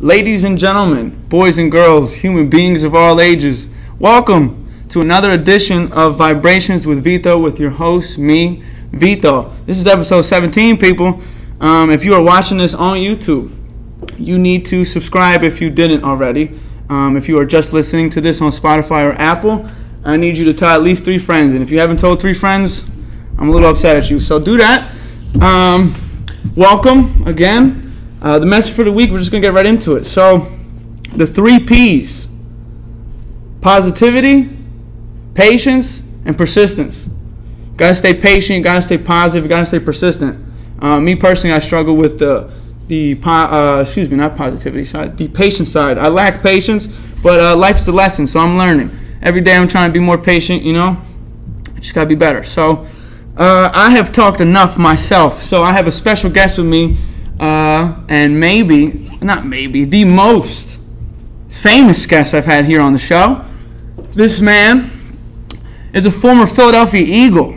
Ladies and gentlemen, boys and girls, human beings of all ages, welcome to another edition of Vibrations with Vito with your host, me, Vito. This is episode 17, people. If you are watching this on YouTube, you need to subscribe if you didn't already. If you are just listening to this on Spotify or Apple, I need you to tell at least 3 friends. And if you haven't told 3 friends, I'm a little upset at you. So do that. Welcome again. The message for the week, we're just going to get right into it. So, the 3 P's: positivity, patience, and persistence. You got to stay patient, you got to stay positive, you got to stay persistent. Me personally, I struggle with the patient side. I lack patience, but life's a lesson, so I'm learning. Every day I'm trying to be more patient, you know. I just got to be better. So, I have talked enough myself, so I have a special guest with me. And the most famous guest I've had here on the show. This man is a former Philadelphia Eagle.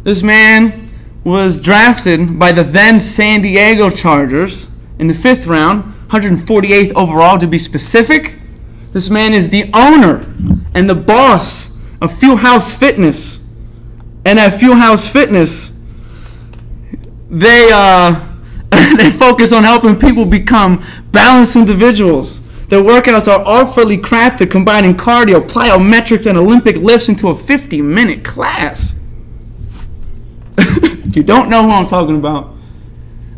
This man was drafted by the then San Diego Chargers in the 5th round, 148th overall to be specific. This man is the owner and the boss of Fieldhouse Fitness. And at Fieldhouse Fitness, they focus on helping people become balanced individuals. Their workouts are artfully crafted, combining cardio, plyometrics, and Olympic lifts into a 50-minute class. If you don't know who I'm talking about,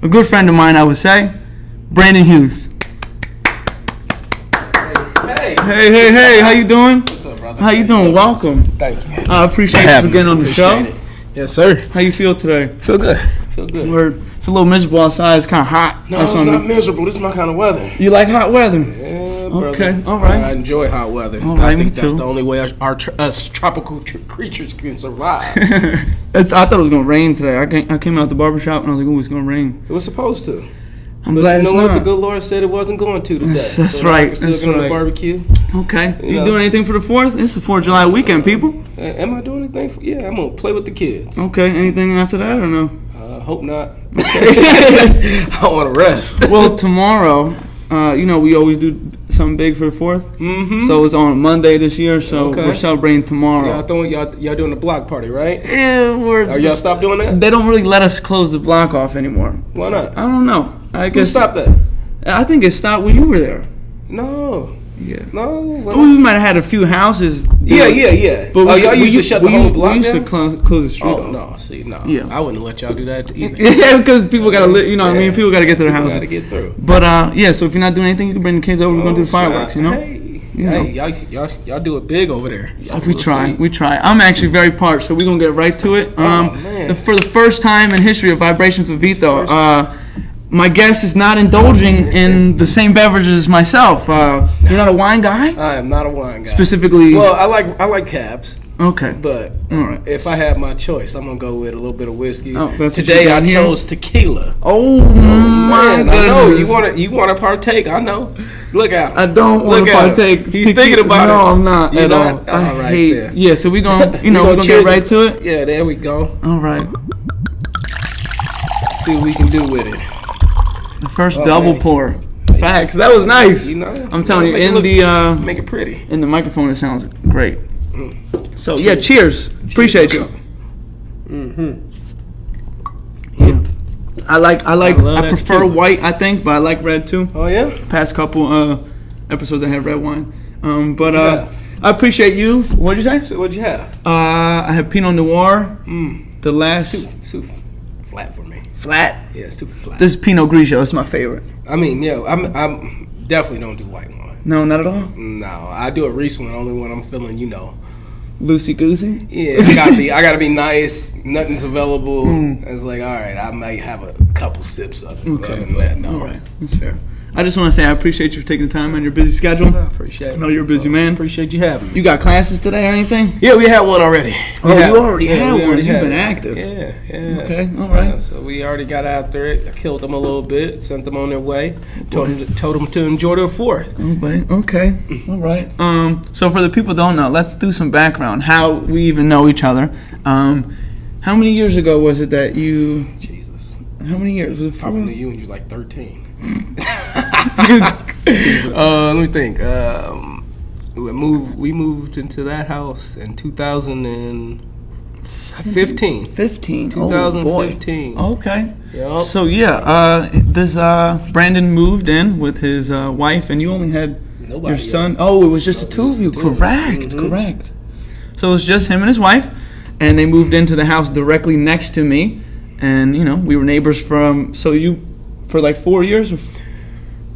a good friend of mine, I would say, Brandon Hughes. Hey, how you doing? What's up, brother? How you doing? Welcome. Thank you. I appreciate you for getting on the show. It. Yes, sir. How you feel today? Feel good. Feel good. It's a little miserable outside. It's kind of hot. No, it's not miserable. This is my kind of weather. You like hot weather? Yeah, brother. Okay, all right. I enjoy hot weather. All right, I think me that's too. the only way us tropical creatures can survive. I thought it was going to rain today. I came out the barbershop and I was like, ooh, it's going to rain. It was supposed to. I'm but glad you know it's what? not. The good Lord said it wasn't going to today. That's so right. I can still go to the barbecue. Okay. You know. doing anything for the 4th? It's the 4th of July weekend, people. Am I doing anything? Yeah, I'm going to play with the kids. Okay. Anything after that or no? Hope not. I want to rest. Well, tomorrow, we always do something big for the 4th. Mm-hmm. So it's on Monday this year, so we're celebrating tomorrow. Y'all doing the block party, right? Yeah, Are y'all stop doing that? They don't really let us close the block off anymore. Why not? I don't know. I guess Who stopped that? I think it stopped when you were there. No. Yeah. No. We might have had a few houses. Yeah. But y'all used to shut the whole block We used down? to close the street off. No. See, no. Yeah. I wouldn't let y'all do that either. Yeah, because people got to live, what I mean? People got to get to their houses. Got to get through. But, so if you're not doing anything, you can bring the kids over. We're going to do the fireworks, you know? Hey, y'all do it big over there. So we try. I'm actually very parched, so we're going to get right to it. Man. For the first time in history of Vibrations with Vito, my guest is not indulging in the same beverages as myself. You're not a wine guy? I am not a wine guy. Specifically? Well, I like cabs. Okay. But all right. If I had my choice, I'm going to go with a little bit of whiskey. Oh, that's Today I chose tequila. Oh, my man, I know. You want to partake. I know. Look out. I don't want to partake. He's thinking about it. No, I'm not You're at not? all. I right, hate then. Yeah, so we're going to, we're going to get right to it? Yeah, there we go. All right. Let's see what we can do with it. The first double pour. Facts. That was nice. I'm telling you, make it pretty. In the microphone, it sounds great. So cheers. Cheers. Appreciate you. Yeah. I prefer white, I think, but I like red too. Oh yeah. Past couple episodes I had red wine. I appreciate you. What did you say? So what'd you have? I have Pinot Noir. The last too flat for me. Flat? Yeah, it's super flat. This is Pinot Grigio. It's my favorite. I mean, yeah, I'm definitely don't do white wine. No, not at all? No, I do a Riesling only when I'm feeling, loosey goosey. Yeah, I gotta be nice. Nothing's available. It's like, all right, I might have a couple sips of it. Okay, other than that, no. All right, that's fair. I just want to say I appreciate you for taking the time on your busy schedule. I appreciate it. I know you're a busy man. Appreciate you having me. You got classes today or anything? Yeah, we had one already. You already had one. You've been active. Yeah. Okay, all right. So we already got after it. I killed them a little bit, sent them on their way. Told them to enjoy their 4th. Okay, all right. So for the people who don't know, let's do some background. How we even know each other. How many years ago was it that you? Jesus. How many years was it? Probably knew you when you was like 13. Let me think. We moved into that house in 2015. 2015. Oh, okay. Yep. So this Brandon moved in with his wife, and you only had Nobody your son. yet. Oh, it was just the two of you. Correct. Correct. So it was just him and his wife, and they moved into the house directly next to me, and we were neighbors for like 4 years.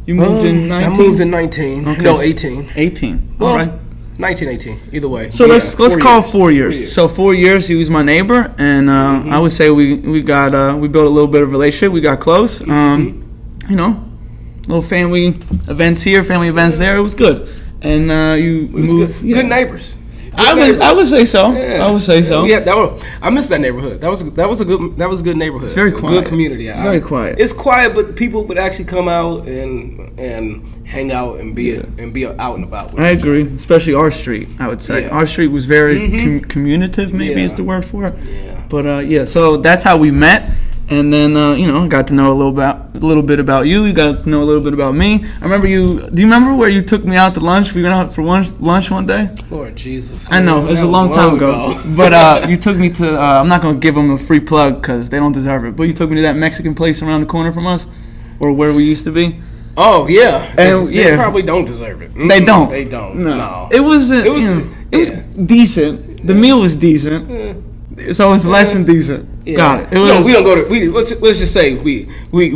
You moved in 19? I moved in 19. Okay. No, 18. 18. Well, All right. 19, 18. Either way. So let's call 4 years. 4 years. So 4 years, he was my neighbor, and I would say we built a little bit of a relationship. We got close. Little family events here, family events there. It was good. And you moved. Good. Good neighbors. I would say so. Yeah. I would say so. Yeah, I miss that neighborhood. That was a good neighborhood. It's very quiet. Good community. Very quiet. It's quiet, but people would actually come out and hang out and be out and about. I agree, especially our street. I would say our street was very communicative. Maybe is the word for it. Yeah. But so that's how we met. And then, got to know a little bit about you. You got to know a little bit about me. I remember you. Do you remember where you took me out to lunch? We went out for lunch one day. Lord Jesus. I know, it was a long time ago. But you took me to. I'm not gonna give them a free plug because they don't deserve it. But you took me to that Mexican place around the corner from us, or where we used to be. Oh yeah, And, they probably don't deserve it. They don't. They don't. No. It was decent. The meal was decent. So it's less than decent. Yeah. Got it. No, we don't go to. Let's just say we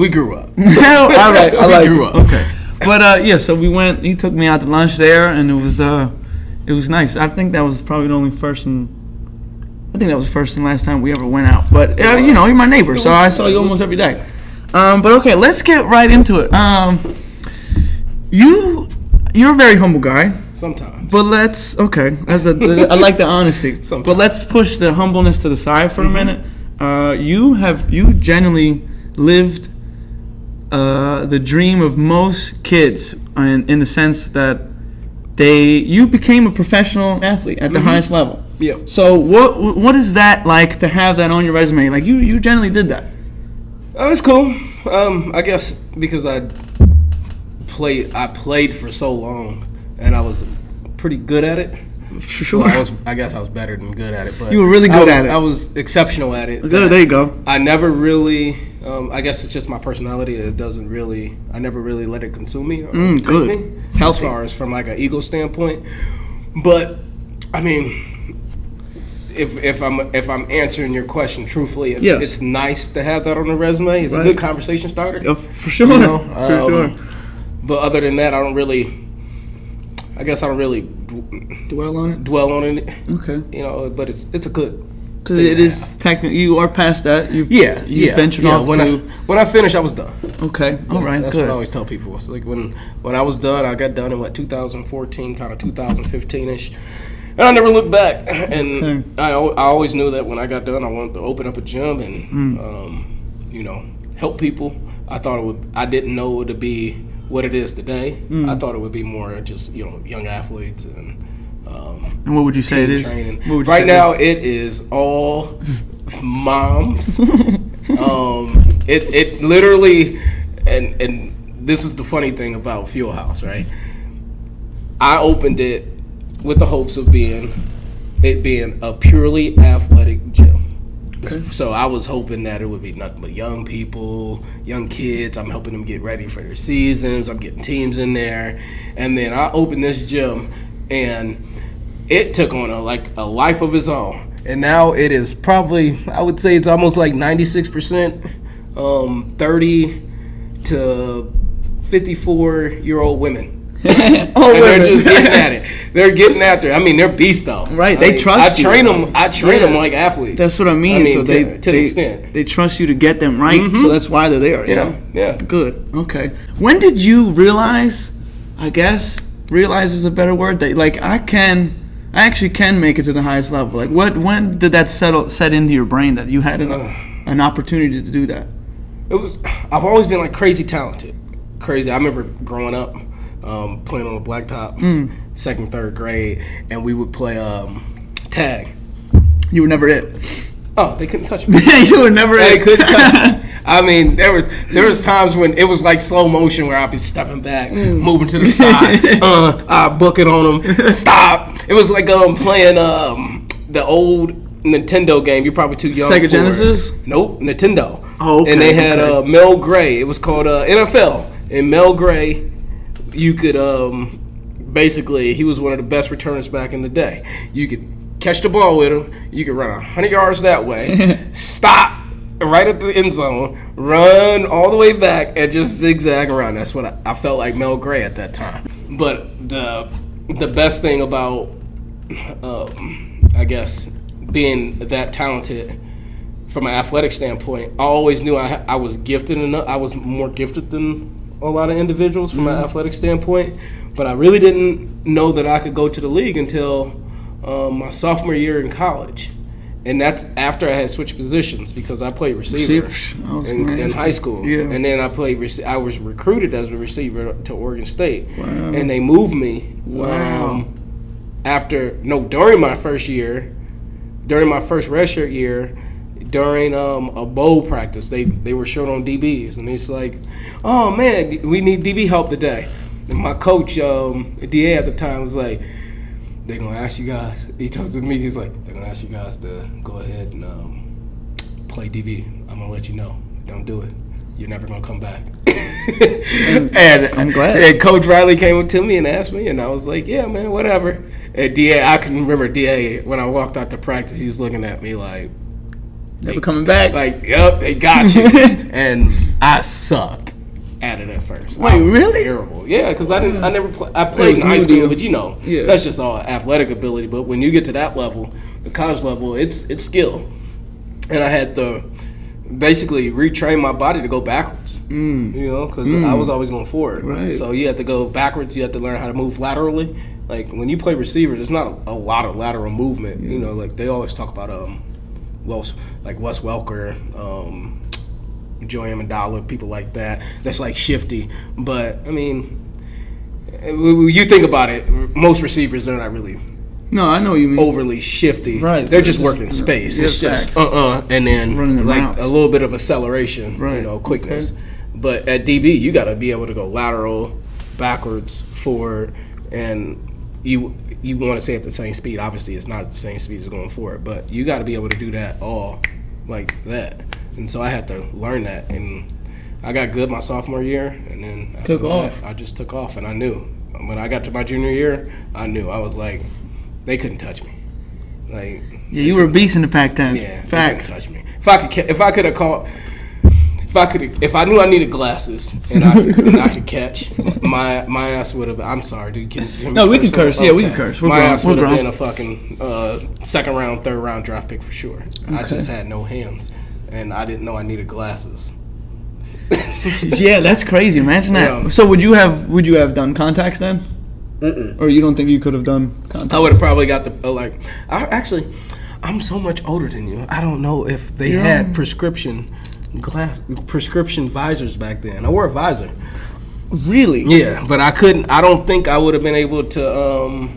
grew up. All right, I like grew it. up. Okay, but so we went. You took me out to lunch there, and it was nice. I think that was probably the only first and last time we ever went out. But you're my neighbor, so I saw you almost every day. But okay, let's get right into it. You're a very humble guy. Sometimes. But I like the honesty. Sometimes. But let's push the humbleness to the side for a minute. You genuinely lived the dream of most kids in the sense that you became a professional athlete at the highest level. Yeah. So what is that like to have that on your resume? Like you generally did that. It's cool. I guess because I played for so long and I was pretty good at it. For sure. Well, I guess I was better than good at it, but you were really good at it. I was exceptional at it. There you go. I never really. I guess it's just my personality. I never really let it consume me. Or Good. Me, Healthy. as far as from like an ego standpoint. But I mean, if I'm answering your question truthfully, it's nice to have that on the resume. It's a good conversation starter. For sure. For sure. But other than that, I don't really Dwell on it. Okay. But it's a good. Because it is technically you are past that. You ventured off. When I finished, I was done. Okay. All right. That's good. what I always tell people. It's like when I was done, I got done in 2014, kind of 2015ish. And I never looked back. And I always knew that when I got done, I wanted to open up a gym and help people. I didn't know it would be what it is today. I thought it would be more just young athletes and what would you say it is? Right now, it is all moms. It literally, and this is the funny thing about Fuel House, right? I opened it with the hopes of being a purely athletic gym. Okay. So I was hoping that it would be nothing but young people, young kids. I'm helping them get ready for their seasons. I'm getting teams in there. And then I opened this gym, and it took on a life of its own. And now it is probably, I would say it's almost like 96% 30 to 54-year-old women. They're just getting at it. They're getting after it. I mean, they're beasts though. Right, they trust you. I train them like athletes. That's what I mean. So to the extent they trust you to get them right. So that's why they're there. Yeah. Good. Okay. When did you realize? I guess realize is a better word. That I actually can make it to the highest level. Like when did that set into your brain that you had an opportunity to do that? I've always been crazy talented. Crazy. I remember growing up. Playing on the blacktop, 2nd, 3rd grade, and we would play tag. You were never it. Oh, they couldn't touch me. You were never it. They couldn't touch me. I mean, there was times when it was like slow motion where I'd be stepping back, moving to the side. I book it on them. Stop. It was like playing the old Nintendo game. You're probably too young. Sega Genesis? Nope, Nintendo. Oh, okay. And they had Mel Gray. It was called NFL. And Mel Gray, you could basically, he was one of the best returners back in the day. You could catch the ball with him. You could run 100 yards that way. Stop right at the end zone. Run all the way back and just zigzag around. That's what I felt like Mel Gray at that time. But the best thing about, I guess, being that talented from an athletic standpoint, I always knew I was gifted enough. I was more gifted than a lot of individuals from an athletic standpoint, but I really didn't know that I could go to the league until my sophomore year in college, and that's after I had switched positions because I played receiver in high school, and then I was recruited as a receiver to Oregon State, and they moved me during my first year, during my first redshirt year. During a bowl practice, they were short on DBs, and it's like, oh man, we need DB help today. And my coach, DA at the time, was like, they're gonna ask you guys. He told me, he's like, they're gonna ask you guys to go ahead and play DB. I'm gonna let you know. Don't do it. You're never gonna come back. and I'm glad. And Coach Riley came to me and asked me, and I was like, yeah, man, whatever. And DA, I can remember DA when I walked out to practice. He was looking at me like, never coming back. Like, yep, they got you. And I sucked at it at first. Wait, really? Terrible. Yeah, because I played in high school, but that's just all athletic ability. But when you get to that level, the college level, it's skill. And I had to basically retrain my body to go backwards. Because I was always going forward. Right. So you have to go backwards. You have to learn how to move laterally. Like when you play receiver, there's not a lot of lateral movement. Like they always talk about Wes Welker, Joey Amendola, people like that. That's like shifty. But I mean, you think about it, most receivers, they're not really. No, I know what you mean. Overly shifty. Right. They're just working in space. It's just and then running like routes. a little bit of acceleration, quickness. Okay. But at DB, you got to be able to go lateral, backwards, forward, and you want to say at the same speed. Obviously, it's not the same speed as going forward, but you got to be able to do that all like that. And so I had to learn that, and I got good my sophomore year, and then took off. I just took off, and I knew when I got to my junior year, I knew I was like, they couldn't touch me. Like you were a beast in the Pac-10. Yeah, facts. They couldn't touch me. If I knew I needed glasses and I could catch, my ass would have. I'm sorry, dude. We can curse. Yeah, we can curse. My ass would have been a fucking second round, third round draft pick for sure. Okay. I just had no hands, and I didn't know I needed glasses. Yeah, that's crazy. Imagine that. Yeah. So would you have done contacts then? Mm-mm. Or you don't think you could have done contacts? I would have probably got the I'm so much older than you. I don't know if they had prescription visors back then. I wore a visor. Really? Yeah, but I couldn't. I don't think I would have been able to.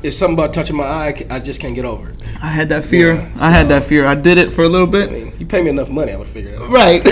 It's something about touching my eye. I just can't get over it. I had that fear. I did it for a little bit. I mean, you pay me enough money, I would figure it out. Right.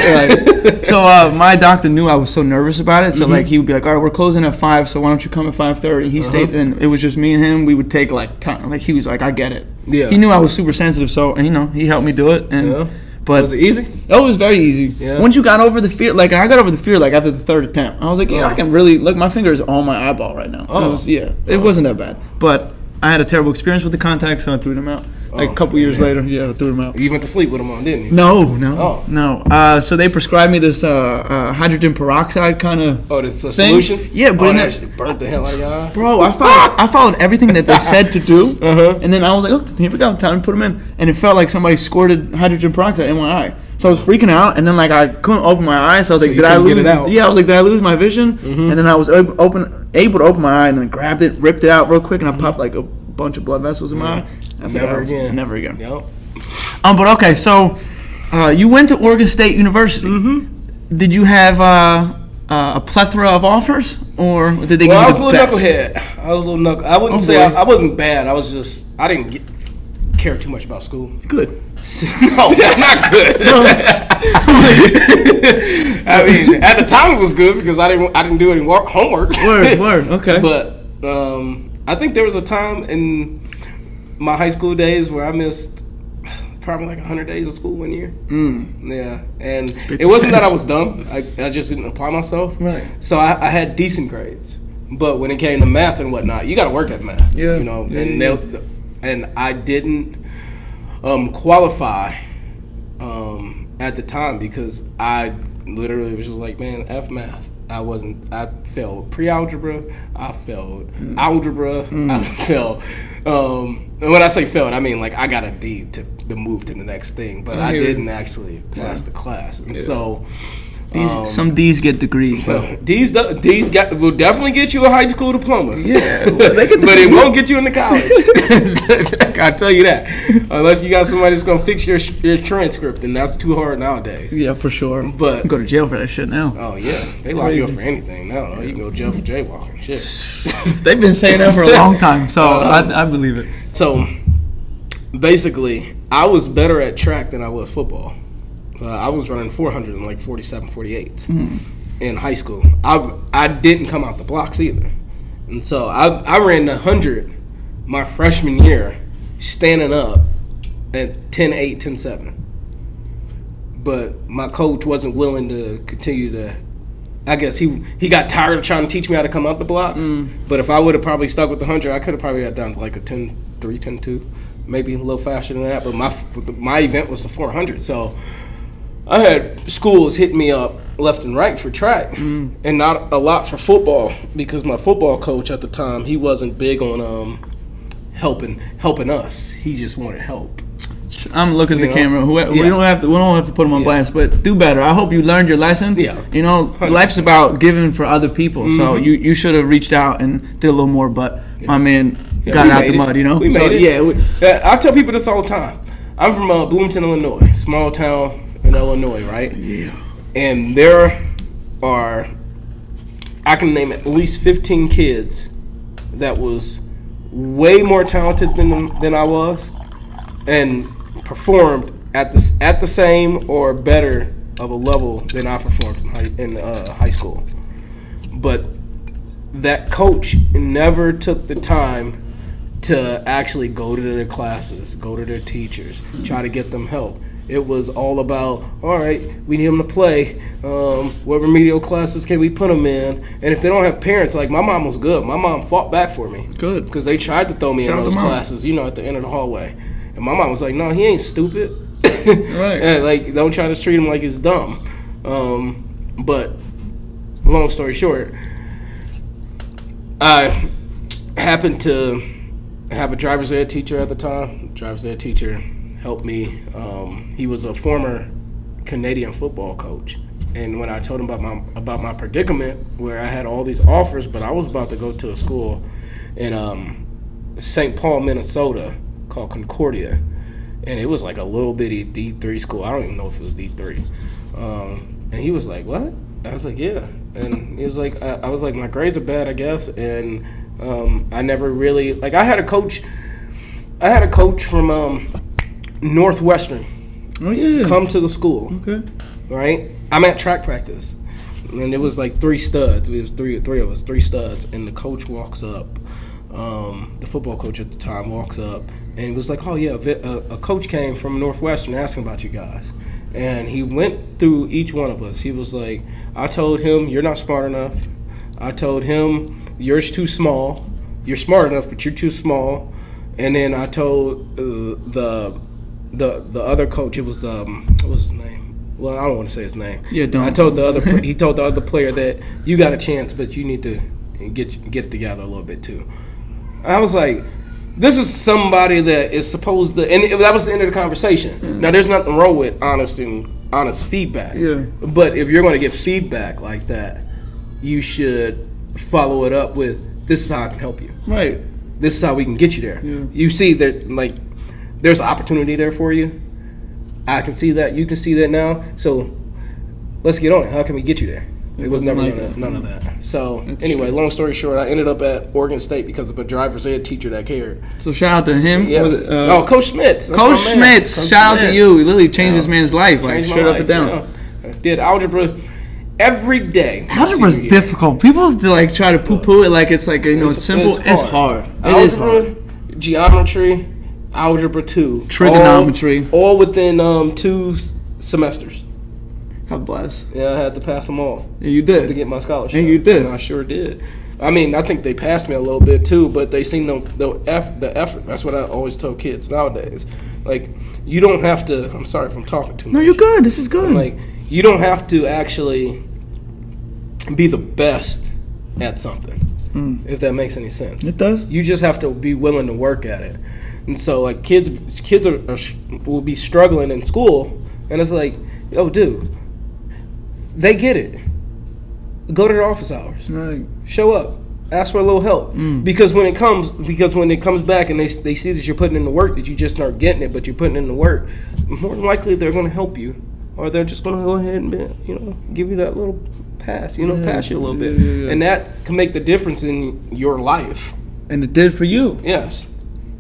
So my doctor knew I was so nervous about it. So like he would be like, "All right, we're closing at 5. So why don't you come at 5:30?" He stayed, and it was just me and him. We would take like time. Like he was like, "I get it." Yeah. He knew I was super sensitive, so he helped me do it. And but was it easy? Oh, it was very easy. Yeah. Once you got over the fear, like I got over the fear like after the third attempt. I was like, I can really look. My finger is on my eyeball right now. It wasn't that bad, but I had a terrible experience with the contacts, so I threw them out. Like a couple years later, I threw them out. You went to sleep with them on, didn't you? No. So they prescribed me this hydrogen peroxide kind of. Oh, this solution? Yeah, but that burnt the hell out of your eyes. Bro, I followed everything that they said to do, and then I was like, "Oh, here we go, time to put them in." And it felt like somebody squirted hydrogen peroxide in my eye. So I was freaking out, and then like I couldn't open my eyes. So I was like, "Did I lose it out?" Yeah, I was like, "Did I lose my vision?" And then I was able to open my eye, and then grabbed it, ripped it out real quick, and I popped like a bunch of blood vessels in my eye. Never again. Yep. But okay, so you went to Oregon State University. Did you have a plethora of offers, or did they give you the best? I was a little knucklehead. I wouldn't say I wasn't bad. I didn't care too much about school. Good. No, not good. I mean, at the time it was good because I didn't do any homework. Word. Okay. But I think there was a time in my high school days where I missed probably like 100 days of school one year. Yeah, and it wasn't that I was dumb. I just didn't apply myself. Right. So I had decent grades, but when it came to math and whatnot, you got to work at math. Yeah. You know, and I didn't qualify at the time because I literally was just like, man, F math. I failed pre-algebra, I failed algebra, I failed, and when I say failed, I mean like I got a D to move to the next thing, but I didn't actually pass the class. And so some D's get degrees. D's will definitely get you a high school diploma. Yeah, but it won't get you into college. I tell you that, unless you got somebody that's gonna fix your transcript, and that's too hard nowadays. Yeah, for sure. But go to jail for that shit now. Oh yeah, they lock you up for anything now. You can go to jail for jaywalking. Shit. They've been saying that for a long time, so I believe it. So basically, I was better at track than I was football. I was running 400 in like 47, 48 in high school. I didn't come out the blocks either. And so I ran the 100 my freshman year standing up at 10.8, 10.7. But my coach wasn't willing to continue to, I guess he got tired of trying to teach me how to come out the blocks. But if I would have probably stuck with the 100, I could have probably got down to like a 10.3, 10.2, maybe a little faster than that. But my event was the 400, so I had schools hit me up left and right for track, and not a lot for football because my football coach at the time, he wasn't big on helping us. He just wanted help. I'm looking at the camera. We don't have to put him on blast, but do better. I hope you learned your lesson. Yeah. You know, 100%. Life's about giving for other people. So you should have reached out and did a little more, but my man got out the mud, you know? We made it. Yeah, I tell people this all the time. I'm from Bloomington, Illinois, small town in Illinois, right? Yeah. And there are, I can name at least 15 kids that was way more talented than I was, and performed at the same or better of a level than I performed in high school. But that coach never took the time to actually go to their classes, go to their teachers, try to get them help. It was all about, all right, we need them to play. What remedial classes can we put them in? And if they don't have parents, like my mom was good. My mom fought back for me. Good. Because they tried to throw me in those classes, at the end of the hallway. And my mom was like, no, he ain't stupid. Right. And like, don't try to treat him like he's dumb. But long story short, I happened to have a driver's ed teacher at the time. Driver's ed teacher helped me. He was a former Canadian football coach, and when I told him about my predicament, where I had all these offers, but I was about to go to a school in St. Paul, Minnesota, called Concordia, and it was like a little bitty D3 school. I don't even know if it was D3. And he was like, "What?" I was like, "Yeah." And he was like, "I was like, my grades are bad, I guess." And I never really I had a coach from Northwestern. Oh yeah. Come to the school. Okay. Right? I'm at track practice, and it was like three studs. It was three of us, three studs, and the coach walks up. The football coach at the time walks up and was like, "Oh yeah, a coach came from Northwestern asking about you guys." And he went through each one of us. He was like, "I told him you're not smart enough. I told him you're too small. You're smart enough, but you're too small." And then I told the other coach, it was what was his name? Well, I don't want to say his name. Yeah, don't. I told he told the other player that you got a chance, but you need to get it together a little bit too. I was like, this is somebody that is supposed to, and that was the end of the conversation. Mm. Now, there's nothing wrong with honest feedback. Yeah. But if you're going to get feedback like that, you should follow it up with, this is how I can help you. Right. This is how we can get you there. Yeah. You see that, like, there's opportunity there for you. I can see that. You can see that now. So let's get on it. How can we get you there? It was never none of that. So anyway, long story short, I ended up at Oregon State because of a driver's ed teacher that cared. So shout out to him. Yeah. Coach Schmitz. Coach Schmitz. Shout out to you. He literally changed this man's life. Like straight up and down. Did algebra every day. Algebra's difficult. People like try to poo-poo it like it's like it's simple. It's hard. It is hard. Geometry, algebra 2, trigonometry, all within 2 semesters. God bless. Yeah, I had to pass them all. Yeah, you did to get my scholarship. And you did. And I sure did. I mean, I think they passed me a little bit too, but they seen the effort. That's what I always tell kids nowadays. Like, you don't have to. I'm sorry if I'm talking too much. No, you're good. This is good. Like, you don't have to actually be the best at something, if that makes any sense. It does. You just have to be willing to work at it. And so, like, kids will be struggling in school, and it's like, yo, dude, they get it. Go to their office hours. Right. Show up. Ask for a little help. Because when it comes back and they see that you're putting in the work, that you just aren't getting it, but you're putting in the work, more than likely they're going to help you, or they're just going to go ahead and give you that little pass. Pass you a little bit, and that can make the difference in your life. And it did for you. Yes.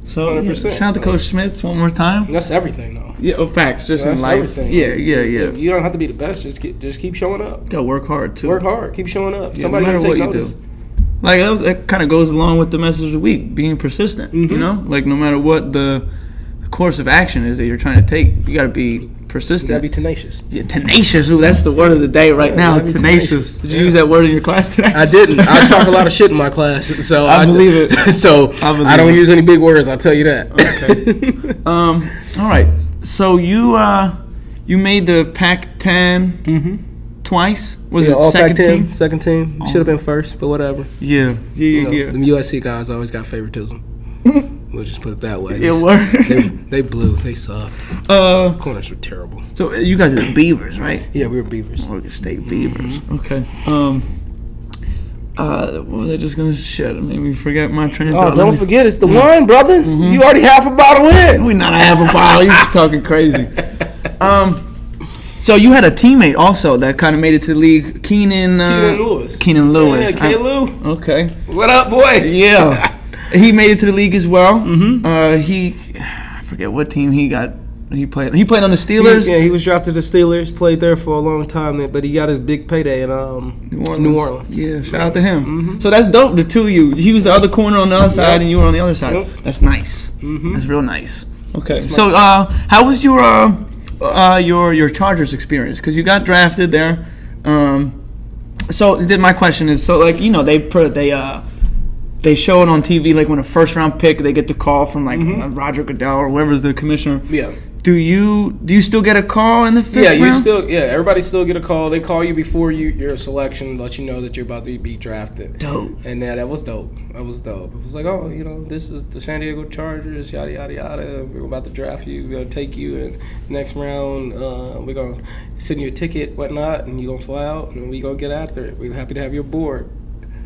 So 100%. Shout out to Coach Schmitz one more time. That's everything, though. Yeah, facts. Just in life. Everything. Yeah. You don't have to be the best. Just keep showing up. You gotta work hard too. Work hard. Keep showing up. Yeah, Somebody no matter can take what notice. you do. Like that kind of goes along with the message of the week: being persistent. Like no matter what the course of action is that you're trying to take, you gotta be persistent. You gotta be tenacious. Yeah, tenacious. Ooh, that's the word of the day right now. Tenacious. Did you use that word in your class today? I didn't. I talk a lot of shit in my class, so I believe it. So I don't use any big words. I'll tell you that. Okay. All right. So you made the Pac-10 twice. Was it all second Pac-10, team? Second team. Should have been first, but whatever. Yeah. Them USC guys always got favoritism. We'll just put it that way. They blew. They sucked. Corners were terrible. So you guys are the Beavers, right? Yeah, we were Beavers. Oregon State Beavers. Okay. What was I just gonna shit? It made me forget my train of thought. Don't forget, it's the wine, brother. You already half a bottle in. We not a half a bottle. You talking crazy. So you had a teammate also that kind of made it to the league, Keenan Lewis. Keenan Lewis. Yeah, K-Lou. Okay. What up, boy? Yeah. He made it to the league as well. I forget what team he got. He played on the Steelers. He was drafted to the Steelers. Played there for a long time, but he got his big payday in New Orleans. Yeah, shout out to him. So that's dope. The two of you. He was the other corner on the other side, and you were on the other side. That's nice. That's real nice. Okay. So how was your Chargers experience? Because you got drafted there. So my question is, so like they show it on TV, like when a first round pick, they get the call from like Roger Goodell or whoever's the commissioner. Yeah. Do you still get a call in the fifth round? Everybody still get a call. They call you before your selection, let you know that you're about to be drafted. Dope. And that was dope. That was dope. It was like, this is the San Diego Chargers, yada yada yada. We're about to draft you. We're gonna take you in next round. We're gonna send you a ticket, whatnot, and you're gonna fly out, and we're gonna get after it. We're happy to have you aboard.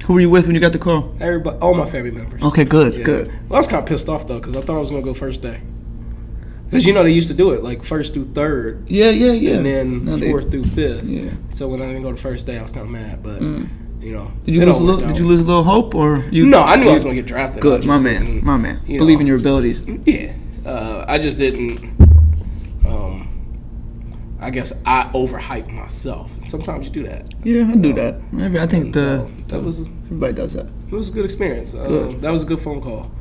Who were you with when you got the call? Everybody, all my family members. Okay, good, good. Well, I was kind of pissed off though, because I thought I was gonna go first day. Because they used to do it like first through third. Yeah. And then fourth through fifth. Yeah. So when I didn't go the first day, I was kind of mad. But did you lose a little hope, or you? No, I knew I was gonna get drafted. Good, my man. Believe in your abilities. Yeah. I just didn't. I guess I overhyped myself. And sometimes you do that. Yeah, I do that. I think everybody does that. It was a good experience. That was a good phone call.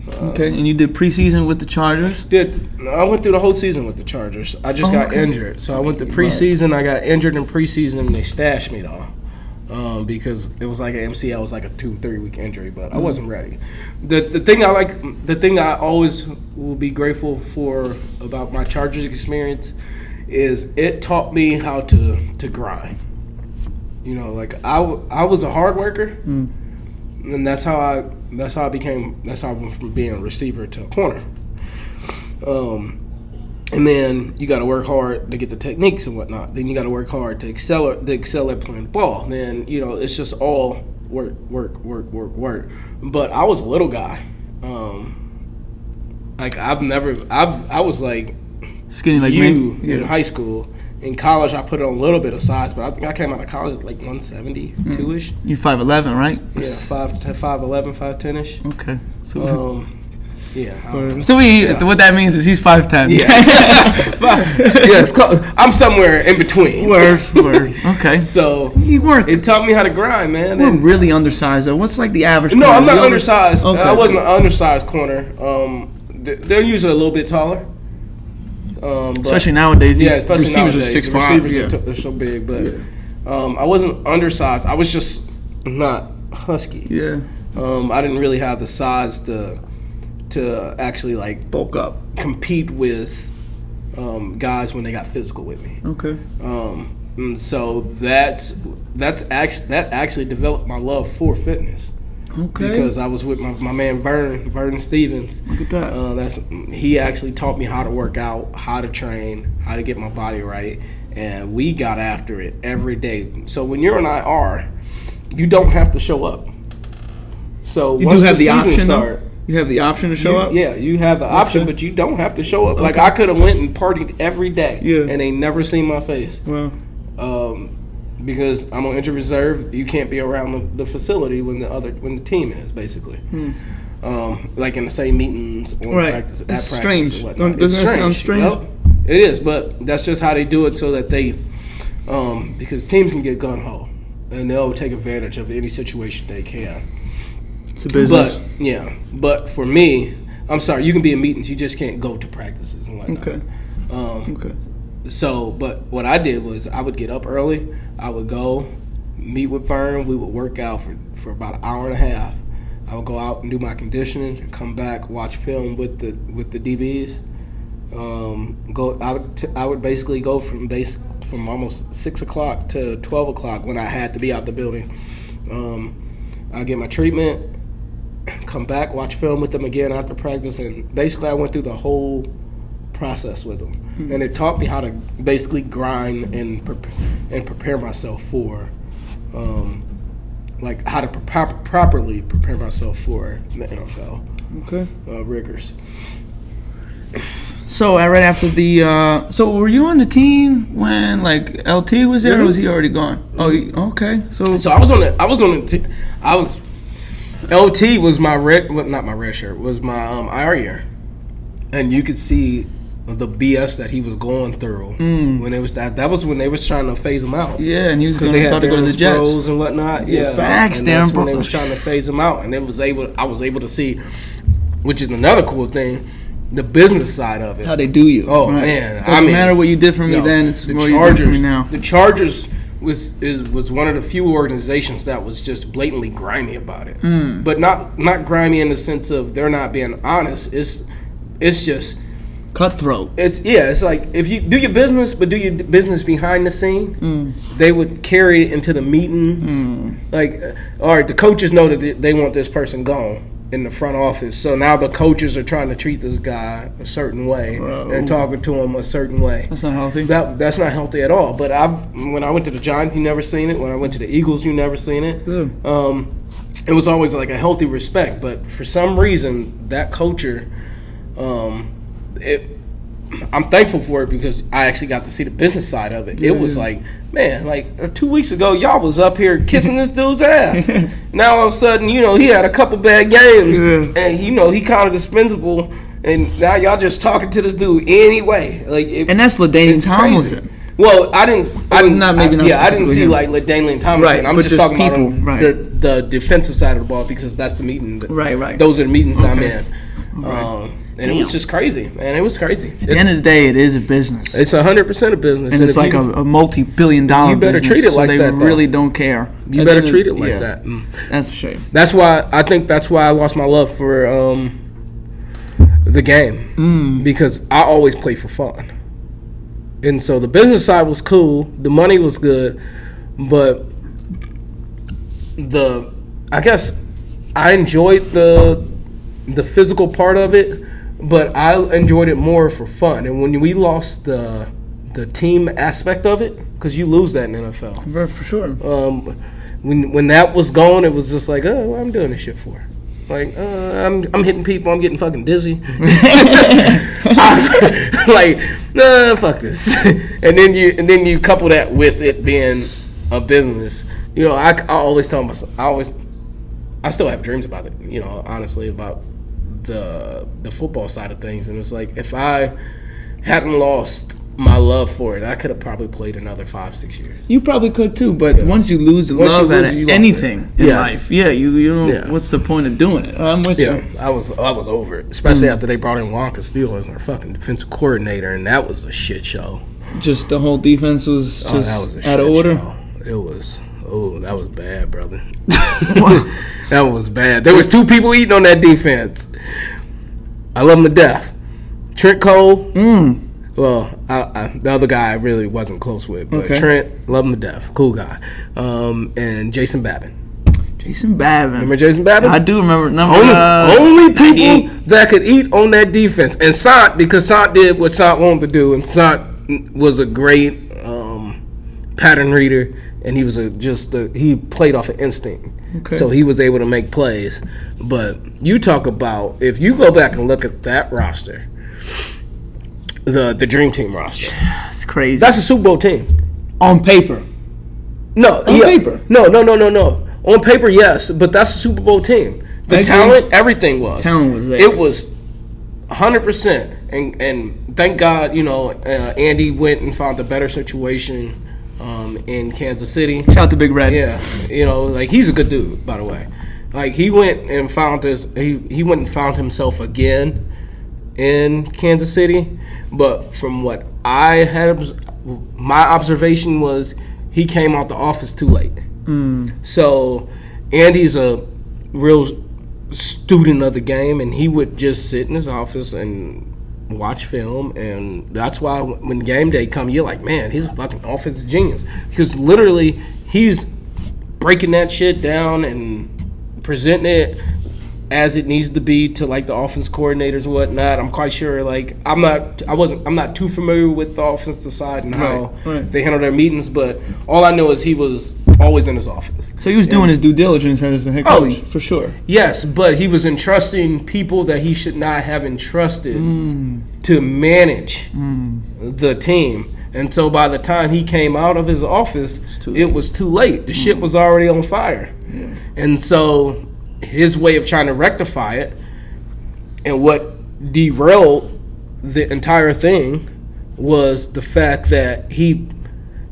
Okay, and you did preseason with the Chargers? I went through the whole season with the Chargers. I just got injured. So I went to preseason. I got injured in preseason, and they stashed me, though. Because it was like an MCL. It was like a 2-3 week injury, but I wasn't ready. The thing I always will be grateful for about my Chargers experience is it taught me how to grind. Like I was a hard worker, and that's how I went from being a receiver to a corner. And then you got to work hard to get the techniques and whatnot. Then you got to work hard to excel at playing the ball. Then it's just all work. But I was a little guy. I was like skinny like you in high school, In college, I put on a little bit of size, but I think I came out of college at like 172-ish. You 5'11", right? Yeah, 5'11", 5'10"-ish. Okay. So, yeah. So what that means is he's 5'10". Yeah. Yes, I'm somewhere in between. Word. Okay. So you work. It taught me how to grind, man. We're really undersized though. What's like the average? No, corner? I'm not undersized. Okay. I wasn't an undersized corner. They're usually a little bit taller. Especially nowadays, these receivers are 6'5". Receivers are so big, but I wasn't undersized. I was just not husky. Yeah. I didn't really have the size to actually like bulk up, compete with guys when they got physical with me. Okay. And so that actually developed my love for fitness. Okay. Because I was with my man Vernon Stevens. Look at that. He actually taught me how to work out, how to train, how to get my body right, and we got after it every day. So when you're an IR, you don't have to show up. So you once do have the option. Start, you have the option to show up. Yeah, you have the option, but you don't have to show up. Okay. Like I could have went and partied every day, and they never seen my face. Well. Because I'm on injured reserve, you can't be around the facility when the team is basically, like in the same meetings or practice. It's strange. And whatnot. Doesn't that sound strange? Yep. It is, but that's just how they do it so that they, because teams can get gun ho, and they'll take advantage of any situation they can. It's a business. But for me, I'm sorry, you can be in meetings, you just can't go to practices and whatnot. Okay. Okay. So, but what I did was I would get up early. I would go meet with Vern. We would work out for about an hour and a half. I would go out and do my conditioning, come back, watch film with the DBs. I would basically go from almost 6 o'clock to 12 o'clock when I had to be out the building. I get my treatment, come back, watch film with them again after practice, and basically I went through the whole process with them. And it taught me how to basically grind and prepare myself for, like how to properly prepare myself for the NFL. Okay. Rigors. So right after the, so were you on the team when like LT was there, or was he already gone? Oh, okay. So I was on the team. LT was my not my red shirt, was my IR year, and you could see the BS that he was going through when it was that was when they was trying to phase him out. Yeah, and he was about to go to the Jets and whatnot. Yeah, facts, and damn that's bro. when they was trying to phase him out, and I was able to see, which is another cool thing, the business side of it. How they do you? Oh man, doesn't matter what you did for me then. It's what you did for me now. The Chargers was one of the few organizations that was just blatantly grimy about it, but not grimy in the sense of they're not being honest. It's just cutthroat. It's like if you do your business, but do your business behind the scene, they would carry it into the meetings. Like, all right, the coaches know that they want this person gone in the front office, so now the coaches are trying to treat this guy a certain way and talking to him a certain way. That's not healthy. That's not healthy at all. But when I went to the Giants, you never seen it. When I went to the Eagles, you never seen it. It was always like a healthy respect. But for some reason, that culture. I'm thankful for it because I actually got to see the business side of it. It was like, man, like 2 weeks ago, y'all was up here kissing this dude's ass. Now all of a sudden, he had a couple bad games, and he kind of dispensable, and now y'all just talking to this dude anyway. Like, and that's LaDainian Tomlinson. Well, I didn't see him. like LaDainian Tomlinson. Right, I'm just talking people, about the defensive side of the ball because that's the meeting. Right. Those are the meetings I'm in. And it was just crazy, man. It was crazy. At the end of the day, it is a business. It's 100% a business, and it's like a multi-billion-dollar business. You better treat it like that. They really don't care. You better treat it like that. That's a shame. That's why I lost my love for the game because I always play for fun, and so the business side was cool. The money was good, but I guess I enjoyed the physical part of it. But I enjoyed it more for fun. And when we lost the team aspect of it, because you lose that in the NFL. For sure. When that was gone, it was just like, oh, what I'm doing this shit for? Like, I'm hitting people, I'm getting fucking dizzy. Like, nah, fuck this. and then you couple that with it being a business. You know, I always tell myself, I still have dreams about it. You know, honestly, about the football side of things, and it's like if I hadn't lost my love for it, I could have probably played another 5-6 years. You probably could too, but once you lose the love at anything in life, you know, what's the point of doing it? I'm with you. I was over it, especially after they brought in Juan Castillo as our fucking defensive coordinator, and that was a shit show. Just the whole defense was just that was a out of order. Show. It was. Oh, that was bad, brother. That was bad. There was 2 people eating on that defense. I love them to death. Trent Cole. Well, the other guy I really wasn't close with, but Trent, love him to death. Cool guy. And Jason Babin. Jason Babin. Remember Jason Babin? I do remember. Only people that could eat on that defense. And Sant, because Sant did what Sant wanted to do, and Sant was a great pattern reader, and he was he played off of instinct. Okay. So he was able to make plays. But you talk about, if you go back and look at that roster, the Dream Team roster. That's crazy. That's a Super Bowl team. On paper. No. On paper. No. On paper, yes, but that's a Super Bowl team. The talent, everything was. Talent was there. It was 100%. And thank God, you know, Andy went and found a better situation in Kansas City. Shout out to Big Red. Yeah. You know, like, he's a good dude, by the way. Like, he went and found he went and found himself again in Kansas City. But from what I had, my observation was he came out the office too late. So Andy's a real student of the game, and he would just sit in his office and watch film, and that's why when game day come, you're like, man, he's a fucking offensive genius, because literally he's breaking that shit down and presenting it as it needs to be to, like, the offense coordinators and whatnot. I'm quite sure, like, I'm not too familiar with the offensive side and how they handle their meetings, but all I know is he was always in his office. So he was doing his due diligence as the head coach, for sure. Yes, but he was entrusting people that he should not have entrusted to manage the team. And so by the time he came out of his office, it was too late. The shit was already on fire. Yeah. And so his way of trying to rectify it, and what derailed the entire thing, was the fact that he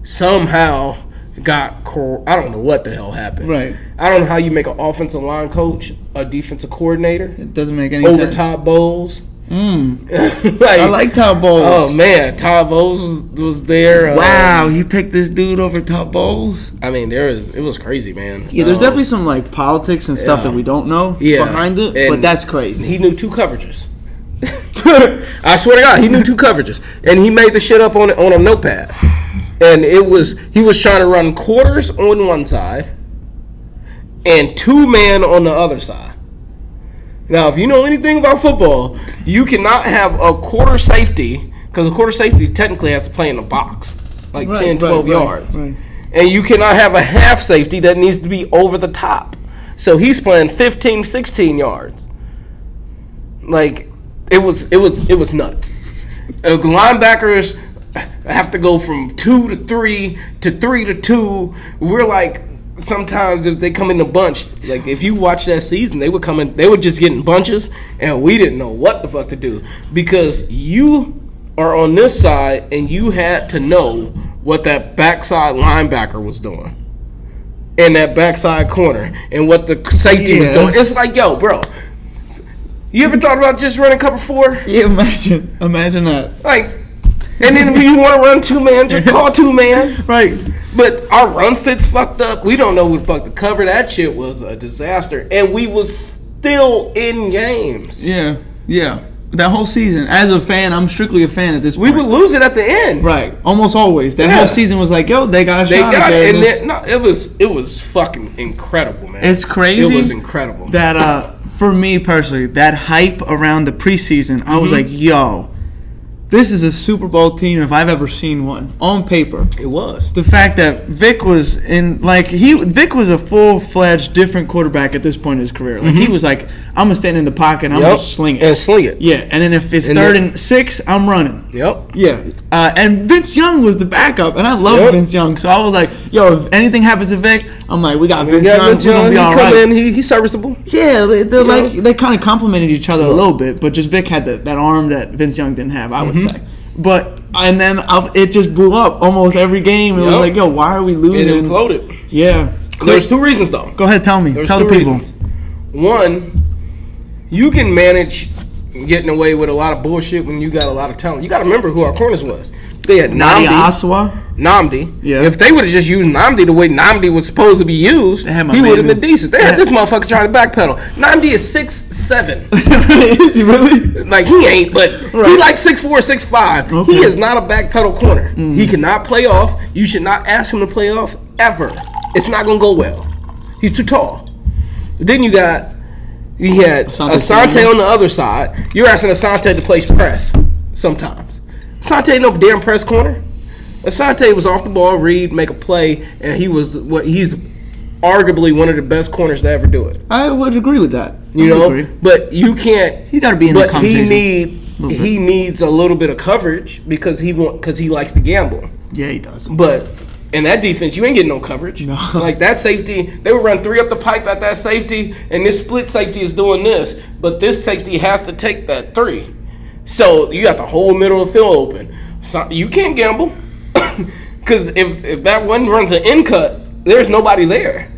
somehow got I don't know what the hell happened. Right. I don't know how you make an offensive line coach a defensive coordinator. It doesn't make any sense. Over Todd Bowles. I like Todd Bowles. Oh man, Todd Bowles was there. Wow, you picked this dude over Todd Bowles? I mean, it was crazy, man. Yeah, there's definitely some, like, politics and stuff that we don't know behind it, but that's crazy. He knew 2 coverages. I swear to God, he knew 2 coverages, and he made the shit up on a notepad. And he was trying to run quarters on one side and 2-man on the other side. Now, if you know anything about football, you cannot have a quarter safety, because a quarter safety technically has to play in the box, like 10, 12 yards. Right. And you cannot have a half safety that needs to be over the top. So he's playing 15, 16 yards. Like, it was nuts. Linebackers have to go from 2 to 3 to 3 to 2. We're like, sometimes if they come in a bunch, like if you watch that season, they were just getting bunches, and we didn't know what the fuck to do, because you are on this side and you had to know what that backside linebacker was doing and that backside corner and what the safety was doing. It's like, yo, bro, you ever thought about just running cover 4? Yeah, imagine that. Like, and then if you want to run 2-man, just call 2-man. Right. But our run fits fucked up. We don't know what fucked the cover. That shit was a disaster. And we was still in games. Yeah. That whole season. As a fan, I'm strictly a fan at this point. We would lose it at the end. Right. Almost always. That whole season was like, yo, they got a shot. It was fucking incredible, man. It's crazy. It was incredible. That, for me personally, that hype around the preseason, I was like, yo, this is a Super Bowl team if I've ever seen one on paper. It was. The fact that Vic was Vic was a full-fledged different quarterback at this point in his career. Like he was like, I'm gonna stand in the pocket and I'm gonna sling it. And sling it. Yeah, and then if it's third and 6, I'm running. Yep. Yeah. And Vince Young was the backup, and I love Vince Young. So I was like, yo, if anything happens to Vic, I'm like, we got Vince Young. We're gonna be all right. He's serviceable. Yeah, they kind of complemented each other a little bit, but just Vic had that arm that Vince Young didn't have, I would say. But and then it just blew up almost every game. It was like, yo, why are we losing? It imploded. Yeah. There's 2 reasons though. Go ahead, tell me. Tell the people. Reasons. One, you can manage getting away with a lot of bullshit when you got a lot of talent. You got to remember who our corners was. They had Nnamdi. Yeah. If they would have just used Nnamdi the way Nnamdi was supposed to be used, he would have been decent. They had this motherfucker trying to backpedal. Nnamdi is 6'7". Is he really? Like, he ain't, but he like 6'4", 6'5". Okay. He is not a backpedal corner. He cannot play off. You should not ask him to play off ever. It's not going to go well. He's too tall. Then he had Asante on the other side. You're asking Asante to play press sometimes. Asante ain't no damn press corner. Asante was off the ball, read, make a play, and he's arguably one of the best corners to ever do it. I would agree with that. But you can't. He got to be in the conversation. He needs a little bit of coverage because he likes to gamble. Yeah, he does. But in that defense, you ain't getting no coverage. No. Like that safety, they would run 3 up the pipe at that safety, and this split safety is doing this, but this safety has to take that 3. So you got the whole middle of the field open. So you can't gamble because if that one runs an in cut, there's nobody there.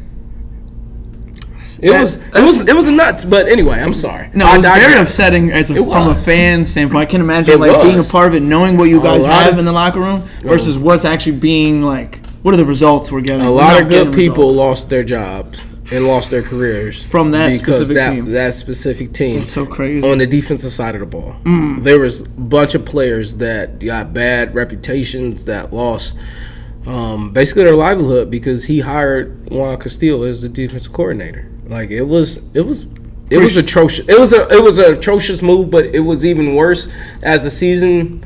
It was a nuts. But anyway, I'm sorry. No, it was very upsetting from a fan standpoint. I can imagine being a part of it, knowing what you guys have in the locker room versus what's actually being like. What are the results we're getting? A lot of good people lost their jobs and lost their careers from that specific team. That specific team. It's so crazy. On the defensive side of the ball. There was a bunch of players that got bad reputations that lost basically their livelihood because he hired Juan Castillo as the defensive coordinator. Like it was atrocious. It was an atrocious move, but it was even worse as the season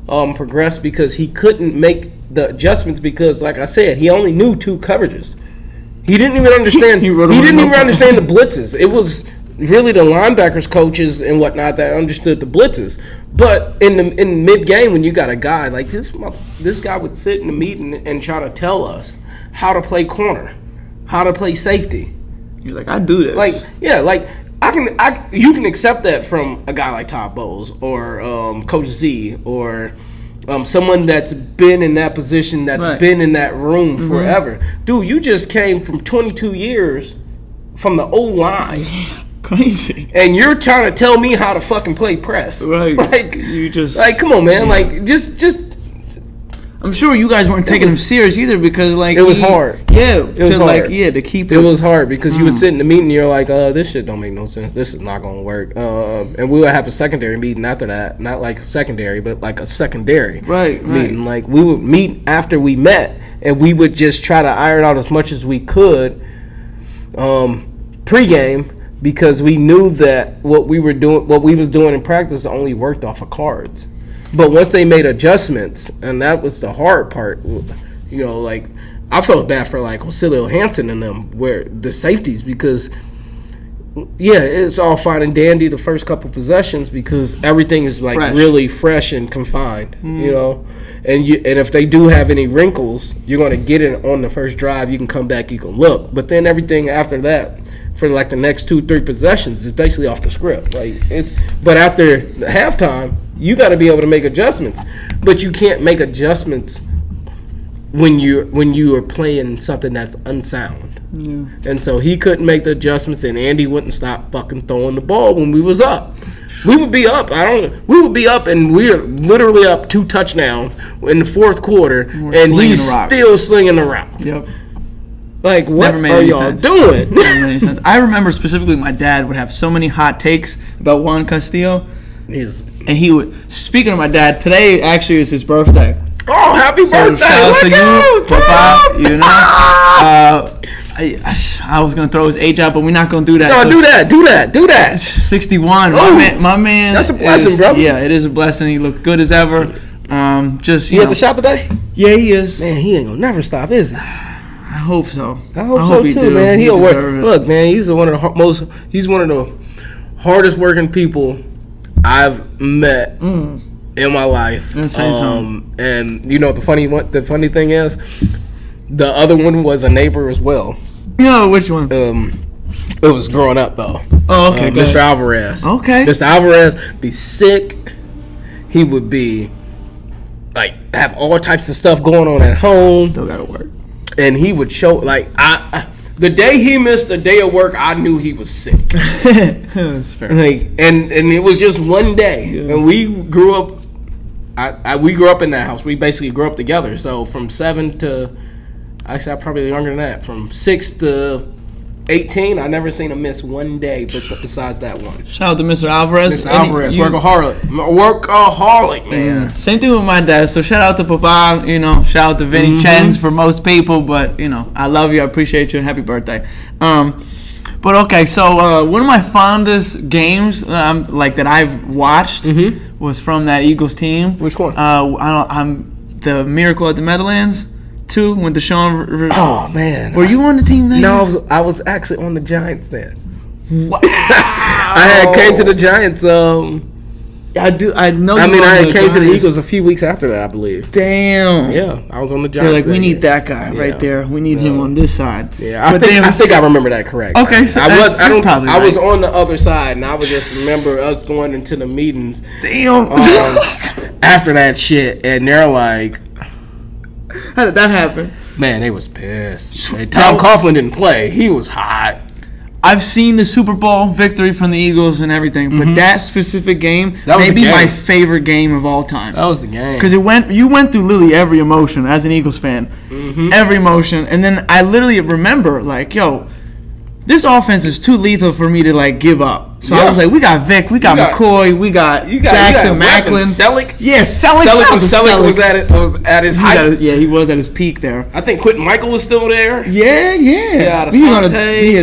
progressed because he couldn't make the adjustments because, like I said, he only knew 2 coverages. He didn't even understand. he didn't even understand the blitzes. It was really the linebackers coaches and whatnot that understood the blitzes. But in mid game, when you got a guy like this guy would sit in the meeting and try to tell us how to play corner, how to play safety. You're like, I do this. You can accept that from a guy like Todd Bowles or Coach Z or someone that's been in that position, that's been in that room forever. Dude, you just came from 22 years from the O-line. Yeah, crazy. And you're trying to tell me how to fucking play press. Right. Come on, man. Like, just I'm sure you guys weren't taking him serious either because, like, it was hard. Yeah, it was hard. To keep it was hard because you would sit in the meeting and you're like, this shit don't make no sense. This is not going to work. And we would have a secondary meeting after that. Not like secondary, but like a secondary meeting. Like, we would meet after we met and we would just try to iron out as much as we could pregame because we knew that what we was doing in practice only worked off of cards. But once they made adjustments, and that was the hard part, like I felt bad for like Wasilio Hansen and them, where the safeties, because it's all fine and dandy the first couple possessions because everything is like really fresh and confined, and if they do have any wrinkles, you're gonna get it on the first drive. You can come back, you can look, but then everything after that, for like the next 2-3 possessions, is basically off the script. But after the halftime, you got to be able to make adjustments, but you can't make adjustments when you are playing something that's unsound. Yeah. And so he couldn't make the adjustments, and Andy wouldn't stop fucking throwing the ball when we was up. We would be up. We would be up, and we are literally up 2 touchdowns in the fourth quarter, and he's still slinging the rock. Yep. Like, what are y'all doing? Never made any sense. I remember specifically my dad would have so many hot takes about Juan Castillo. And he would, speaking of my dad, today actually is his birthday. Oh, happy birthday! Shout out to you, Papa, I was gonna throw his age out, but we're not gonna do that. No, So do that. 61. Ooh, my man. that's a blessing, brother. Yeah, it is a blessing. He looked good as ever. Just You at the shop today? Yeah, he is. Man, he ain't gonna never stop, is he? I hope so. I hope so he too, do. man. He'll work. deserve it. Look, man, he's one of the He's one of the hardest working people I've met in my life. Say something. And you know the funny thing is, the other one was a neighbor as well. You know which one? It was growing up though. Oh, okay, Mr. Alvarez. Okay. Mr. Alvarez be sick. He would be like have all types of stuff going on at home. Still gotta work. And he would show like the day he missed a day of work, I knew he was sick. That's fair. Like and it was just one day, and we grew up. We grew up in that house. We basically grew up together. So from 7 to, actually I'm probably younger than that. From 6 to 18, I never seen him miss one day, besides that one. Shout out to Mr. Alvarez. Mr. Alvarez, workaholic, man. Same thing with my dad. So shout out to Papa. You know, shout out to Vinny Chens for most people. But you know, I love you. I appreciate you. And happy birthday. But okay, so one of my fondest games like that I've watched was from that Eagles team. Which one? I'm the Miracle at the Meadowlands 2 with Deshaun. Oh man, were you on the team then? No, I was actually on the Giants then. Wow. I had came to the Giants. I do. I know. I mean, I came to the Eagles a few weeks after that, I believe. Damn. Yeah, I was on the They're Giants. like, we need that guy right there. We need him on this side. Yeah, I think I remember that correct. Okay, so I was on the other side, and I would just remember us going into the meetings. Damn. After that shit, and they're like, how did that happen? Man, they was pissed. Tom Coughlin didn't play. He was hot. I've seen the Super Bowl victory from the Eagles and everything, but that specific game may be my favorite game of all time. That was the game. Because you went through literally every emotion as an Eagles fan. Every emotion. And then I literally remember, like, yo, this offense is too lethal for me to, like, give up. So I was like, we got Vic, we got McCoy, we got Jackson, Macklin. Selleck? Yeah, Selleck was at his height. He was at his peak there. I think Quentin Michael was still there. Yeah. He had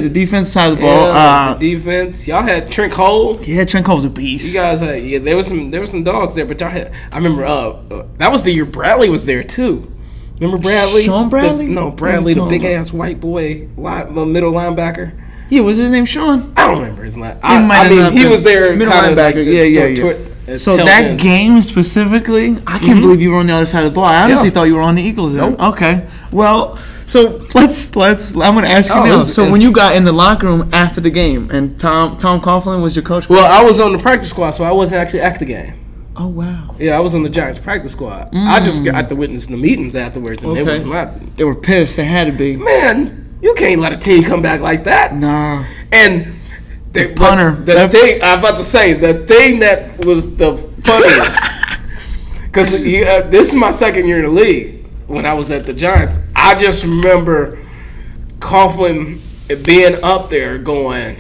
the defense side of the ball. The defense. Y'all had Trent Cole. Yeah, Trent Cole's a beast. You guys had, there was some dogs there, but y'all had, I remember that was the year Bradley was there too. Remember Bradley? Sean Bradley? Bradley, the big ass white boy, middle linebacker. Yeah, was his name Sean? I don't remember his name. I mean, he was there. Middle linebacker. Yeah. So that game specifically, I can't believe you were on the other side of the ball. I honestly thought you were on the Eagles. Nope. Okay. Well, so let's. I'm going to ask you now. So when you got in the locker room after the game, and Tom Coughlin was your coach. Well, I was on the practice squad, so I wasn't actually at the game. Oh wow. Yeah, I was on the Giants practice squad. I just got to witness the meetings afterwards, and it was They were pissed. They had to be. Man. You can't let a team come back like that. Nah. And the punter. The thing I'm about to say, the thing that was the funniest, because this is my second year in the league. When I was at the Giants, I just remember Coughlin being up there going,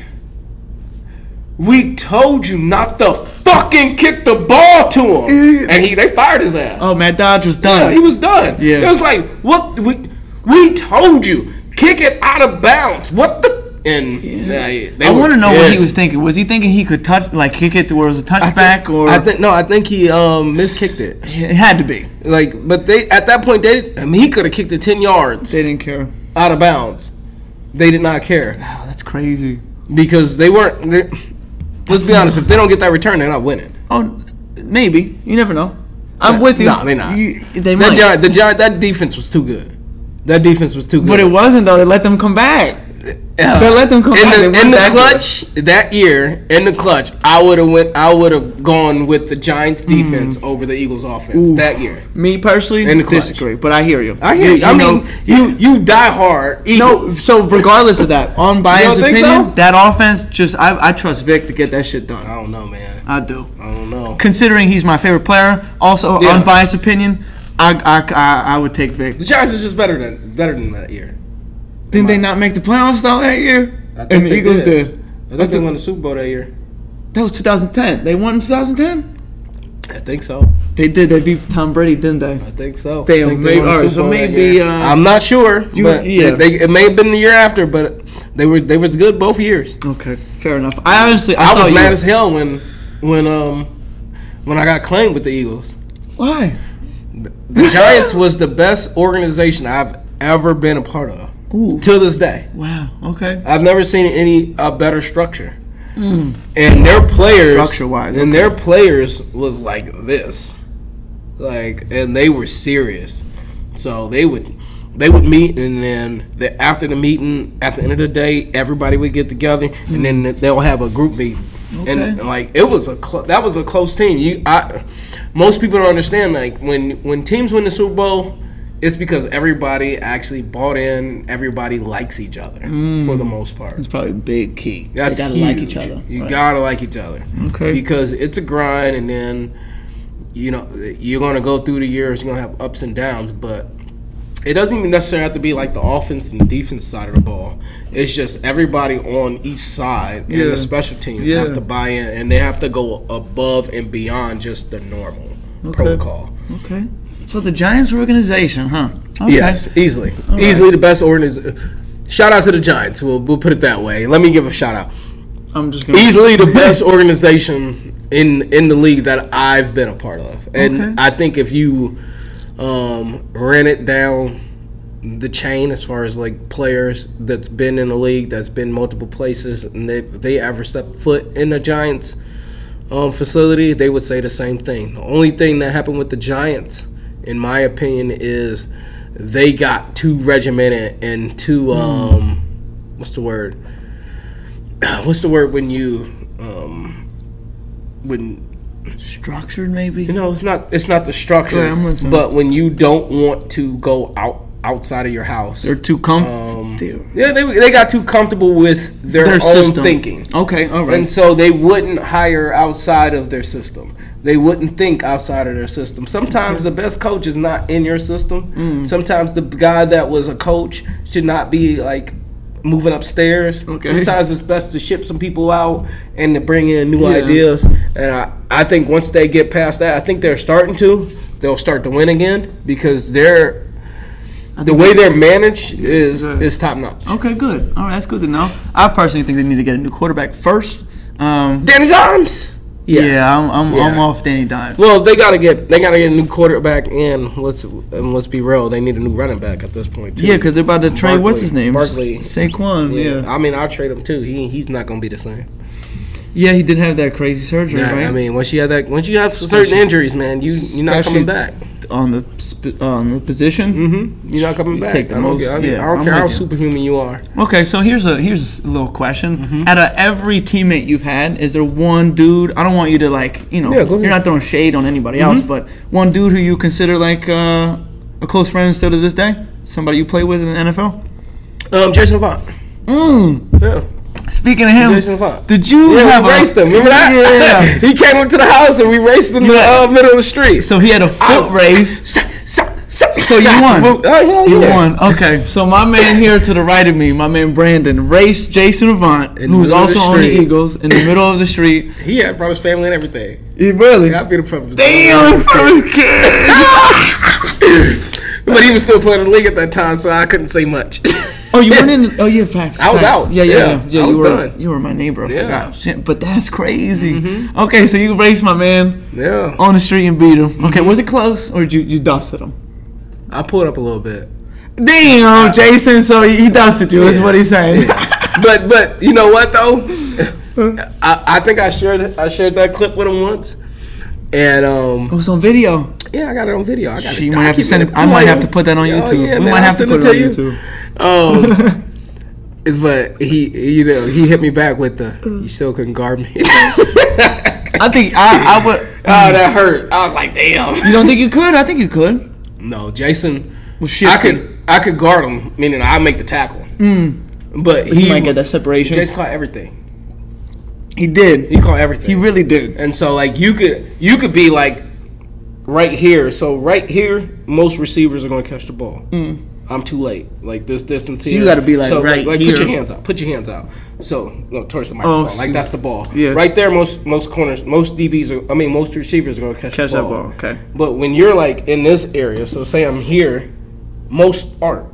"We told you not to fucking kick the ball to him," and they fired his ass. Oh, Matt Dodge was done. Yeah, he was done. Yeah. It was like, what? We told you. Kick it out of bounds. What the? And I want to know what he was thinking. Was he thinking he could kick it to where it was a touchback, or? I think he miskicked it. It had to be. But at that point he could have kicked it 10 yards. They didn't care. Out of bounds. They did not care. Wow, that's crazy. Because they weren't. Let's be honest. If they don't get that return, they're not winning. Oh, maybe. You never know. I'm with you. No, they're not. They might. That defense was too good. That defense was too good. But it wasn't, though. They let them come back. They let them come back. In the clutch that year, I would have gone with the Giants defense over the Eagles offense that year. Me personally, disagree, but I hear you. I hear you. You die hard. Eagles. No, so regardless of that, unbiased opinion, that offense I trust Vic to get that shit done. I don't know, man. I do. I don't know. Considering he's my favorite player, also unbiased opinion, I would take Vic. The Giants is just better than that year. Didn't they not make the playoffs though that year? And the Eagles did. I think they won the Super Bowl that year. That was 2010. They won in 2010? I think so. They did. They beat Tom Brady, didn't they? I think so. Damn, I think maybe, won the all right, Super so Bowl that maybe, year. I'm not sure, but it may have been the year after. But they was good both years. Okay, fair enough. I was mad as hell when I got claimed with the Eagles. Why? The Giants was the best organization I've ever been a part of. Ooh. Till this day. Wow. Okay. I've never seen any better structure. And their players, structure-wise, and their players was like this, and they were serious. So they would meet, and then after the meeting, at the end of the day, everybody would get together, and then they'll have a group meeting. Okay. And it was that was a close team. Most people don't understand, like when teams win the Super Bowl, it's because everybody actually bought in. Everybody likes each other for the most part. That's probably a big key. That's they gotta huge. like each other. You gotta like each other. Okay. Because it's a grind, and then you're gonna go through the years. You're gonna have ups and downs, but it doesn't even necessarily have to be like the offense and the defense side of the ball. It's just everybody on each side and the special teams have to buy in, and they have to go above and beyond just the normal protocol. Okay. So the Giants organization, huh? Okay. Yes, easily. Easily the best organization. Shout out to the Giants. We'll put it that way. Let me give a shout out. I'm just gonna easily the best organization in the league that I've been a part of. And I think if you ran it down the chain as far as like players that's been in the league, that's been multiple places, and they ever step foot in the Giants facility, they would say the same thing. The only thing that happened with the Giants, in my opinion, is they got too regimented and too what's the word when you when structured, maybe? It's not the structure, but when you don't want to go outside of your house, they're too comfortable. They got too comfortable with their own system. Thinking. Okay, all right. And so they wouldn't hire outside of their system. They wouldn't think outside of their system. Sometimes the best coach is not in your system. Sometimes the guy that was a coach should not be like moving upstairs. Okay. Sometimes it's best to ship some people out and to bring in new ideas. And I think once they get past that, I think they're starting to. They'll start to win again because the way they're managed is top notch. Okay, good. All right, that's good to know. I personally think they need to get a new quarterback first. Danny Dimes. Yeah, I'm off Danny Dimes. Well, they gotta get a new quarterback, and let's be real, they need a new running back at this point too. Yeah, because they're about to trade what's his name, Barkley, Saquon. Yeah. I mean, I'll trade him too. He's not gonna be the same. Yeah, he did have that crazy surgery, right? I mean, once you have certain injuries, man, you're not coming back on the position. You're not coming back. Take the most. I don't care how superhuman you are. Okay, so here's a little question. Out of every teammate you've had, is there one dude? I don't want you to you're not throwing shade on anybody else, but one dude who you consider like a close friend still to this day, somebody you play with in the NFL. Jason Vaughn. Yeah. Speaking of him, did you we raced him? Remember that? Yeah. He came up to the house and we raced in the middle of the street. So he had a foot race. So you won. You won. Okay. So my man here to the right of me, my man Brandon, raced Jason Avant, who was also on the Eagles, in the middle of the street. He had brought his family and everything. He really? I beat him from his damn, from his kids. But he was still playing in the league at that time, so I couldn't say much. Oh, you weren't in? Oh, yeah, facts. I was out. Yeah. You were done. You were my neighbor. I forgot. Shit, but that's crazy. Okay, so you raced my man. Yeah. On the street and beat him. Okay, was it close or did you dusted him? I pulled up a little bit. Damn, Jason. So he dusted you. Is what he's saying. But you know what though? I think I shared that clip with him once, and it was on video. Yeah, I got it on video. I got it. Might have to send it. I might have to put that on YouTube. Yeah, we might have to put it on YouTube. But he hit me back with you still couldn't guard me. I think I would. Oh, that hurt. I was like, damn. You don't think you could? I think you could. No, Jason. Well, I could guard him, meaning I make the tackle. But he might get that separation. Jason caught everything. He did. He caught everything. He really did. And so like you could be like right here. So right here, most receivers are going to catch the ball. I'm too late. Like this distance here. So you got to be like right here. Put your hands out. Put your hands out. So look towards the microphone. Like that's the ball. Yeah. Right there. Most corners, most DBs are. I mean, most receivers are going to catch the ball. That ball. Okay. But when you're like in this area, so say I'm here, most aren't.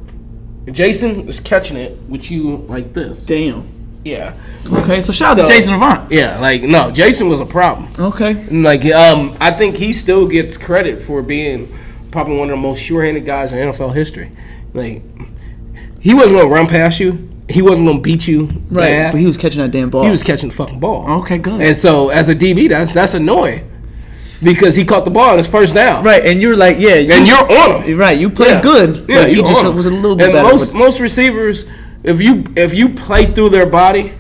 Jason is catching it with you like this. Damn. Yeah. Okay. So shout out to Jason Avant. Yeah. Like no, Jason was a problem. Okay. And like I think he still gets credit for being probably one of the most sure-handed guys in NFL history. Like, he wasn't gonna run past you. He wasn't gonna beat you. Right. Bad. But he was catching that damn ball. He was catching the fucking ball. Okay, good. And so, as a DB, that's annoying because he caught the ball on his first down. Right, and you're like, yeah, and you're on him. Right, you played good. Yeah, but he just was a little bit and better. most receivers, if you play through their body,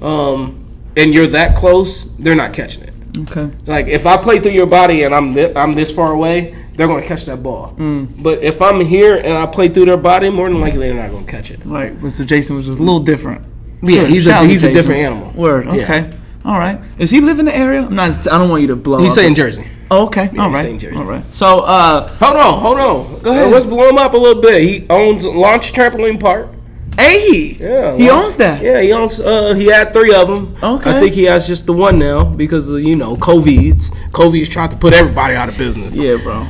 and you're that close, they're not catching it. Okay. Like if I play through your body and I'm this far away, they're going to catch that ball. But if I'm here and I play through their body, more than likely they're not going to catch it. Right. But so Jason was just a little different. Yeah, Good. he's a different animal. Word. Okay. Yeah. All right. Does he live in the area? I don't want you to blow. He's staying in Jersey. Oh, okay. Yeah, all right. He's in Jersey. All right. So hold on. Go ahead. Let's blow him up a little bit. He owns Launch Trampoline Park. Hey, yeah, he owns that. Yeah, he owns. He had 3 of them. Okay, I think he has just the one now because of COVID's trying to put everybody out of business. Yeah, bro.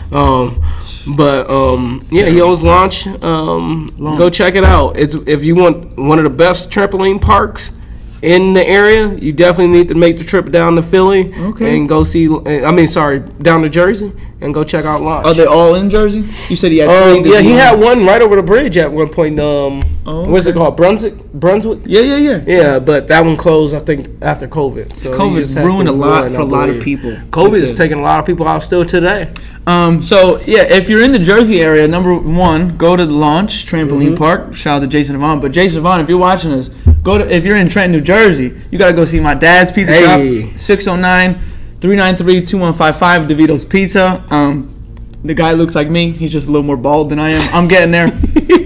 Yeah, he owns Launch. Go check it out. It's if you want one of the best trampoline parks in the area, you definitely need to make the trip down to Philly and go see. Down to Jersey and go check out Launch. Are they all in Jersey? You said he had 3. Yeah, he had one right over the bridge at one point. What's it called? Brunswick? Yeah. Yeah, but that one closed, I think, after COVID. So COVID ruined a lot for a lot of people. COVID is taking a lot of people out still today. So yeah, if you're in the Jersey area, number 1, go to the Launch Trampoline Park. Shout out to Jason Avant. But Jason Avant, if you're watching this, if you're in Trenton, New Jersey, you gotta go see my dad's pizza shop. 609-393-2155, Vito's Pizza. The guy looks like me. He's just a little more bald than I am. I'm getting there.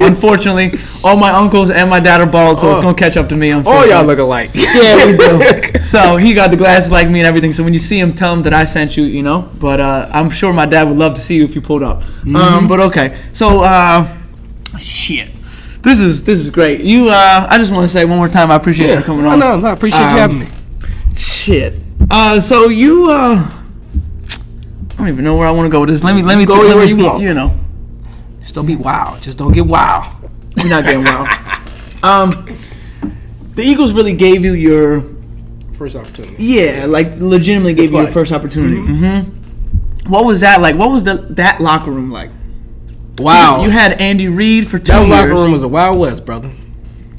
Unfortunately, all my uncles and my dad are bald, so it's gonna catch up to me. All y'all look alike. Yeah, we do. So he got the glasses like me and everything. So when you see him, tell him that I sent you. You know. But I'm sure my dad would love to see you if you pulled up. But okay. So shit. This is great. I just want to say one more time, I appreciate you coming on. No, I appreciate you having me. Shit. So you I don't even know where I want to go with this. Let me go where you want. You know. Just don't be wild. Just don't get wild. You're not getting wild. The Eagles really gave you your first opportunity. Yeah, like legitimately gave you your first opportunity. What was that like? What was that locker room like? Wow. You had Andy Reid for 2 years. That locker room was a Wild West, brother.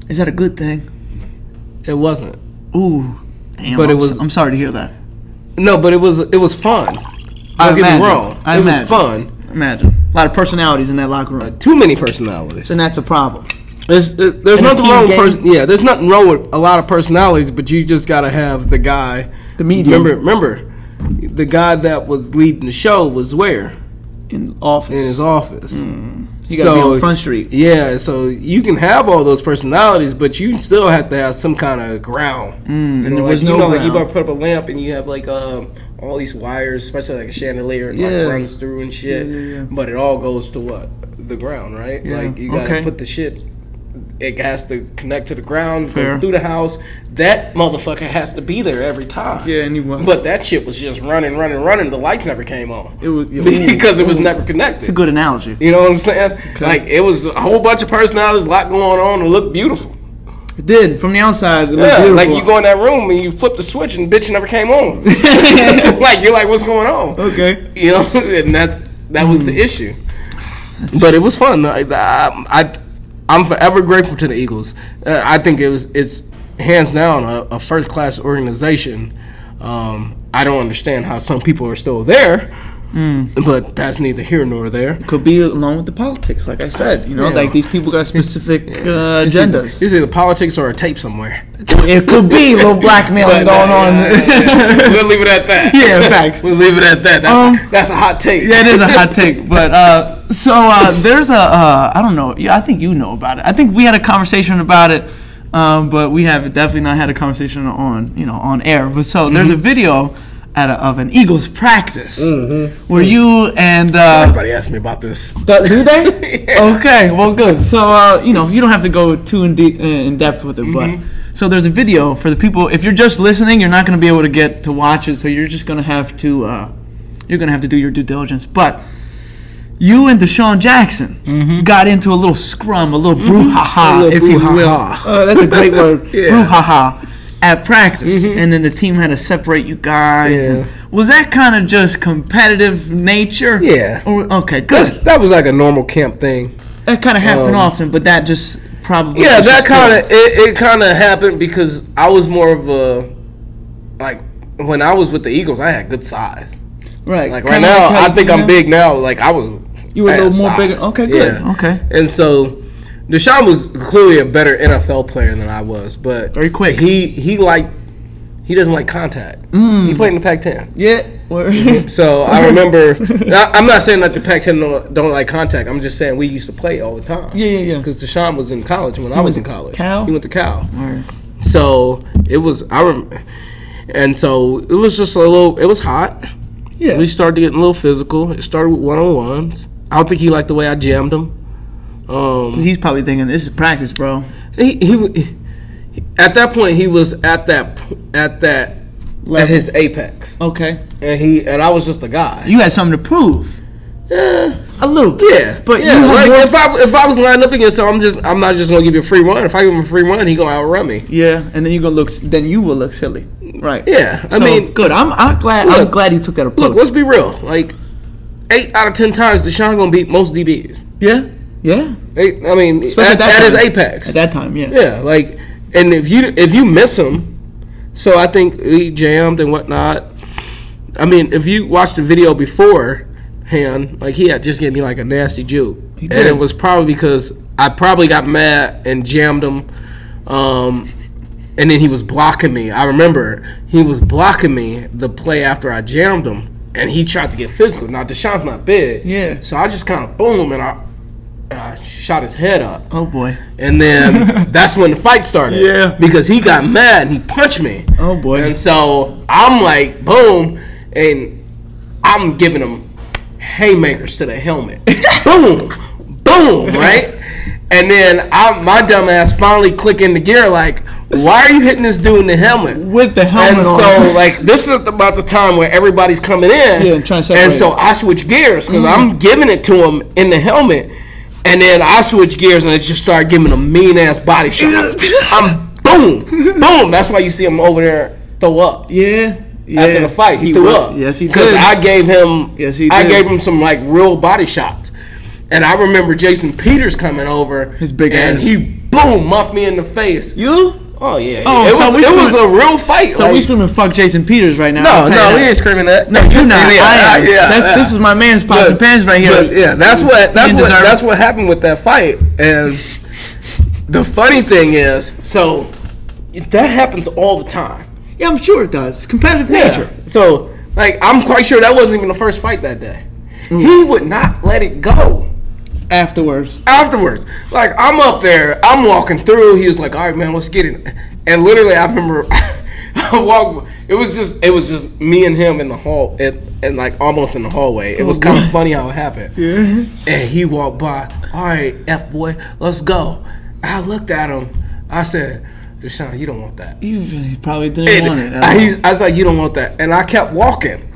Is that a good thing? It wasn't. Ooh, damn. But I'm sorry to hear that. No, but it was fun. Don't get me wrong. It was fun. Imagine. A lot of personalities in that locker room. Too many personalities. And that's a problem. There's nothing wrong with there's nothing wrong with a lot of personalities, but you just gotta have the guy. The medium. Remember, the guy that was leading the show was where? In his office. You gotta be on Front Street. Yeah, so you can have all those personalities, but you still have to have some kind of ground. And there was no ground. Like you gotta put up a lamp and you have like all these wires, especially like a chandelier, like runs through and shit. Yeah. But it all goes to what? The ground, right? Yeah. Like you gotta put the shit. It has to connect to the ground, go through the house. That motherfucker has to be there every time. Yeah, and he was. But that shit was just running. The lights never came on. It was because it was never connected. It's a good analogy. You know what I'm saying? Okay. Like it was a whole bunch of personalities, a lot going on. It looked beautiful. It did from the outside. It looked beautiful. Like you go in that room and you flip the switch and bitch never came on. Like you're like, what's going on? Okay, you know, and that was the issue. But it was fun. I'm forever grateful to the Eagles. I think it's hands down a first class organization. I don't understand how some people are still there, but that's neither here nor there. It could be along with the politics, like I said. You know, like these people got specific agendas. It's either politics or a tape somewhere. It could be a little blackmailing going on. We'll leave it at that. Yeah, facts. We'll leave it at that. That's a hot take. Yeah, it is a hot take. But there's I don't know. Yeah, I think you know about it. I think we had a conversation about it, but we have definitely not had a conversation on air. But there's a video of an Eagles practice Mm-hmm. where you and Everybody asked me about this. do they? Yeah. Okay, well, good. So you know, you don't have to go too in depth with it, but so there's a video for the people. If you're just listening, you're not going to be able to get to watch it, so you're just going to have to do your due diligence. But you and Deshaun Jackson got into a little scrum, a little brouhaha, if you will. That's a great word, brouhaha, at practice. And then the team had to separate you guys. Yeah. And was that kind of just competitive nature? Yeah. Okay, good. That was like a normal camp thing. That kind of happened often, but that just probably... Yeah, that kind of... It kind of happened because I was more of a... Like, when I was with the Eagles, I had good size. Right. Like, right now, I think I'm big now. Like, you were a little more bigger. Okay, good. Yeah. Okay. And so, Deshaun was clearly a better NFL player than I was, but very quick. He doesn't like contact. He played in the Pac-10. Yeah. So I remember. I'm not saying that the Pac-10 don't like contact. I'm just saying we used to play all the time. Yeah. Because Deshaun was in college when I was in college. Cal? He went to Cal. Right. So it was. And so it was just a little. It was hot. Yeah. We started getting a little physical. It started with one-on-ones. I don't think he liked the way I jammed him. He's probably thinking, this is practice, bro. He at that point he was at his apex. Okay. And I was just a guy. You had something to prove. A little bit. Yeah. But yeah. Like if I was lined up against him, I'm not just gonna give you a free run. If I give him a free run, he gonna outrun me. Yeah, and then you will look silly. Right. Yeah. I so, mean, good. I'm glad you took that approach. Look, let's be real. Like 8 out of 10 times Deshaun gonna beat most DBs. Yeah. Yeah. I mean, at his apex. At that time, yeah. Yeah, like, and if you miss him, so I think he jammed and whatnot. I mean, if you watch the video beforehand, like he had just gave me like a nasty juke, and it was probably because I probably got mad and jammed him, and then he was blocking me. I remember he was blocking me the play after I jammed him, and he tried to get physical. Now Deshaun's not big, yeah, so I just kind of boom and I shot his head up. Oh boy! And then that's when the fight started. Yeah, because he got mad and he punched me. Oh boy! And so I'm like, boom, and I'm giving him haymakers to the helmet. Boom, boom, right? And then my dumb ass finally click into gear, like, why are you hitting this dude in the helmet? With the helmet on. And so, like, this is about the time where everybody's coming in. Yeah, and trying to separate. And so I switch gears because I'm giving it to him in the helmet. And then I switch gears and I just start giving him mean-ass body shots. I'm boom, boom. That's why you see him over there throw up. Yeah. After the fight, he threw up. Yes, he did. Because I gave him, I gave him some, like, real body shots. And I remember Jason Peters coming over. His big and ass. he, boom, muffed me in the face. You? Oh, yeah. Oh, it was a real fight. So we screaming fuck Jason Peters right now. No, we ain't screaming that. No, you're not. I am. Yeah. This is my man's pots and pans right here. But yeah, that's what happened with that fight. And the funny thing is, so that happens all the time. Yeah, I'm sure it does. Competitive nature. So, like, I'm quite sure that wasn't even the first fight that day. He would not let it go. Afterwards, like, I'm up there, I'm walking through. He was like, "All right, man, let's get it." And literally, I remember, it was just me and him in the hall, and like almost in the hallway. It was kind of funny how it happened. Yeah. And he walked by. "All right, F boy, let's go." I looked at him. I said, "Deshaun, you don't want that." You probably didn't want it. I was like, "You don't want that," and I kept walking.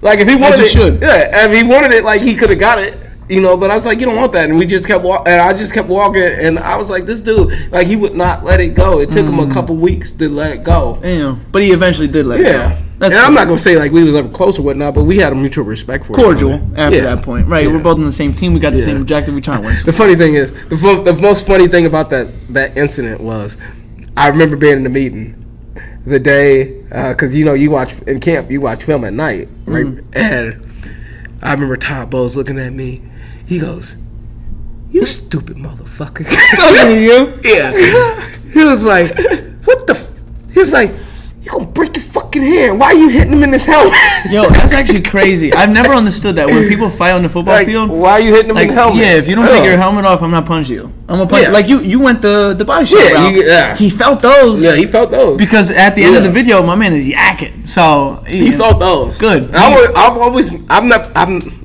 Like, if he wanted it, if he wanted it, like, he could have got it. You know, but I was like, you don't want that. And we just kept walking. And I just kept walking. And I was like, this dude, like, he would not let it go. It took him a couple weeks to let it go. Damn. But he eventually did let it go. And I'm not going to say, like, we was ever close or whatnot, but we had a mutual respect for cordial after that point. Right. Yeah. We're both on the same team. We got the same objective. We trying to win. The funny thing is, the most funny thing about that incident was, I remember being in the meeting the day, because, you know, you watch in camp, you watch film at night, right? And I remember Todd Bowles looking at me. He goes, "You stupid motherfucker." Talking to you? Yeah. He was like, "What the?" He was like, "You gonna break your fucking fucking hand. Why are you hitting him in his helmet? Yo, that's actually crazy. I've never understood that when people fight on the football field. Why are you hitting him in the helmet? Yeah, if you don't take your helmet off, I'm not punching you. I'm gonna punch you. Like you went the body shot route. He felt those. Yeah, he felt those. Because at the end of the video, my man is yakking. So he felt those. Good. I'm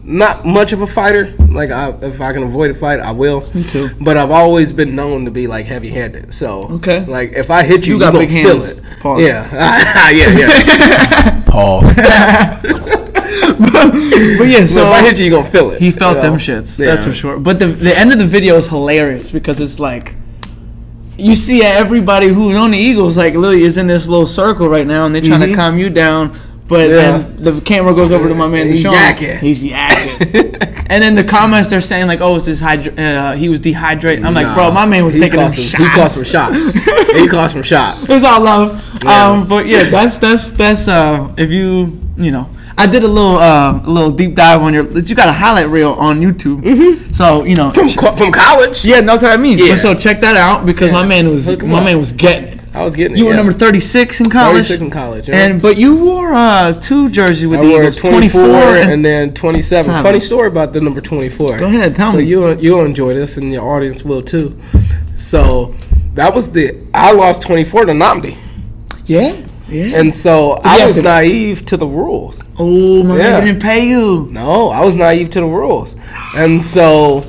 not much of a fighter. Like if I can avoid a fight, I will. Me too. But I've always been known to be like heavy-handed. So like if I hit you, you got big hands. Feel it. Pause. Yeah. Yeah. Pause. But yeah, so if I hit you, you're gonna feel it. He felt them shits. Yeah. That's for sure. But the end of the video is hilarious because it's like you see everybody who's on the Eagles like literally is in this little circle right now, and they're trying to calm you down. But then the camera goes over to my man Deshaun. He's yakking. And then the comments they're saying like, "Oh, it's his he was dehydrated." I'm like, bro, my man was taking shots. He caused some shots. He caused some shots. It's all love. Yeah. But yeah, that's if you know. I did a little deep dive on you got a highlight reel on YouTube. So you know from college. Yeah, that's what I mean. Yeah. So check that out because my man was getting it. I was getting it. You were number 36 in college. 36 in college. Yeah. But you wore 2 jerseys with the Eagles. 24 and then 27. Funny story about the number 24. Go ahead, tell me. So you'll enjoy this and your audience will too. So that was I lost 24 to Nnamdi. Yeah. Yeah. And so I was naive to the rules. Oh, my man didn't pay you. No, I was naive to the rules. And so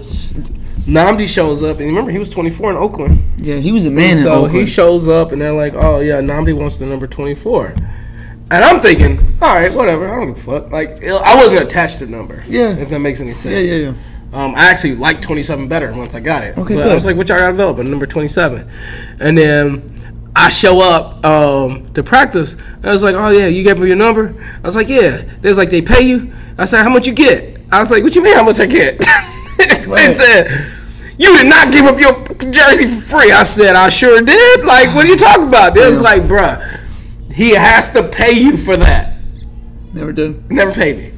Nnamdi shows up, and remember, he was 24 in Oakland. Yeah, he was a man in Oakland. So he shows up, and they're like, oh, yeah, Nnamdi wants the number 24. And I'm thinking, all right, whatever, I don't give a fuck. Like, I wasn't attached to the number. Yeah. If that makes any sense. Yeah. I actually liked 27 better once I got it. Okay, but good. I was like, what y'all got available? Number 27. And then I show up to practice. And I was like, oh, yeah, you gave me your number? I was like, yeah. They was like, they pay you? I said, how much you get? I was like, what you mean how much I get? They said, you did not give up your jersey for free. I said, I sure did. Like, what are you talking about? They was like, bruh, he has to pay you for that. Never did. Never paid me.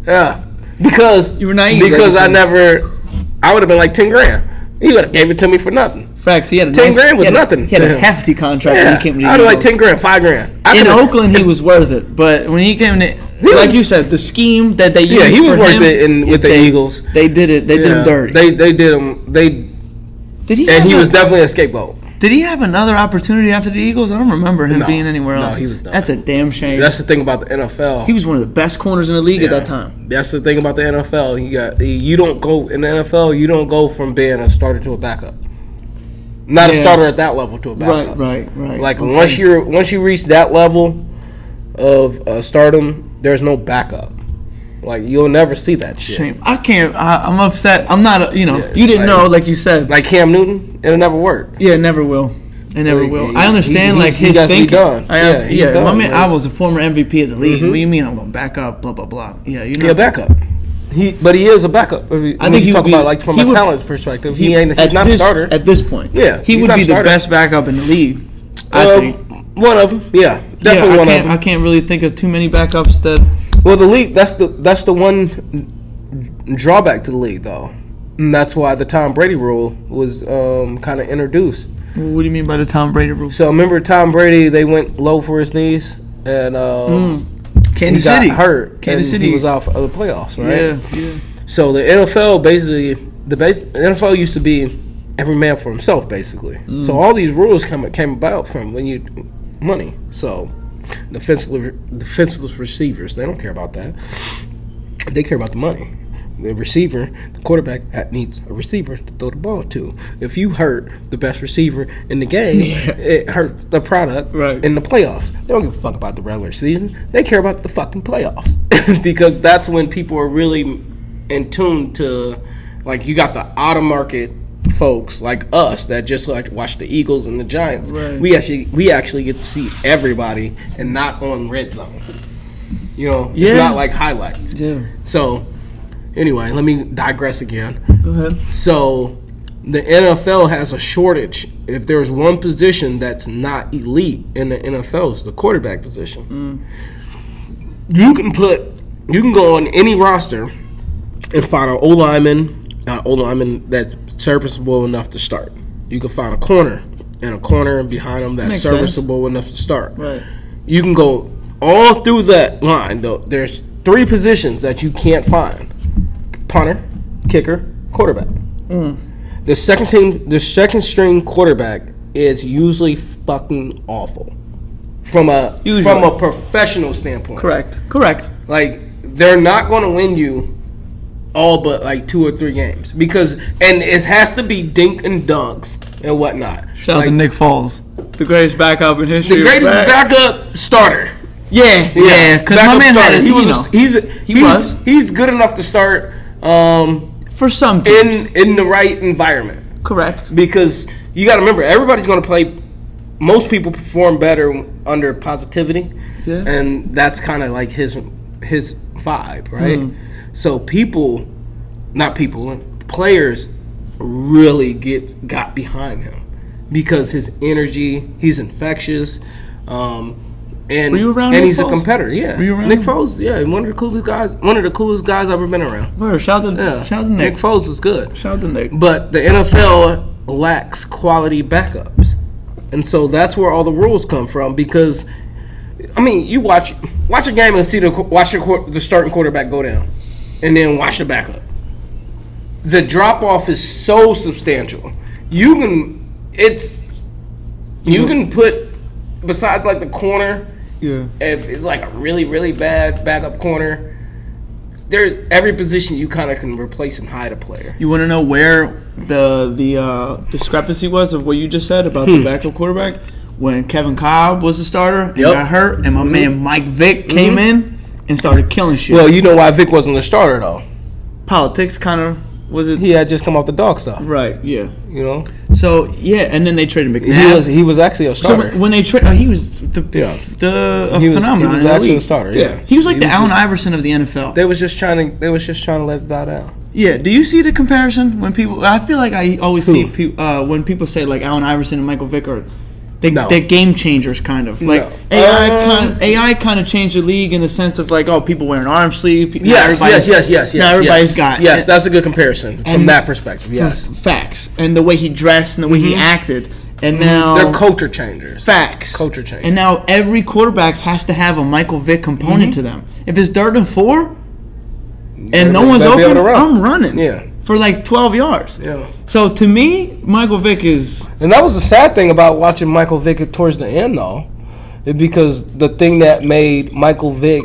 Yeah. Because you were naive. Because I would have been like 10 grand. He would have gave it to me for nothing. Facts. He had a 10 grand was nothing. He had a hefty contract when he came to the Eagles. I was like 10 grand, 5 grand. In Oakland, he was worth it. But when he came to, like you said, the scheme that they used he was for worth him, it with the Eagles. They did it. They did him dirty. They did him. And he was definitely a scapegoat. Did he have another opportunity after the Eagles? I don't remember him being anywhere else. No, he was done. That's a damn shame. That's the thing about the NFL. He was one of the best corners in the league at that time. That's the thing about the NFL. You don't go in the NFL. You don't go from being a starter to a backup. Not a starter at that level to a backup. Right. Like once you reach that level of stardom, there's no backup. Like you'll never see that shit. Shame. I can't. I'm upset. I'm not. You didn't know, like you said. Like Cam Newton, it'll never work. Yeah, it never will. It never will. I understand his thinking. Done. My man, I was a former MVP of the league. What do you mean I'm going to back up? Blah blah blah. Yeah, you know. Yeah, backup. But he is a backup. I think he talk would be, about like from a talent perspective. He's not a starter at this point. Yeah, he would be the best backup in the league. I think one of them. Yeah, definitely one of them. I can't really think of too many backups that. Well, the league. That's the one drawback to the league, though. And that's why the Tom Brady rule was kind of introduced. What do you mean by the Tom Brady rule? So remember Tom Brady? They went low for his knees and. Kansas City got hurt. Kansas City. He was off of the playoffs, right? Yeah. So the NFL basically, the NFL used to be every man for himself, basically. So all these rules came about from money. So defenseless receivers, they don't care about that. They care about the money. The receiver, the quarterback needs a receiver to throw the ball to. If you hurt the best receiver in the game, it hurts the product in the playoffs. They don't give a fuck about the regular season. They care about the fucking playoffs because that's when people are really in tune to, like, you got the out-of-market folks like us that just like watch the Eagles and the Giants. Right. We actually get to see everybody and not on red zone. It's not like highlights. Yeah. So. Anyway, let me digress again. Go ahead. So, the NFL has a shortage. If there's one position that's not elite in the NFL, it's the quarterback position. You can go on any roster and find an O-lineman that's serviceable enough to start. You can find a corner behind them that's serviceable enough to start. Right. You can go all through that line, though. There's 3 positions that you can't find: punter, kicker, quarterback. The second string quarterback is usually fucking awful from a professional standpoint. Correct. Like, they're not going to win you all but like 2 or 3 games because it has to be dink and dunks and whatnot. Shout out to Nick Foles, the greatest backup in history. The greatest backup starter. Yeah. Because my man had he's good enough to start for some teams in the right environment. Correct. Because you got to remember, everybody's going to play. Most people perform better under positivity, and that's kind of like his vibe, right? So players really got behind him because his energy, he's infectious, and were you around and Nick he's Foles? A competitor. Yeah, were you around Nick him? Foles? Yeah, one of the coolest guys I've ever been around. Shout out to Nick. Nick Foles is good. Shout out to Nick. But the NFL lacks quality backups, and so that's where all the rules come from. Because, I mean, you watch a game and see the starting quarterback go down, and then watch the backup. The drop off is so substantial. You can put, besides like the corner, if it's like a really, really bad backup corner, there's every position you kind of can replace and hide a player. You want to know where the discrepancy was of what you just said about the backup quarterback? When Kevin Cobb was the starter and got hurt, and my man Mike Vick came in and started killing shit. Well, you know why Vick wasn't the starter though? Politics kind of was it. He had just come off the dog stuff. Right. Yeah. You know. So and then they traded McNabb. He was actually a starter. So when they traded, he was the phenomenon. He was actually a starter. Yeah. He was like the Allen Iverson of the NFL. They was just trying to let it die down. Yeah. Do you see the comparison when people? I feel like I always see when people say like Allen Iverson and Michael Vick are. They're game changers, kind of. Like AI kind of changed the league in the sense of like, people wearing arm sleeve. Yes. Now everybody's got. Yes, that's a good comparison from that perspective. Yes, facts. And the way he dressed and the way he acted, and now they're culture changers. Facts, culture changers. And now every quarterback has to have a Michael Vick component to them. If it's 3rd and 4, and no one's open, I'm running. Yeah. For like 12 yards. Yeah. So to me, Michael Vick is. And that was the sad thing about watching Michael Vick towards the end, though, is because the thing that made Michael Vick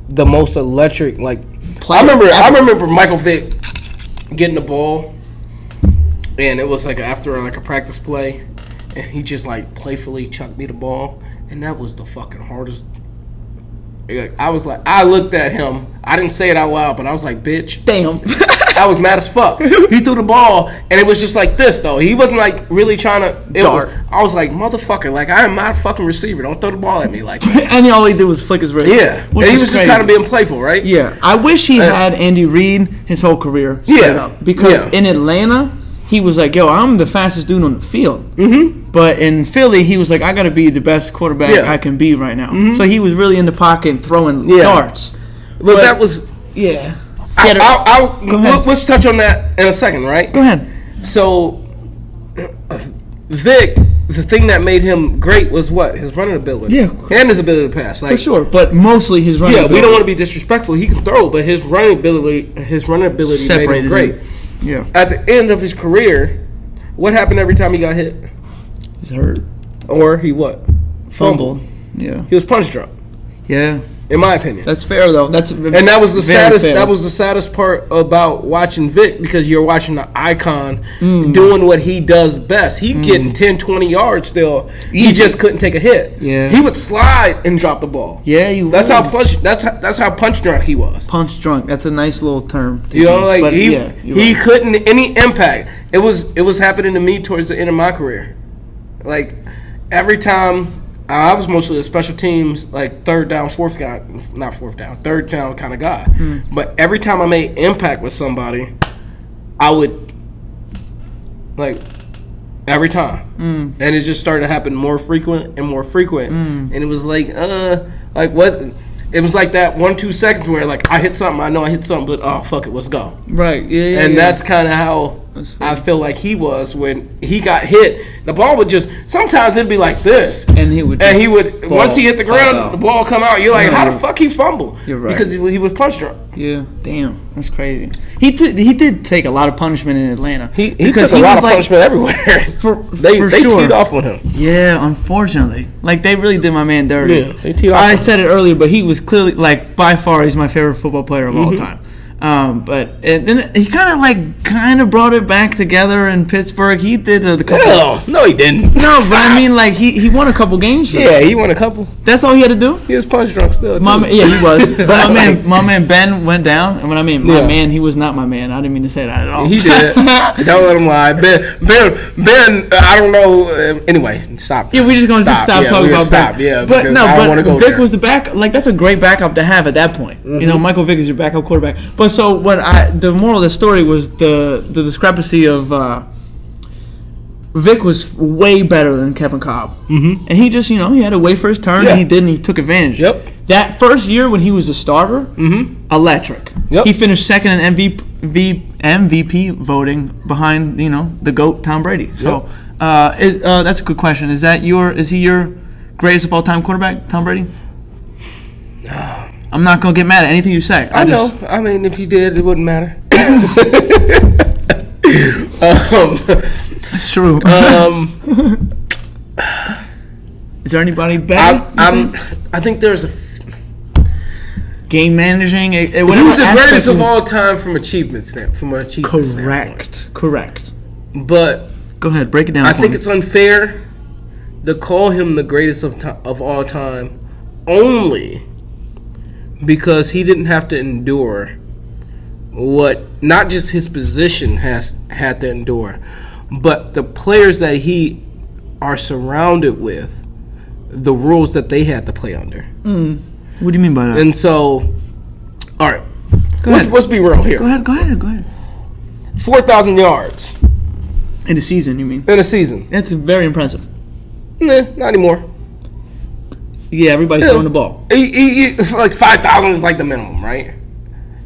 the most electric, like I remember Michael Vick getting the ball, and it was like after like a practice play, and he just like playfully chucked me the ball, and that was the fucking hardest. I was like, I looked at him. I didn't say it out loud, but I was like, bitch. Damn. I was mad as fuck. He threw the ball, and it was just like this, though. He wasn't, like, really trying to. I was like, motherfucker, like, I am not a fucking receiver. Don't throw the ball at me like that. And all he did was flick his wrist. Yeah. And he was just kind of being playful, right? Yeah. I wish he had Andy Reid his whole career. Yeah. Because in Atlanta, he was like, I'm the fastest dude on the field. Mm-hmm. But in Philly, he was like, I got to be the best quarterback I can be right now. Mm-hmm. So he was really in the pocket and throwing darts. But that was... Yeah. Let's touch on that in a second, right? Go ahead. So, Vic, the thing that made him great was what? His running ability. Yeah. And his ability to pass. Like, for sure, but mostly his running ability. Yeah, we don't want to be disrespectful. He can throw, but his running ability made him great. Yeah. At the end of his career, what happened every time he got hit? He's hurt. Or he what? Fumbled. Yeah. He was punch drunk. Yeah. In my opinion. That's fair though. That was the saddest. Fair. That was the saddest part about watching Vic, because you're watching the icon doing what he does best. He getting 10, 20 yards still. Easy. He just couldn't take a hit. Yeah. He would slide and drop the ball. Yeah, you. That's how punch drunk he was. Punch drunk. That's a nice little term. You know, like but he couldn't any impact. It was happening to me towards the end of my career. Like every time. I was mostly a special teams, like third down kind of guy. But every time I made impact with somebody, I would, like, every time. And it just started to happen more frequent and more frequent. And it was like what? It was like that 1-2 seconds where, like, I hit something, I know I hit something, but, oh, fuck it, let's go. Right, yeah. And that's kind of how I feel like he was when he got hit. The ball would just sometimes it'd be like this, and he would once he hit the ground, the ball come out. You're like, how the fuck he fumble? You're right, because he was punch drunk. Yeah, damn, that's crazy. He did take a lot of punishment in Atlanta. He took a lot of punishment everywhere. They teed off on him. Yeah, unfortunately, like they really did my man dirty. Yeah, they teed off. I said it earlier, but he was clearly like by far he's my favorite football player of all time. But then he kind of brought it back together in Pittsburgh. He did a couple. No, he didn't. No, but I mean, like he won a couple games. Yeah, he won a couple. That's all he had to do. He was punch drunk still. Too. Yeah, he was. But my man Ben went down, and when I mean my man, he was not my man. I didn't mean to say that at all. He did. Don't let him lie. Ben. I don't know. Anyway, stop. Yeah, we're just gonna stop talking about Ben. Yeah, but no, I don't want to go Vic there. was the back. Like that's a great backup to have at that point. You know, Michael Vick is your backup quarterback. But so the moral of the story was the discrepancy of Vic was way better than Kevin Cobb, and he just he had to wait for his turn, and he did, and he took advantage. Yep. That first year when he was a starter, electric. Yep. He finished second in MVP voting behind the GOAT Tom Brady. So that's a good question. Is he your greatest of all time quarterback, Tom Brady? I'm not gonna get mad at anything you say. I know. I mean, if you did, it wouldn't matter. That's true. Is there anybody better? I think there's a game managing. Who's the greatest of all time from achievement standpoint? Correct. But go ahead, break it down. I think it's unfair to call him the greatest of all time only because he didn't have to endure what not just his position had to endure, but the players that he are surrounded with, the rules that they had to play under. What do you mean by that? And so, all right, let's be real here. Go ahead. 4,000 yards in a season, you mean? In a season. That's very impressive. Nah, not anymore. Yeah, everybody's throwing the ball. Like 5,000 is like the minimum, right?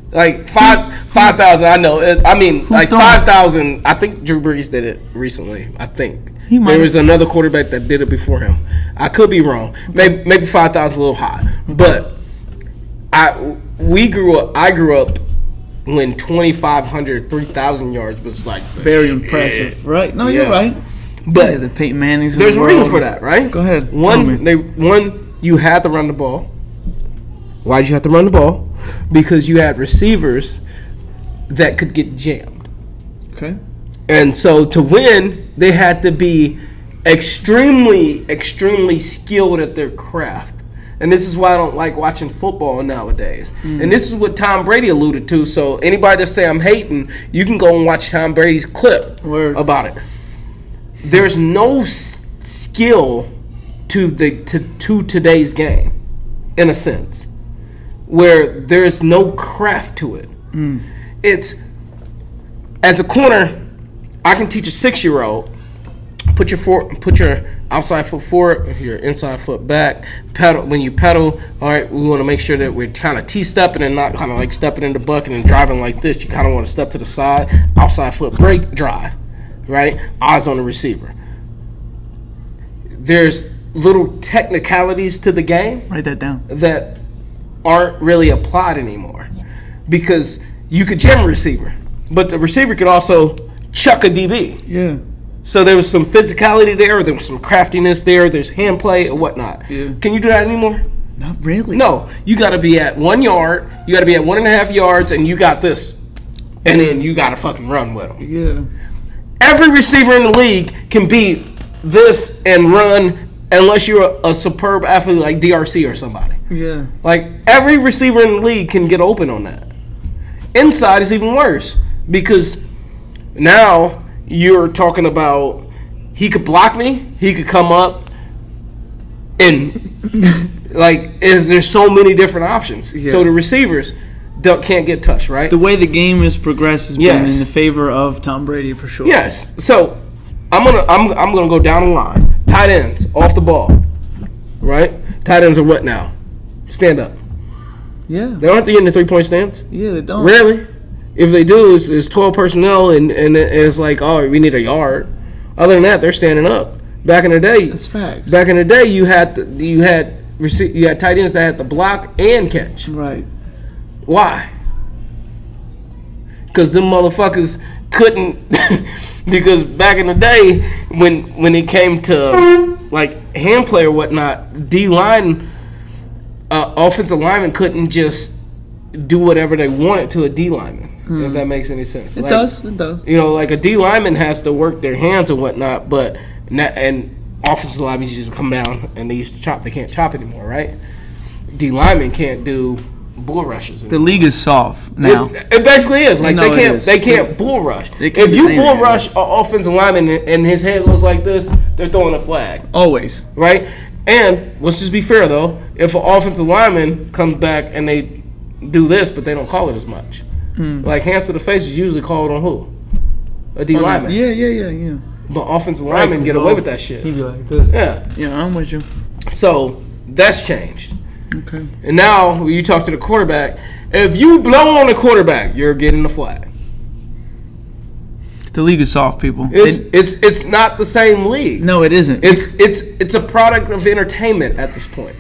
Like 5,000. I know. I mean, like 5,000. I think Drew Brees did it recently. I think there was another quarterback that did it before him. I could be wrong. Maybe 5,000 a little high. But I grew up when 2,500, 3,000 yards was like very impressive, right? No, you're right. But the Peyton Mannings. There's a reason for that, right? Go ahead. One, you had to run the ball. Why'd you have to run the ball? Because you had receivers that could get jammed. Okay. And so to win, they had to be extremely, extremely skilled at their craft. And this is why I don't like watching football nowadays. And this is what Tom Brady alluded to. So anybody that say I'm hating, you can go and watch Tom Brady's clip about it. There's no skill to today's game, in a sense, where there's no craft to it. It's as a corner, I can teach a 6-year-old. Put your outside foot forward, your inside foot back. Pedal when you pedal. All right, we want to make sure that we're kind of T-stepping and not kind of like stepping in the bucket and driving like this. You kind of want to step to the side, outside foot break, drive. Right, eyes on the receiver. There's little technicalities to the game. Write that down. That aren't really applied anymore because you could jam a receiver, but the receiver could also chuck a DB. Yeah. So there was some physicality there. There was some craftiness there. There's hand play and whatnot. Yeah. Can you do that anymore? Not really. No. You got to be at 1 yard. You got to be at 1.5 yards, and you got this. And then you got to fucking run with them. Yeah. Every receiver in the league can beat this and run unless you're a superb athlete like DRC or somebody. Yeah. Like, every receiver in the league can get open on that. Inside is even worse because now you're talking about he could block me, he could come up, and like there's so many different options. Yeah. So the receivers can't get touched, right? The way the game has progressed has been in the favor of Tom Brady for sure. Yes. So I'm gonna go down the line. Tight ends off the ball, right? Tight ends are what now? Stand up. Yeah. They don't have to get in the 3-point stance. Yeah, they don't. Rarely. If they do, it's 12 personnel, and it's like, oh, we need a yard. Other than that, they're standing up. Back in the day, That's facts. Back in the day, you had tight ends that had to block and catch. Right. Why? Because them motherfuckers couldn't. Because back in the day, when it came to like hand play or whatnot, D-line, offensive linemen couldn't just do whatever they wanted to a D lineman. If that makes any sense. It does. It does. You know, like a D lineman has to work their hands and whatnot, but and offensive linemen just come down and they used to chop. They can't chop anymore, right? D linemen can't do bull rushes anymore. The league is soft now. It basically is. Like they can't bull rush. If you bull rush an offensive lineman and his head goes like this, they're throwing a flag. Always. Right? And let's just be fair though, if an offensive lineman comes back and they do this, but they don't call it as much. Like hands to the face is usually called on who? A D lineman. Yeah. But offensive linemen get away with that shit. He'd be like this. Yeah. Yeah, I'm with you. So that's changed. Okay. And now when you talk to the quarterback, if you blow on the quarterback, you're getting the flag. The league is soft, people. It's not the same league. No, it isn't. It's a product of entertainment at this point.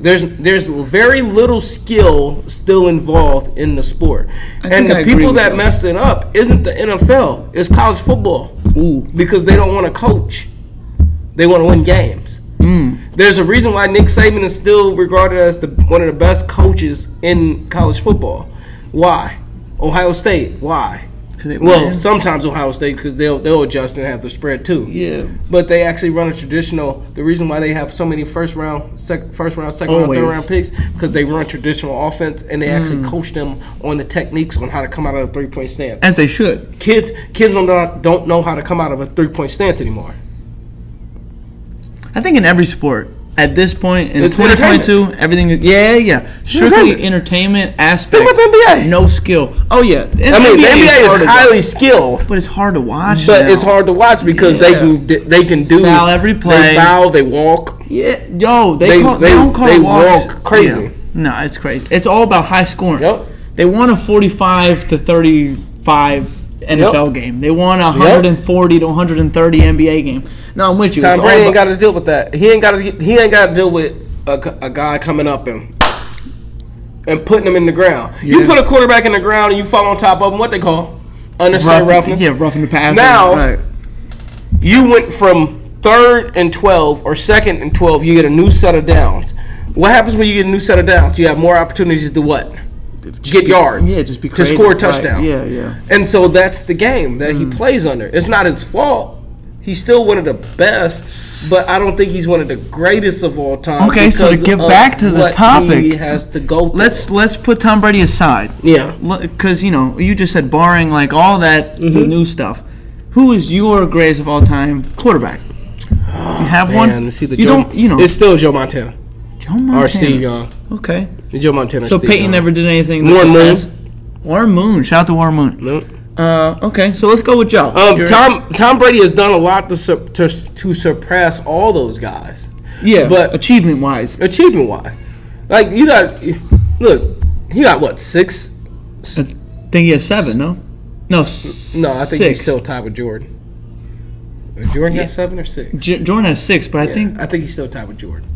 There's very little skill still involved in the sport. And the people that messed it up isn't the NFL, it's college football. Ooh. Because they don't want to coach. They want to win games. There's a reason why Nick Saban is still regarded as one of the best coaches in college football. Why? Ohio State. Why? Well, sometimes Ohio State because they'll adjust and have the spread too. Yeah. But they actually run a traditional. The reason why they have so many first round, second round, third round picks because they run traditional offense and they actually coach them on the techniques on how to come out of a 3-point stance. As they should. Kids don't know how to come out of a 3-point stance anymore. I think in every sport. At this point in It's 2022, everything strictly entertainment aspect. Think about the NBA. No skill. Oh yeah, the NBA is highly skilled, but it's hard to watch. But it's hard to watch because they can do foul every play. They foul, they walk. Yeah, yo, they don't call walks. Walk crazy. Yeah. No, it's crazy. It's all about high scoring. Yep. They won a 45-35 NFL game. They won a 140 to 130 NBA game. No, I'm with you. Tom Brady ain't got to deal with that. He ain't got to deal with a guy coming up and putting him in the ground. Yeah. You put a quarterback in the ground and you fall on top of him. What they call unnecessary roughness. Yeah, roughing the passer. Now you went from 3rd and 12 or 2nd and 12. You get a new set of downs. What happens when you get a new set of downs? You have more opportunities to do what? Get yards. Yeah, just be creative, to score touchdowns. Right. Yeah. And so that's the game that he plays under. It's not his fault. He's still one of the best, but I don't think he's one of the greatest of all time. Okay, so to get back to the topic, he has to go through. Let's put Tom Brady aside. Yeah, because you just said barring like all that the new stuff. Who is your greatest of all time quarterback? Do you have one? It's still Joe Montana. Joe Montana or Steve Young. Okay, Joe Montana. So Steve Peyton Young. Never did anything. Warren Moon. Warren Moon. Shout out to Warren Moon. Nope. Okay, so let's go with Joe. Tom Brady has done a lot to surpass all those guys. Yeah, but achievement wise, like he got what 6? I think he has 7. No, I think he's still tied with Jordan. Jordan has 7 or 6. Jordan has 6, but I think he's still tied with Jordan.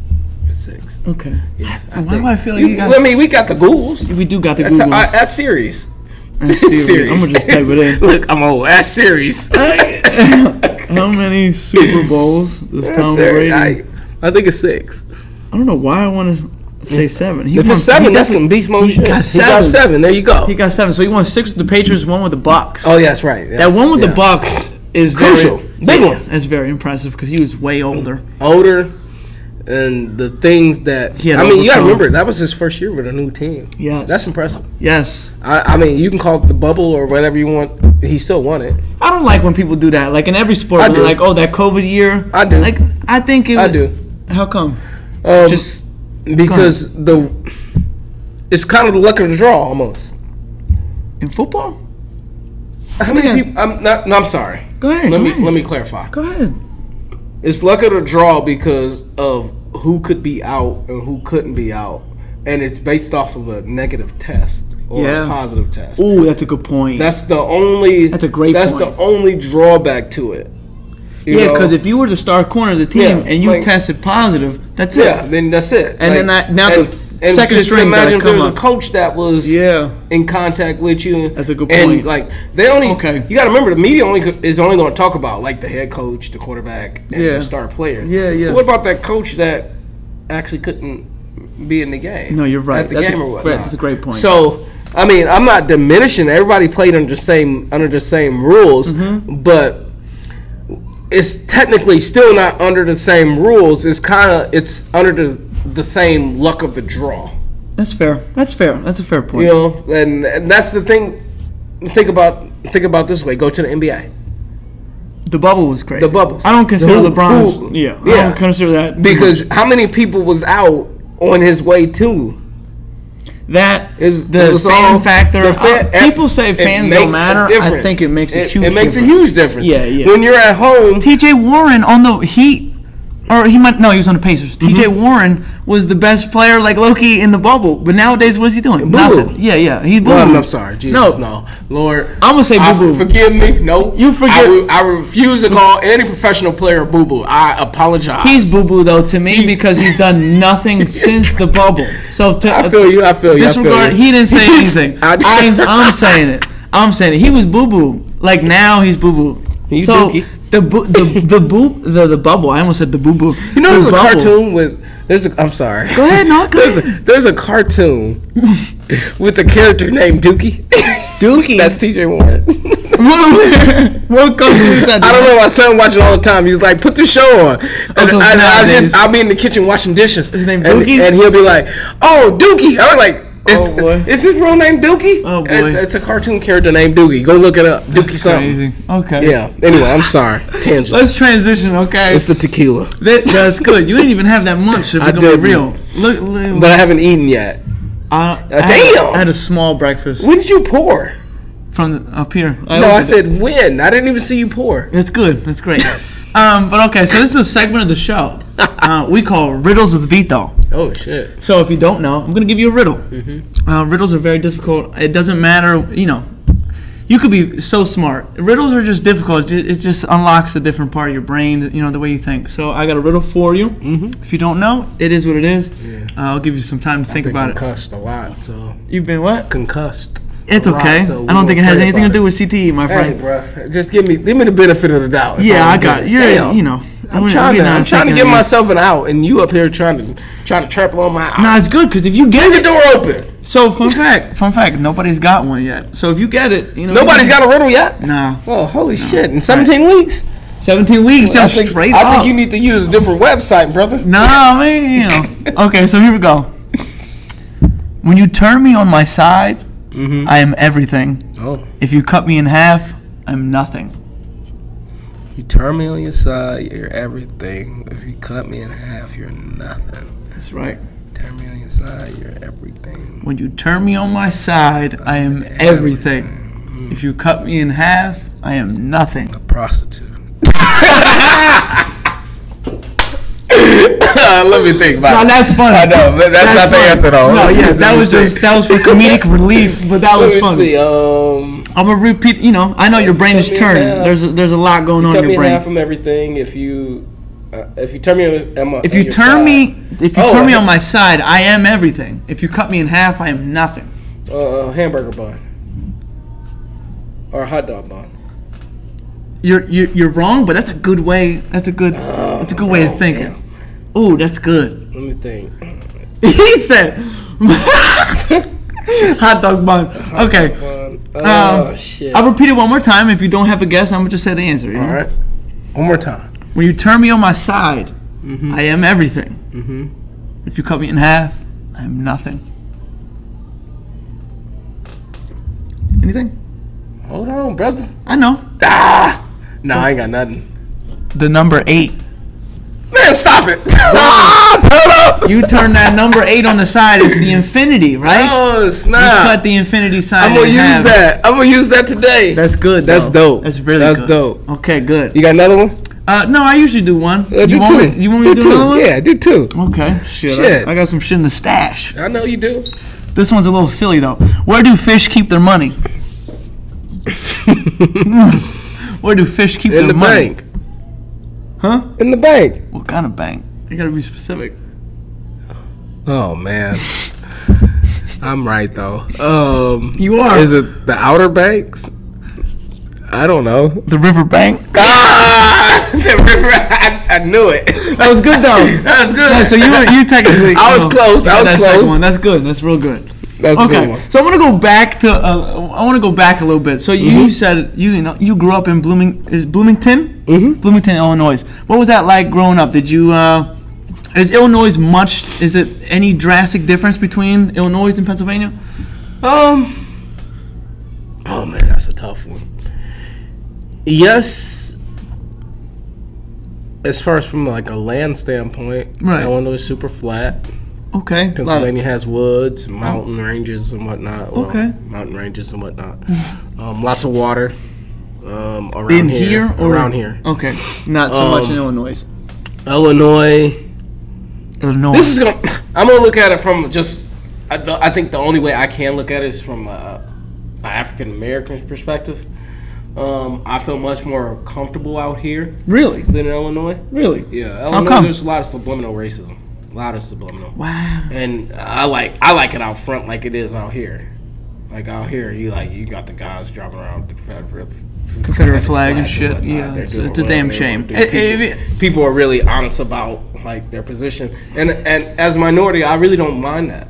6. Okay. Yeah, why do I feel like we got the Googles. We do got the Googles. That's serious. Series. I'm gonna just type it in. Look, I'm old. That's series. How many Super Bowls does Tom Brady? I think it's 6. I don't know why I want to say 7. If it's 7, that's some beast mode shit. He got 7. There you go. He got 7. So he won 6 with the Patriots, 1 with the Bucks. Oh, yeah, that's right. Yeah. That one with the Bucks is crucial. Big one. That's very impressive because he was way older. And the things that you got to remember that was his first year with a new team. Yes, that's impressive. Yes, I mean you can call it the bubble or whatever you want. He still won it. I don't like when people do that. Like in every sport, they're like, "Oh, that COVID year." I do. Like I think it. I do. How come? Just because it's kind of the luck of the draw almost. In football. How many people? I'm sorry. Go ahead. Let me clarify. Go ahead. It's luck of the draw because of who could be out and who couldn't be out, and it's based off of a negative test or a positive test. Ooh, that's a good point. That's the only. That's a great That's point. the only drawback to it. Yeah, because if you were the star corner of the team and you tested positive, that's it. Yeah, then that's it. And then now the second just string imagine got to if come there's a coach that was in contact with you. That's a good point. point. And they only you got to remember the media is only going to talk about like the head coach, the quarterback, and the star player. Yeah. But what about that coach that actually couldn't be in the game? No, you're right. At the game or whatnot. That's a great point. So I mean, I'm not diminishing. Everybody played under the same rules, but it's technically still not under the same rules. It's under the same luck of the draw. That's fair. That's a fair point. You know, and that's the thing. Think about this way. Go to the NBA. The bubble was crazy. The bubbles. I don't consider LeBron's. I don't consider that because how many people was out on his way to? That is the fan factor. People say fans don't matter. I think it makes a huge difference. It makes a huge difference. Yeah. When you're at home. T.J. Warren on the Heat, or he was on the Pacers. T.J. Warren was the best player, like Loki, in the bubble. But nowadays, what's he doing? Boo-boo. Nothing. Yeah. He's boo-boo. Well, I'm sorry. Jesus, no. Lord. I'm going to say boo-boo. Forgive me. No. You forgive. I refuse to call any professional player boo-boo. I apologize. He's boo-boo, though, to me, because he's done nothing since the bubble. So I feel you. Disregard, he didn't say anything. I'm saying it. He was boo-boo. Like, now he's boo-boo. He's so, dookie. The bubble. I almost said the boo boo. You know, there's a cartoon with. I'm sorry. Go ahead, no. Go ahead. There's a cartoon with a character named Dookie. Dookie. That's T.J. Warren. What cartoon is that? I don't know. My son watches all the time. He's like, "Put the show on." And I'll be in the kitchen washing dishes. His name Dookie, and he'll be like, "Oh, Dookie." I was like. Oh boy! Is his real name Dookie? Oh boy! It's a cartoon character named Dookie. Go look it up. Dookie something. Crazy. Okay. Yeah. Anyway, I'm sorry. Tangent. Let's transition. Okay. It's the tequila. That's good. You didn't even have that much. If we're gonna be real. Look, but I haven't eaten yet. Damn! I had a small breakfast. When did you pour? From up here. I said when. I didn't even see you pour. That's good. That's great. But okay, so this is a segment of the show we call Riddles with Vito. Oh, shit. So if you don't know, I'm going to give you a riddle. Riddles are very difficult. It doesn't matter, you could be so smart. Riddles are just difficult. It just unlocks a different part of your brain, the way you think. So I got a riddle for you. If you don't know, it is what it is. Yeah. I'll give you some time to think about it. I've been concussed a lot, so. You've been what? Concussed. It's okay. So I don't think it has anything to do with CTE, my friend. Hey, bro, just give me the benefit of the doubt. Yeah, I got it. I'm trying to give myself an out, and you up here trying to trample on my out. Nah, it's good because if you get the door open. So fun fact, nobody's got one yet. So if you get it, nobody's got a riddle yet. Nah. Oh, holy shit! In 17 weeks. 17 weeks. I think you need to use a different website, brother. No, I mean, Okay, so here we go. When you turn me on my side, I am everything. Oh. If you cut me in half, I'm nothing. You turn me on your side, you're everything. If you cut me in half, you're nothing. That's right. Turn me on your side, you're everything. When you turn me on my side, I am everything. If you cut me in half, I am nothing. A prostitute. Let me think about it. No, that's funny. I know, but that's not funny. The answer though. No, yeah, that was for comedic relief, but that was funny. Let me see. I'm gonna repeat. I know your brain is churning. There's a lot going on in your brain. Cut me in half from everything. If you turn me on if you turn me on my side, I am everything. If you cut me in half, I am nothing. Hamburger bun or a hot dog bun. You're wrong, but that's a good way. That's a good way of thinking. Man. Ooh, that's good. Let me think. He said hot dog bun. Okay. Shit. I'll repeat it one more time. If you don't have a guess, I'm gonna just say the answer. All right. One more time. When you turn me on my side, I am everything. If you cut me in half, I am nothing. Anything? Hold on, brother. I know. No, I ain't got nothing. The number 8. Man, stop it. Hold up. You turn that number 8 on the side, it's the infinity, right? Oh, snap. You cut the infinity sign. I'm going to use that. I'm going to use that today. That's good, though. That's dope. That's really good. That's dope. Okay, good. You got another one? No, I usually do one. Do two. You want me to do another one? Yeah, do two. Okay. Shit. I got some shit in the stash. I know you do. This one's a little silly though. Where do fish keep their money? Where do fish keep their money? In the bank. Huh? In the bank. What kind of bank? You gotta be specific. Oh man. I'm right though. You are. Is it the Outer Banks? I don't know. The river bank? Ah! The river. I knew it. That was good though. That was good. Yeah, so you technically. I was close. I was close. One. That's good. That's real good. That's a good one. So I want to go back to. I want to go back a little bit. So you said you grew up in Bloomington? Mm-hmm. Bloomington, Illinois. What was that like growing up? Did you? Is Illinois much? Is it any drastic difference between Illinois and Pennsylvania? Oh man, that's a tough one. Yes, as far as from like a land standpoint, right. Illinois is super flat. Okay. Pennsylvania has woods, mountain ranges and whatnot. Well, okay. Mountain ranges and whatnot. Lots of water. Around in here or around here. Okay. Not so much in Illinois. Illinois. This is gonna. I'm gonna look at it from just. I think the only way I can look at it is from an African American perspective. I feel much more comfortable out here. Really? Than in Illinois. Really? Yeah. Illinois, there's a lot of subliminal racism. A lot of subliminal. Wow. And I like it out front like it is out here. Like out here, you got the guys driving around with the Confederate flag and shit. Yeah, it's a damn shame. People are really honest about like their position, and as a minority, I really don't mind that.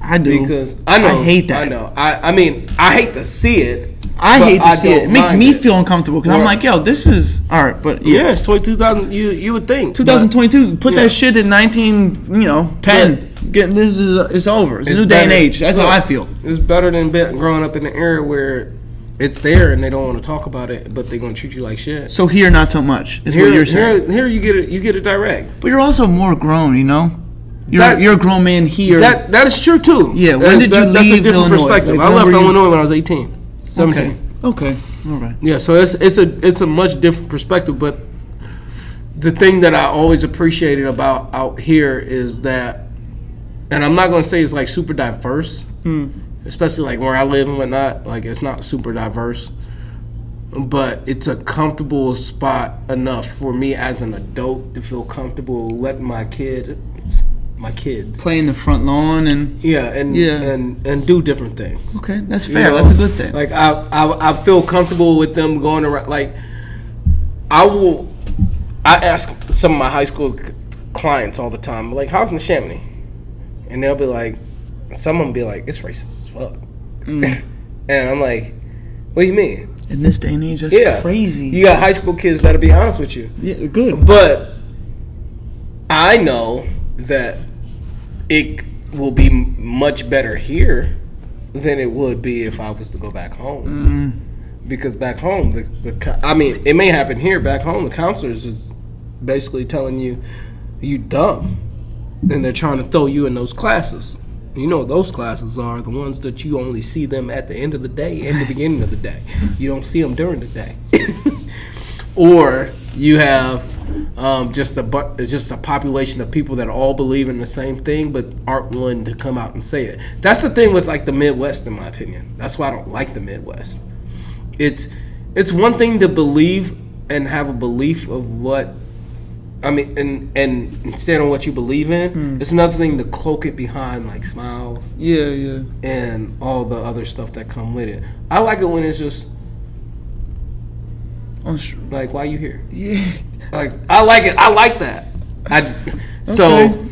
I do because I hate that. I know. I mean, I hate to see it. I hate to see it. It makes me feel uncomfortable because I'm like, yo, this is all right, but yeah, it's 2000. You would think 2022. Put that shit in 10. It's over. It's a new day and age. That's how I feel. It's better than growing up in an era where it's there and they don't want to talk about it, but they're gonna treat you like shit. So here, not so much. Is what you're saying. Here, you get it direct. But you're also more grown, you know. You're a grown man here. That is true too. Yeah. When did you leave That's a different Illinois? perspective. Like, I left Illinois when I was 18, 17. Okay. All right. Yeah. So it's a much different perspective, but the thing that I always appreciated about out here is that, and I'm not gonna say it's like super diverse, especially like where I live and whatnot. Like it's not super diverse, but it's a comfortable spot enough for me as an adult to feel comfortable letting my kids play in the front lawn and and do different things. Okay, that's fair. That's a good thing. Like I feel comfortable with them going around. Like I ask some of my high school clients all the time, like, how's Neshaminy? And they'll be like, some of them be like, it's racist as fuck. And I'm like, what do you mean? In this day and age, that's crazy. You got high school kids that'll be honest with you. Yeah, good. But I know that it will be much better here than it would be if I was to go back home. Because back home, it may happen here. Back home, the counselors is basically telling you dumb, and they're trying to throw you in those classes. You know what those classes are, the ones that you only see them at the end of the day and the beginning of the day. You don't see them during the day. Or you have just a population of people that all believe in the same thing but aren't willing to come out and say it. That's the thing with like the Midwest, in my opinion. That's why I don't like the Midwest. It's one thing to believe and have a belief of what, I mean, and stand on what you believe in. It's another thing to cloak it behind like smiles. Yeah. And all the other stuff that come with it. I like it when it's just like, why you here? Yeah. Like, I like it. I like that. So,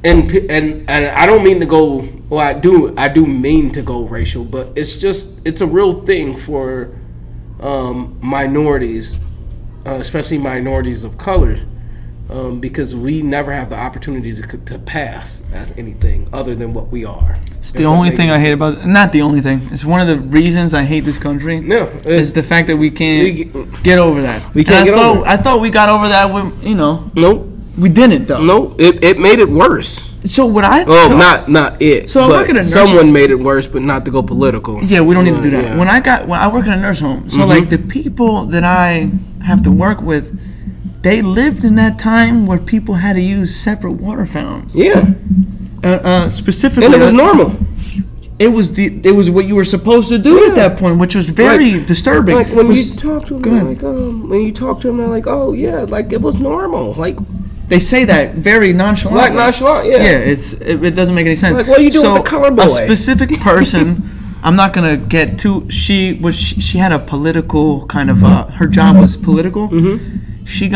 and I don't mean to go. Well, I do mean to go racial, but it's a real thing for minorities, especially minorities of color, because we never have the opportunity to pass as anything other than what we are. It's the only thing I hate about, not the only thing. It's one of the reasons I hate this country. No, is the fact that we can't get over that. We can't get over it. I thought we got over that with, Nope. We didn't though. No, it made it worse. So what I not it. So but someone made it worse, but not to go political. Yeah, we don't need to do that. Yeah. When I work in a nurse home, so like the people that I have to work with, they lived in that time where people had to use separate water fountains. Yeah. Specifically, and it was normal. it was what you were supposed to do at that point, which was very disturbing. Like when you talk to them, they're like, oh yeah, like it was normal. Like they say that very nonchalant. Like nonchalant, yeah. Yeah, it doesn't make any sense. Like what are you doing with the color boy? A specific person. I'm not gonna get too. She had a political kind of. Her job was political. Mm-hmm. She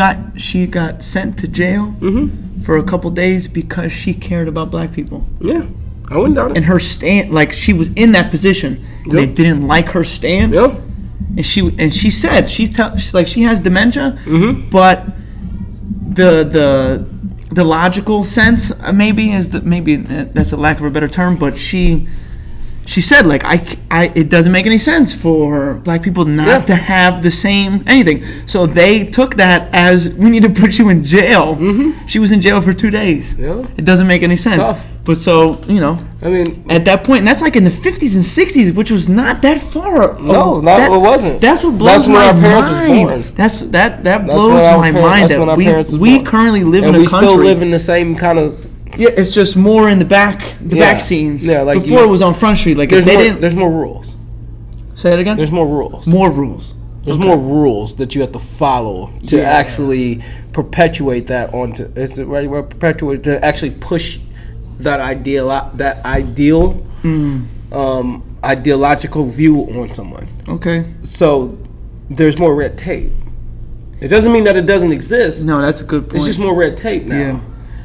got sent to jail for a couple days because she cared about black people. Yeah, I wouldn't doubt it. And her stand, like she was in that position, and they didn't like her stance. Yep. And she said she's like she has dementia, but the logical sense maybe that's a lack of a better term, but she said, like, it doesn't make any sense for black people not to have the same anything. So they took that as, we need to put you in jail. Mm-hmm. She was in jail for 2 days. Yeah. It doesn't make any sense. Tough. But so, I mean, at that point, and that's like in the 50s and 60s, which was not that far. No, it wasn't. That's what blows my mind. That blows my mind that we currently live in a country. And we still live in the same kind of... Yeah, it's just more in the back scenes. Yeah, like before it was on Front Street. Like there's more rules. Say that again. There's more rules. More rules. There's more rules that you have to follow to actually perpetuate that onto. Perpetuate to actually push that ideological view on someone. Okay. So there's more red tape. It doesn't mean that it doesn't exist. No, that's a good point. It's just more red tape now. Yeah.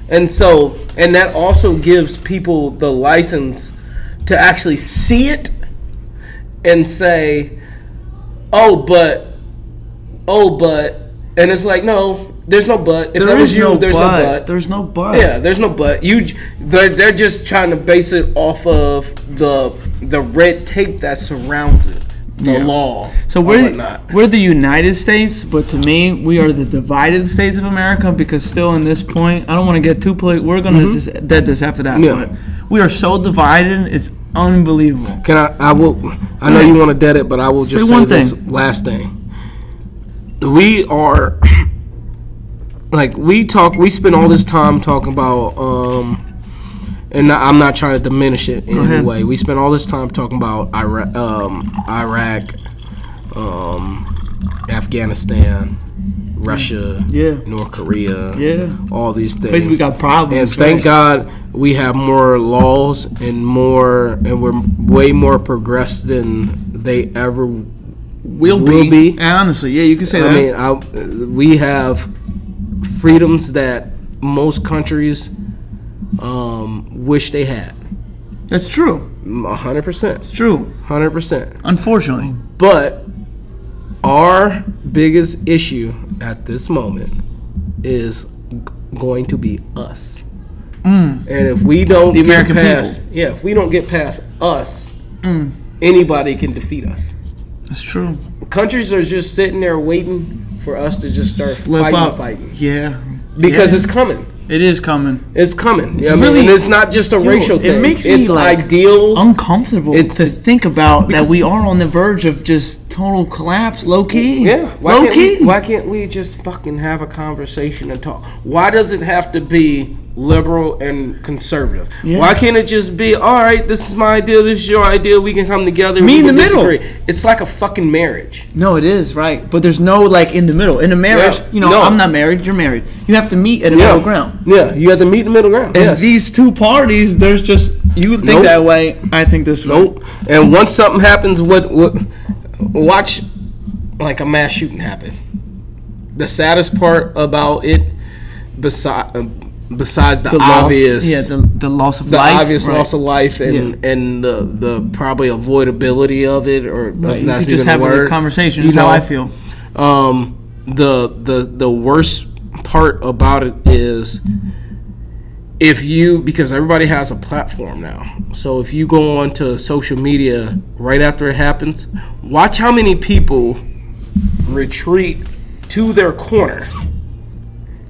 And that also gives people the license to actually see it and say, oh, but, and it's like, no, there's no but. If that was you, there's no but. There's no but. Yeah, there's no but. They're just trying to base it off of the red tape that surrounds it. The law. So we're the United States, but to me, we are the divided states of America, because still in this point, I don't want to get too political. We're going to just dead this after that. Yeah. But we are so divided, it's unbelievable. I know you want to dead it, but I will just say this last thing. We are, like, we spend all this time talking about, and I'm not trying to diminish it in any way. We spent all this time talking about Iraq, Afghanistan, Russia, North Korea, all these things. Basically, we got problems. And thank God we have more laws and we're way more progressed than they ever will be. Honestly, you can say that. I mean, we have freedoms that most countries wish they had. That's true. 100%. It's true. 100%. Unfortunately. But our biggest issue at this moment is going to be us. And if we don't if we don't get past us, anybody can defeat us. That's true. Countries are just sitting there waiting for us to just start fighting. Yeah. Because it's coming. It is coming. It's coming. It's really, and it's not just a racial thing. It makes me ideals uncomfortable to think about that we are on the verge of just total collapse, low key. Yeah. Why can't we just fucking have a conversation and talk? Why does it have to be liberal and conservative? Yeah. Why can't it just be, all right, this is my idea, this is your idea, we can come together. Me in the middle. It's like a fucking marriage. No, it is, right. But there's no, like, in the middle. In a marriage, I'm not married, you're married. You have to meet at a middle ground. Yeah, you have to meet in the middle ground. And these two parties, there's just, you think that way, I think this way. Nope. And once something happens, watch, like, a mass shooting happen. The saddest part about it, besides the obvious, the loss of the life, obvious loss of life, and the probably avoidability of it, or you could just have a conversation. Is how I feel. The worst part about it is because everybody has a platform now. So if you go onto social media right after it happens, watch how many people retreat to their corner,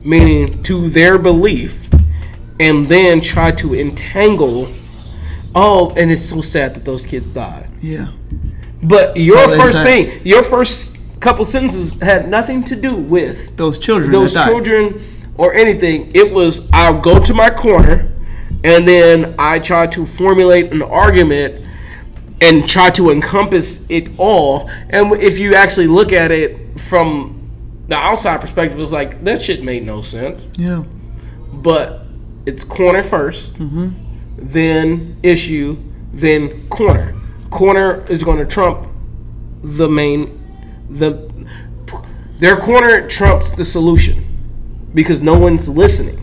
meaning to their belief, and then try to entangle, and it's so sad that those kids died. Yeah. But your first couple sentences had nothing to do with those children or anything. It was, I'll go to my corner, and then I try to formulate an argument and try to encompass it all. And if you actually look at it from the outside perspective, it's like that shit made no sense. Yeah. But it's corner first, then issue, then corner. Corner is going to trump their corner trumps the solution because no one's listening.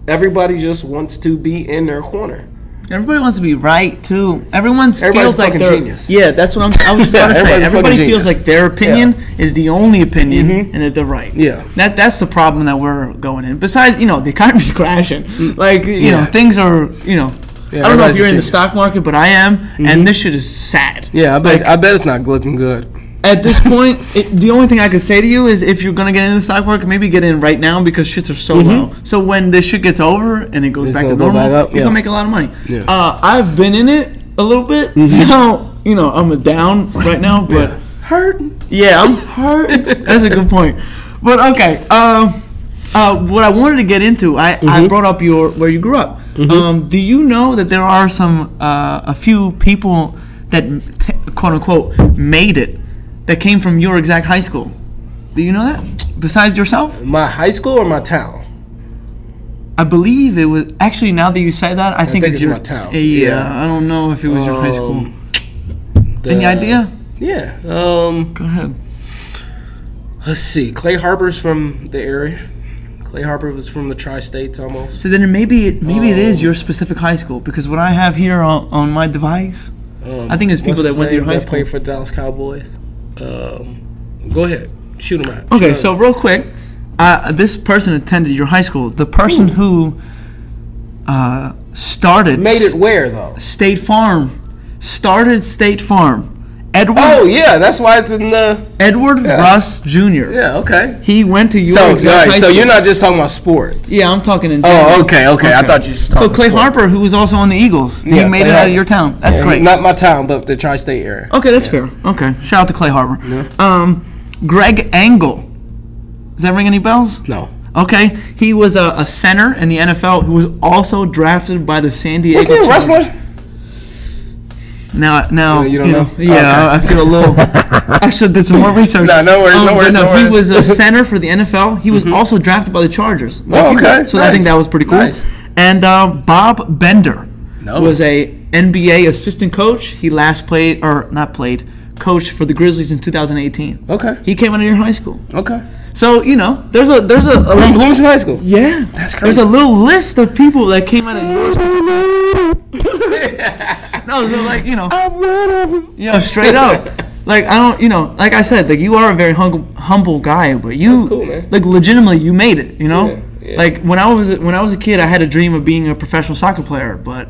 Everybody just wants to be in their corner. Everybody wants to be right too. Everybody's feels like they're genius. Yeah, that's what I was about to say. Everybody feels genius. like their opinion is the only opinion and that they're right. Yeah. That's the problem that we're going in. Besides, the economy's crashing. Like, you know, things are, I don't know if you're in the stock market, but I am, and this shit is sad. Yeah, I bet it's not looking good. At this point, the only thing I could say to you is if you're going to get into the stock market, maybe get in right now because shits are so low. So when this shit gets over and it goes back to normal, you're going to make a lot of money. Yeah. I've been in it a little bit, so, I'm down right now, but... Hurting. Yeah, I'm hurting. That's a good point. But, okay, what I wanted to get into, I brought up where you grew up. Do you know that there are a few people that, quote-unquote, made it that came from your exact high school? Do you know that? Besides yourself? My high school or my town? I believe it was... Actually, now that you say that, I think it's your... my town. Yeah, I don't know if it was your high school. Any idea? Yeah. Go ahead. Let's see. Clay Harbor's from the area. Clay Harbor was from the Tri-States almost. So then maybe it is your specific high school, because what I have here on my device, I think it's people that went to your high school. Played for the Dallas Cowboys. Go ahead. Shoot them out. Okay, so real quick, this person attended your high school. The person who started... Made it where, though? State Farm. Started State Farm. Edward. Oh, yeah, that's why it's in the... Edward Russ Jr. Yeah, okay. He went to your exact high So school. you're not just talking about sports. Yeah, I'm talking in general. Oh, okay. I thought you just talking about Clay sports. Harper, who was also on the Eagles, he made it out of your town. That's great. Not my town, but the Tri-State area. Okay, that's fair. Okay, shout out to Clay Harper. Yeah. Greg Angle. Does that ring any bells? No. Okay, he was a center in the NFL who was also drafted by the San Diego Chargers. Was he a wrestler? Now, you don't know? Yeah, okay. I feel a little. I should did some more research. No worries. He was a center for the NFL. He was also drafted by the Chargers. Okay. So I think that was pretty cool. Nice. And Bob Bender was a NBA assistant coach. He coached for the Grizzlies in 2018. Okay. He came out of your high school. Okay. So there's a from Bloomington High School. Yeah, that's crazy. There's a little list of people that came out of yours. No, so I'm one of them. Yeah, straight up. Like I don't, like I said, like you are a very humble guy, but that's cool, man. Like legitimately, you made it. Yeah. Like when I was a kid, I had a dream of being a professional soccer player, but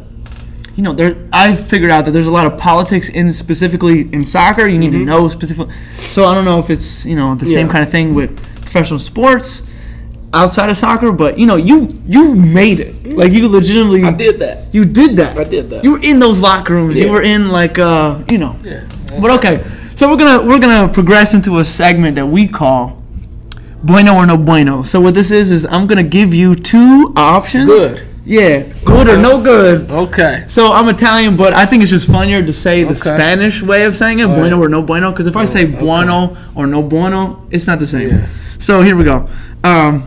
I figured out that there's a lot of politics specifically in soccer. You need to know specifically. So I don't know if it's the same kind of thing with professional sports outside of soccer, but you made it. Like you legitimately. I did that. You did that. I did that. You were in those locker rooms. Yeah. You were in Yeah. But okay, so we're gonna progress into a segment that we call Bueno or No Bueno. So what this is I'm gonna give you two options. Good. Yeah, good or no good. Okay. So I'm Italian, but I think it's just funnier to say the Spanish way of saying it, bueno or no bueno, because if I say bueno or no bueno, it's not the same. Yeah. So here we go. I'm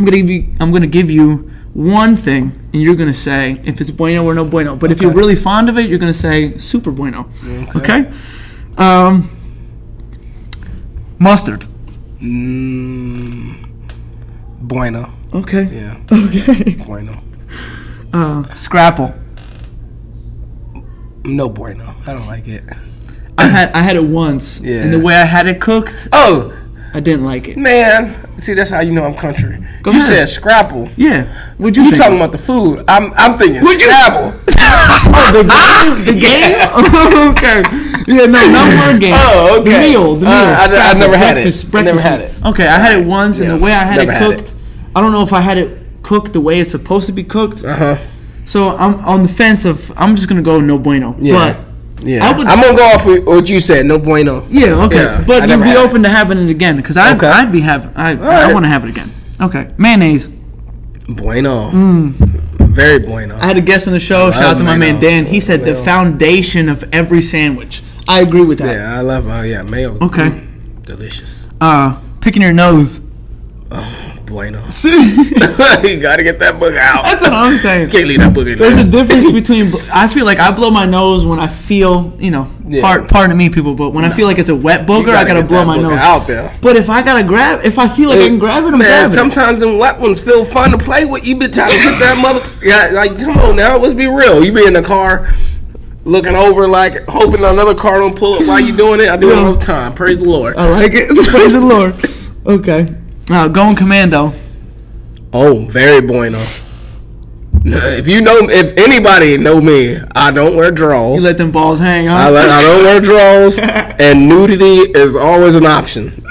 gonna give you one thing, and you're gonna say if it's bueno or no bueno. But if you're really fond of it, you're gonna say super bueno. Okay? Mustard. Bueno. Okay. Yeah. Okay. Bueno. Scrapple. No bueno. I don't like it. I had it once. Yeah. And the way I had it cooked. Oh. I didn't like it. Man, see, that's how you know I'm country. Go you ahead. said scrapple. Yeah. What'd you think? talking about the food. I'm thinking Scrabble. The game? Okay. Yeah, no, not word game. Oh, okay. The meal. I never had it. Breakfast never had it. Okay, I had it once, and the way I had it cooked, it. I don't know if I had it cooked the way it's supposed to be cooked. So I'm on the fence of, I'm just going to go no bueno. Yeah. But yeah, I'm gonna go off with what you said. No bueno. Yeah, okay, yeah, but you'd be open to having it again because I want to have it again. Okay, mayonnaise. Bueno. Very bueno. I had a guest on the show. Shout out to my man Dan. He said the foundation of every sandwich. I agree with that. Yeah, I love mayo. Okay. Delicious. Picking your nose. Oh, bueno. You gotta get that booger out. That's what I'm saying. Can't leave that booger. There's a difference between. I feel like I blow my nose when I feel, pardon me, people, but when I feel like it's a wet booger, I gotta blow my nose out there. But if I feel like I can grab it, I'm grabbing it. Sometimes them wet ones feel fun to play with. You been trying to get that mother. Yeah, like come on now, let's be real. You be in the car, looking over like hoping another car don't pull up while you doing it. I do it all the time. Praise the Lord. I like it. Praise the Lord. Okay. Going commando. Oh, very bueno. If anybody know me, I don't wear drawers. You let them balls hang, huh? I don't wear drawers, and nudity is always an option.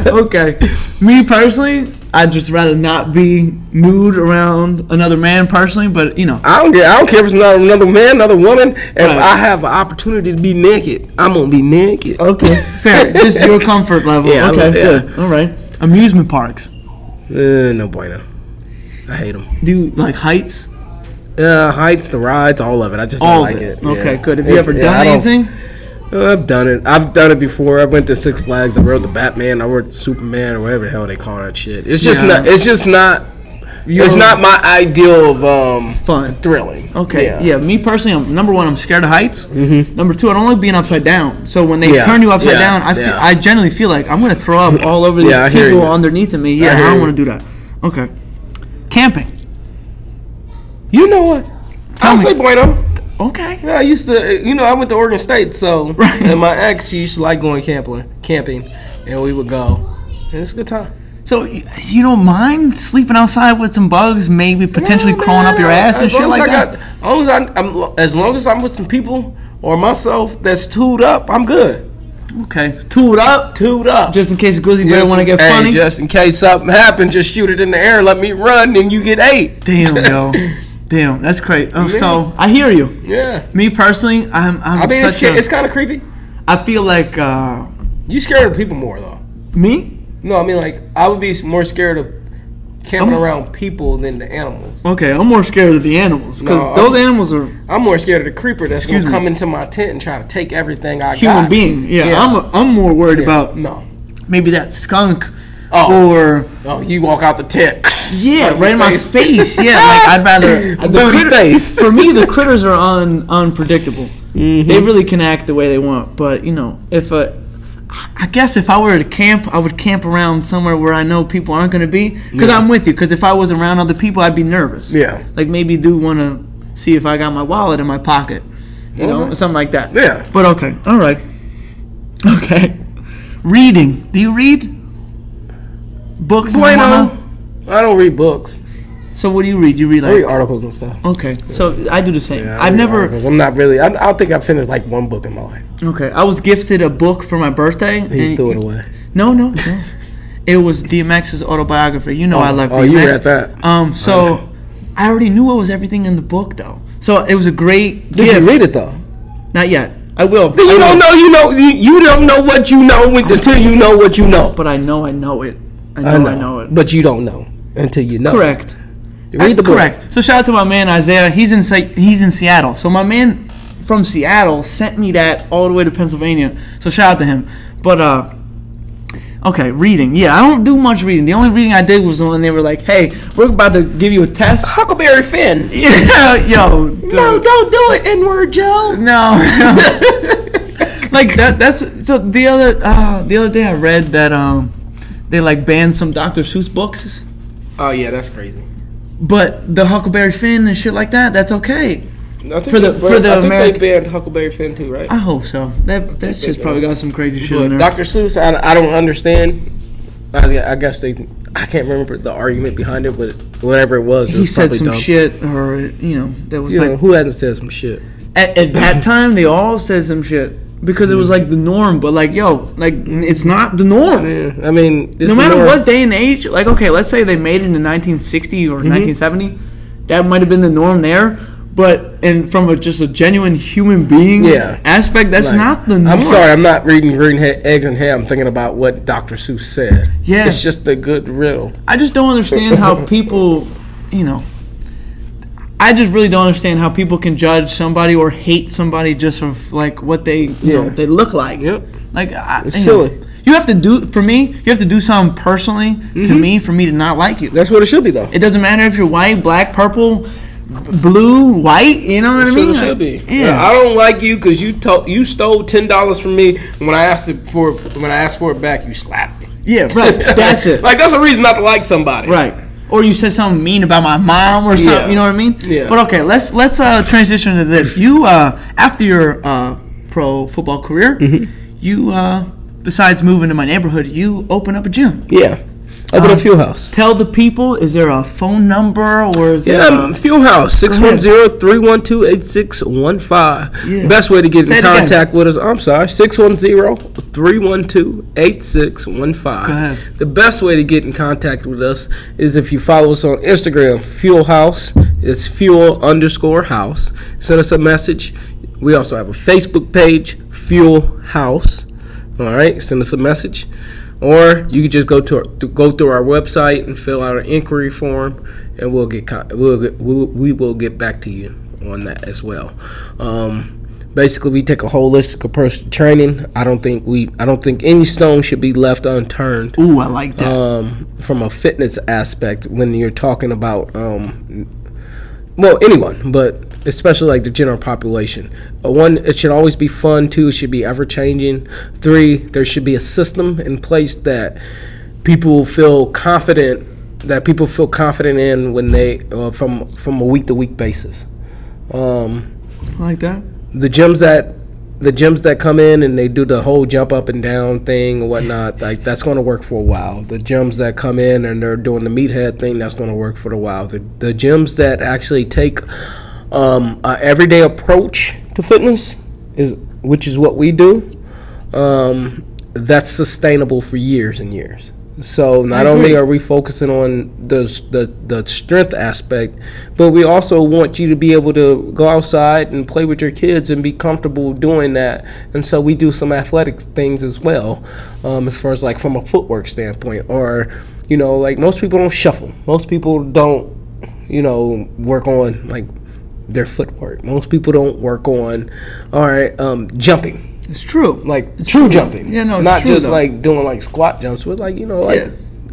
Okay. Me personally, I'd just rather not be nude around another man personally, but I don't care if it's not another man, another woman. If I have an opportunity to be naked, I'm gonna be naked. Okay, fair. Just your comfort level. Yeah, okay, good. All right. Amusement parks. No bueno. I hate them. Do you like heights? Heights, the rides, all of it. I just don't like it. Okay, good. Have you ever done anything? I've done it. I've done it before. I went to Six Flags. I rode the Batman. I rode the Superman or whatever the hell they call that shit. It's just not. It's just not. It's not my ideal of fun, thrilling. Okay, yeah. Me personally, number one, I'm scared of heights. Mm-hmm. Number two, I don't like being upside down. So when they turn you upside down, I generally feel like I'm gonna throw up all over the people underneath of me. Yeah, I don't want to do that. Okay, camping. You know what? I'll say bueno. Okay. Yeah, I used to. I went to Oregon State, so and my ex, she used to like going camping, and we would go, and it's a good time. So you don't mind sleeping outside with some bugs, maybe potentially crawling up your ass and shit like that? As long as I'm with some people or myself that's tooled up, I'm good. Okay, tooled up. Just in case the grizzly bear want to get funny. Just in case something happens, just shoot it in the air, let me run, and you get 8. Damn, yo. Damn, that's crazy. So I hear you. Yeah. Me personally, I mean, it's kind of creepy. I feel like you scared of people more though. Me? No, I mean like I would be more scared of camping around people than the animals. Okay, I'm more scared of the animals because those animals are. I'm more scared of the creeper that's gonna come into my tent and try to take everything I got. Human being, yeah. I'm more worried about maybe that skunk. Or you walk out the tent. Yeah, right in my face. Yeah, like I'd rather face. For me, the critters are unpredictable. Mm-hmm. They really can act the way they want. But if I guess if I were to camp, I would camp around somewhere where I know people aren't going to be. Because I'm with you. Because if I was around other people, I'd be nervous. Yeah. Like maybe do want to see if I got my wallet in my pocket. Or something like that. Yeah. But okay, all right. Okay. Reading. Do you read? Books? Bueno. I don't read books. So what do you read? You read I read articles and stuff. Okay, so I do the same. Yeah, I've never. Articles. I'm not really. I don't think I've finished like one book in my life. Okay, I was gifted a book for my birthday. And you threw it away. No. It was DMX's autobiography. I love DMX. Oh, you read that? So I already knew what was everything in the book though. So it was a great gift. Did you read it though? Not yet. I will. You don't know. You don't know what you know until you know what you know. But I know it. I know it. But you don't know until you know. Correct. Read the book. Correct. So shout out to my man Isaiah. He's in Seattle. So my man from Seattle sent me that all the way to Pennsylvania. So shout out to him. But okay, reading. Yeah, I don't do much reading. The only reading I did was when they were like, "Hey, we're about to give you a test." Huckleberry Finn. Yeah, yo. Dude. No, don't do it, N-word Joe. No. Like that's so the other day I read that they like banned some Dr. Seuss books. Oh yeah, that's crazy. But the Huckleberry Finn and shit like that's okay. I think they banned Huckleberry Finn too, right? I hope so. That shit's probably got some crazy shit in there. Dr. Seuss, I don't understand. I guess I can't remember the argument behind it, but whatever it was, he said some dumb shit, or that was like who hasn't said some shit? At that time, they all said some shit. Because it was like the norm, but like, it's not the norm. Yeah, I mean, no matter what day and age, like, okay, let's say they made it in 1960 or 1970, that might have been the norm there. But from just a genuine human being aspect, that's not the norm. I'm sorry, I'm not reading Green Eggs and Ham. I'm thinking about what Dr. Seuss said. Yeah, it's just a good riddle. I just don't understand how people, I just really don't understand how people can judge somebody or hate somebody just of like what they they look like. Yep. Like it's silly. You have to do something personally to me for me to not like you. That's what it should be, though. It doesn't matter if you're white, black, purple, blue, white. You know what I mean? It should be. Yeah. I don't like you because you stole $10 from me. And when I asked for it back, you slapped me. Yeah, right. That's it. Like, that's a reason not to like somebody. Right. Or you said something mean about my mom or something. You know what I mean? Yeah. But okay, let's transition to this. You after your pro football career, you besides moving to my neighborhood, you open up a gym. Yeah. Open a Fuel House. Tell the people, is there a phone number or is there Fuel House, 610-312-8615. Yeah. Best way to get in contact with us, 610-312-8615. Go ahead. The best way to get in contact with us is if you follow us on Instagram, Fuel House. It's Fuel_House. Send us a message. We also have a Facebook page, Fuel House. All right, send us a message. Or you can just go through our website and fill out an inquiry form, and we will get back to you on that as well. Basically, we take a holistic approach to training. I don't think any stone should be left unturned. Ooh, I like that. From a fitness aspect, when you're talking about anyone, but especially like the general population. One, it should always be fun. Two, it should be ever changing. Three, there should be a system in place that people feel confident in when they from a week to week basis. I like that. The gyms that come in and they do the whole jump up and down thing and whatnot, like that's going to work for a while. The gyms that come in and they're doing the meathead thing, that's going to work for a while. The gyms that actually take an everyday approach to fitness, which is what we do, that's sustainable for years and years. So not only are we focusing on the strength aspect, but we also want you to be able to go outside and play with your kids and be comfortable doing that. And so we do some athletic things as well, as far as like from a footwork standpoint, or like most people don't shuffle. Most people don't work on like their footwork. Most people don't work on jumping. It's true. Like true jumping. Yeah, no, it's not true, just though. like doing like squat jumps, but like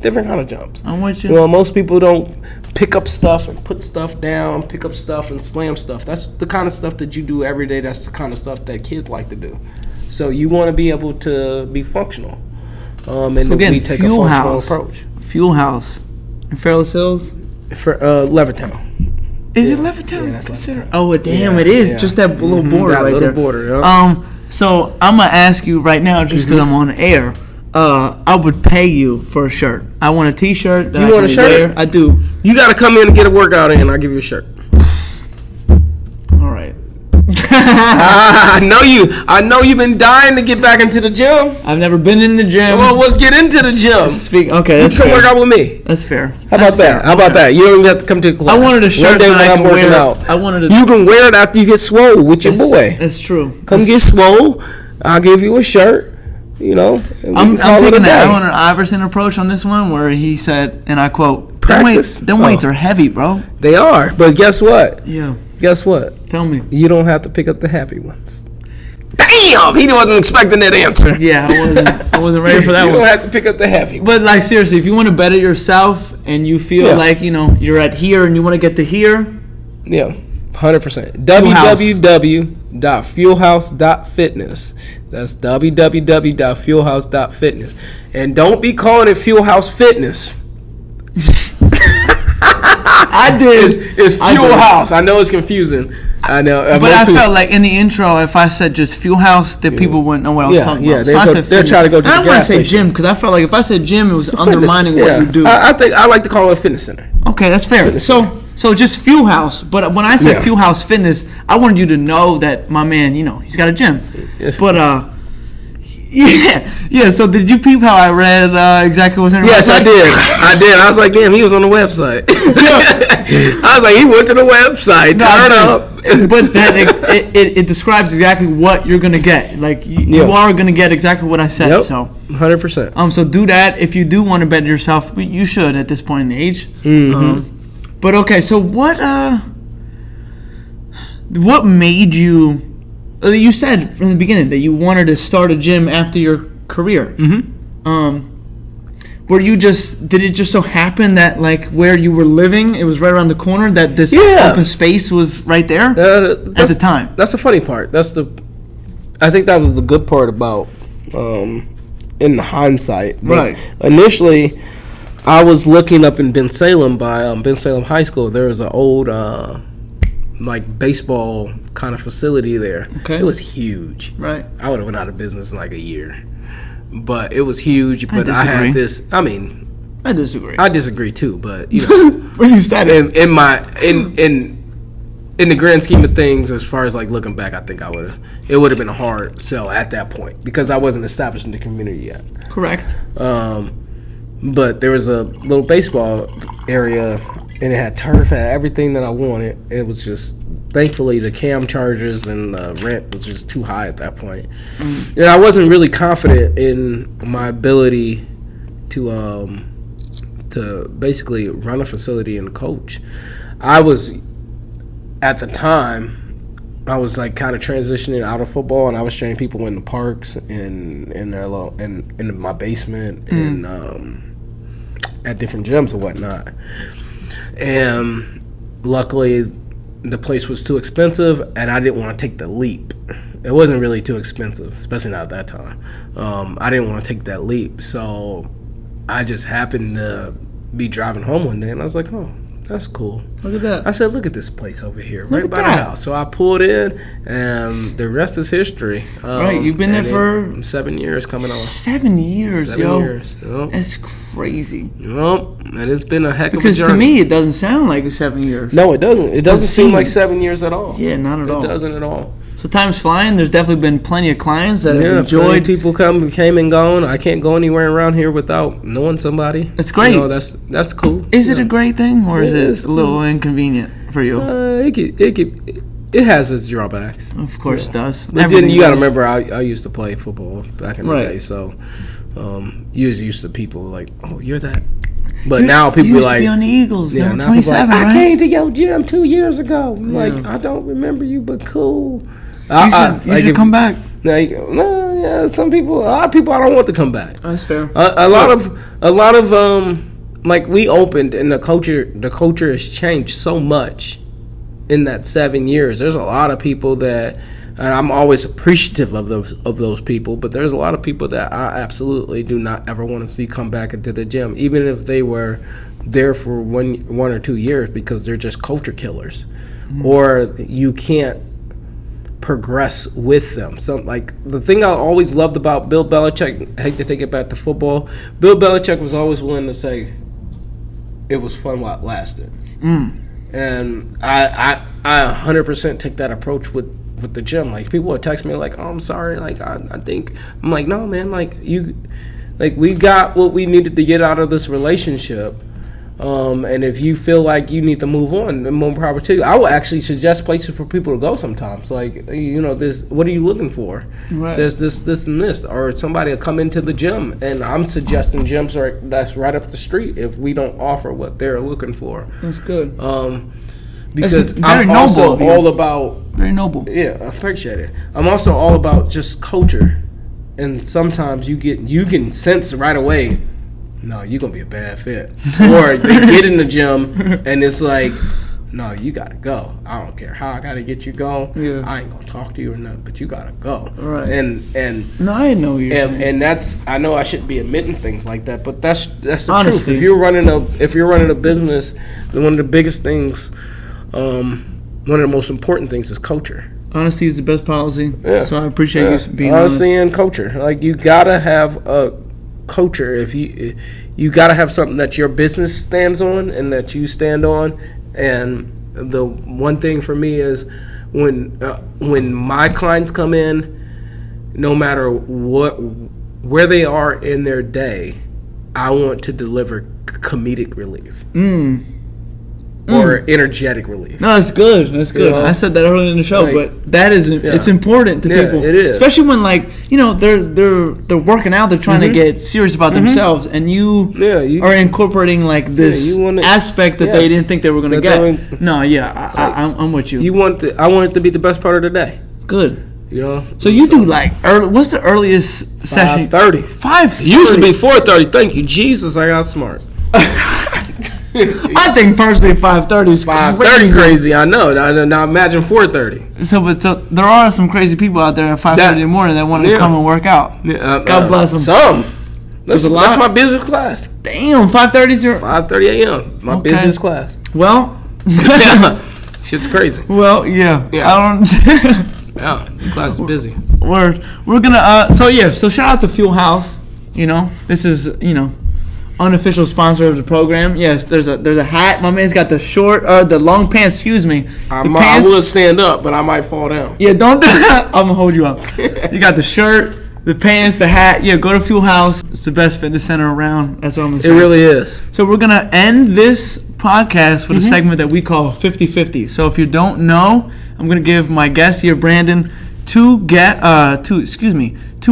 different kind of jumps. I'm with you. Most people don't pick up stuff and put stuff down, pick up stuff and slam stuff. That's the kind of stuff that you do every day. That's the kind of stuff that kids like to do. So you want to be able to be functional. And so again, we take a functional approach. Fuel House in Fairless Hills? For Levittown. Is it Levittown? Yeah, that's Levittown. Oh, damn, it is. Just that little border that right little there. Border, yeah. So I'm gonna ask you right now, just because I'm on the air. I would pay you for a shirt. I want a T-shirt. You want a shirt? Wear. I do. You got to come in and get a workout in, and I'll give you a shirt. All right. I know you've been dying to get back into the gym. I've never been in the gym. Well, let's get into the gym. Okay, that's you come fair. work out with me. That's fair. How about that? How about that? You don't even have to come to the class. I wanted a shirt One day that when I I'm can working wear. out. You can wear it after you get swole with your boy. That's true. Come get swole. I'll give you a shirt. I'm taking the Allen Iverson approach on this one, where he said, and I quote, "Practice. Them weights are heavy, bro." They are, but guess what? Yeah. Guess what? Tell me. You don't have to pick up the heavy ones. Damn, he wasn't expecting that answer. Yeah, I wasn't ready for that one. You don't have to pick up the heavy. But like seriously, if you want to better yourself and you feel like you're at here and you want to get to here, 100%. www.fuelhouse.fitness. That's www.fuelhouse.fitness. And don't be calling it Fuel House Fitness. I did. It's Fuel House. I know it's confusing. I know. But I felt like in the intro, if I said just Fuel House, that people wouldn't know what I was talking about. So I said they're trying to go to the gas I don't want to say station. gym, because I felt like if I said gym, it was undermining what you do. I think I like to call it a fitness center. Okay, that's fair. So just Fuel House. But when I said Fuel House Fitness, I wanted you to know that my man, he's got a gym. But so did you peep how I read exactly what's in the website? Yes, I did. I was like, damn, he was on the website. I was like, he went to the website. Turn up. But it describes exactly what you're gonna get. Like you are gonna get exactly what I said. Yep. So 100%. So do that if you do want to better yourself. You should at this point in the age. Mm-hmm. But okay, so what What made you? You said from the beginning that you wanted to start a gym after your career. Were you just? Did it just so happen that like where you were living, it was right around the corner, that this open space was right there at the time? That's the funny part. I think that was the good part about in hindsight. But initially, I was looking up in Bensalem by Bensalem High School. There was an old like baseball kind of facility there. Okay. It was huge. Right. I would have went out of business in like a year. But it was huge. But I had this. I mean, I disagree. I disagree too. But you know, when you started in the grand scheme of things, as far as like looking back, I think it would have been a hard sell at that point because I wasn't established in the community yet. Correct. But there was a little baseball area, and it had turf, had everything that I wanted. It was just, thankfully, the cam charges and the rent was just too high at that point. And I wasn't really confident in my ability to basically run a facility and coach. I was, at the time, I was like kind of transitioning out of football, and I was training people in the parks and in my basement and at different gyms and whatnot. And luckily, the place was too expensive, and I didn't want to take the leap. It wasn't really too expensive, especially not at that time. I didn't want to take that leap, so I just happened to be driving home one day, and I was like, oh, that's cool. Look at that. I said, look at this place over here, right by the house. So I pulled in, and the rest is history. Right, you've been there for 7 years coming on. 7 years, 7 years. Yep. That's crazy. Yep, and it's been a heck of a journey. Because to me, it doesn't sound like 7 years. No, it doesn't. It doesn't seem like 7 years at all. Yeah, not at all. It doesn't at all. So time's flying. There's definitely been plenty of clients that have enjoyed. People came and gone. I can't go anywhere around here without knowing somebody. That's great. You know, that's cool. Is it a great thing, or is it a little inconvenient for you? It has its drawbacks. Of course it does. But then you got to remember, I used to play football back in the day, so you was used to people like, oh, you're that. But now people be like, you used to be on the Eagles. Yeah, now 27, like, right? I came to your gym 2 years ago. I'm like, I don't remember you, but cool. You should come back. Like, a lot of people I don't want to come back. That's fair. A lot of like we opened, and the culture has changed so much in that 7 years. There's a lot of people that, and I'm always appreciative of those people, but there's a lot of people that I absolutely do not ever want to see come back into the gym, even if they were there for one or 2 years, because they're just culture killers, or you can't progress with them. So, like, the thing I always loved about Bill Belichick, I hate to take it back to football, Bill Belichick was always willing to say it was fun while it lasted. And I 100% take that approach with the gym. Like, people would text me like, oh, I'm sorry, like I think, I'm like, no, man, like we got what we needed to get out of this relationship. And if you feel like you need to move on, then more power to you. I will actually suggest places for people to go sometimes. Like, you know, this, what are you looking for? Right. There's this, and this. Or somebody will come into the gym, and I'm suggesting gyms that's right up the street if we don't offer what they're looking for. That's good. Because I'm also all about... Very noble. Yeah, I appreciate it. I'm also all about just culture. And sometimes you can sense right away, no, you're going to be a bad fit. Or they get in the gym and it's like, no, you got to go. I don't care how I got to get you going. Yeah. I ain't going to talk to you or nothing, but you got to go. Right. And no, I know you. And that's, I know I shouldn't be admitting things like that, but that's the truth. If you're running a business, then one of the biggest things, one of the most important things is culture. Honesty is the best policy. Yeah. So I appreciate you being honest. Honesty and culture. Like, you got to have a culture. If you got to have something that your business stands on and that you stand on. And the one thing for me is when my clients come in, no matter where they are in their day, I want to deliver comedic relief. or energetic relief. No, it's good. That's good. You know? I said that earlier in the show, Like, but that is it's important to people. It is. Especially when they're working out, they're trying to get serious about themselves, and you are incorporating like this aspect that they didn't think they were going to get. I'm with you. I want it to be the best part of the day. Good. You know. So you do like early. What's the earliest session? 5:30. 5:30. It used to be 4:30. Thank you, Jesus. I got smart. I think personally 5:30 is 5:30 crazy. I know. Now imagine 4:30. So there are some crazy people out there at 5:30 in the morning that want to come and work out. God bless them. Some. That's my business class. Damn, 5:30 is your 5:30 a.m. My business class. Well, shit's crazy. Well, yeah. I don't. Yeah, the class is busy. We're gonna so shout out to Fuel House. You know, this is unofficial sponsor of the program. Yes, there's a hat. My man's got the long pants. Excuse me. I would stand up, but I might fall down. Yeah, don't do that. I'm gonna hold you up. You got the shirt, the pants, the hat. Yeah, go to Fuel House. It's the best fitness center around. That's what I'm gonna say. It really is. So we're gonna end this podcast with a segment that we call 50-50. So if you don't know, I'm gonna give my guest here, Brandon, two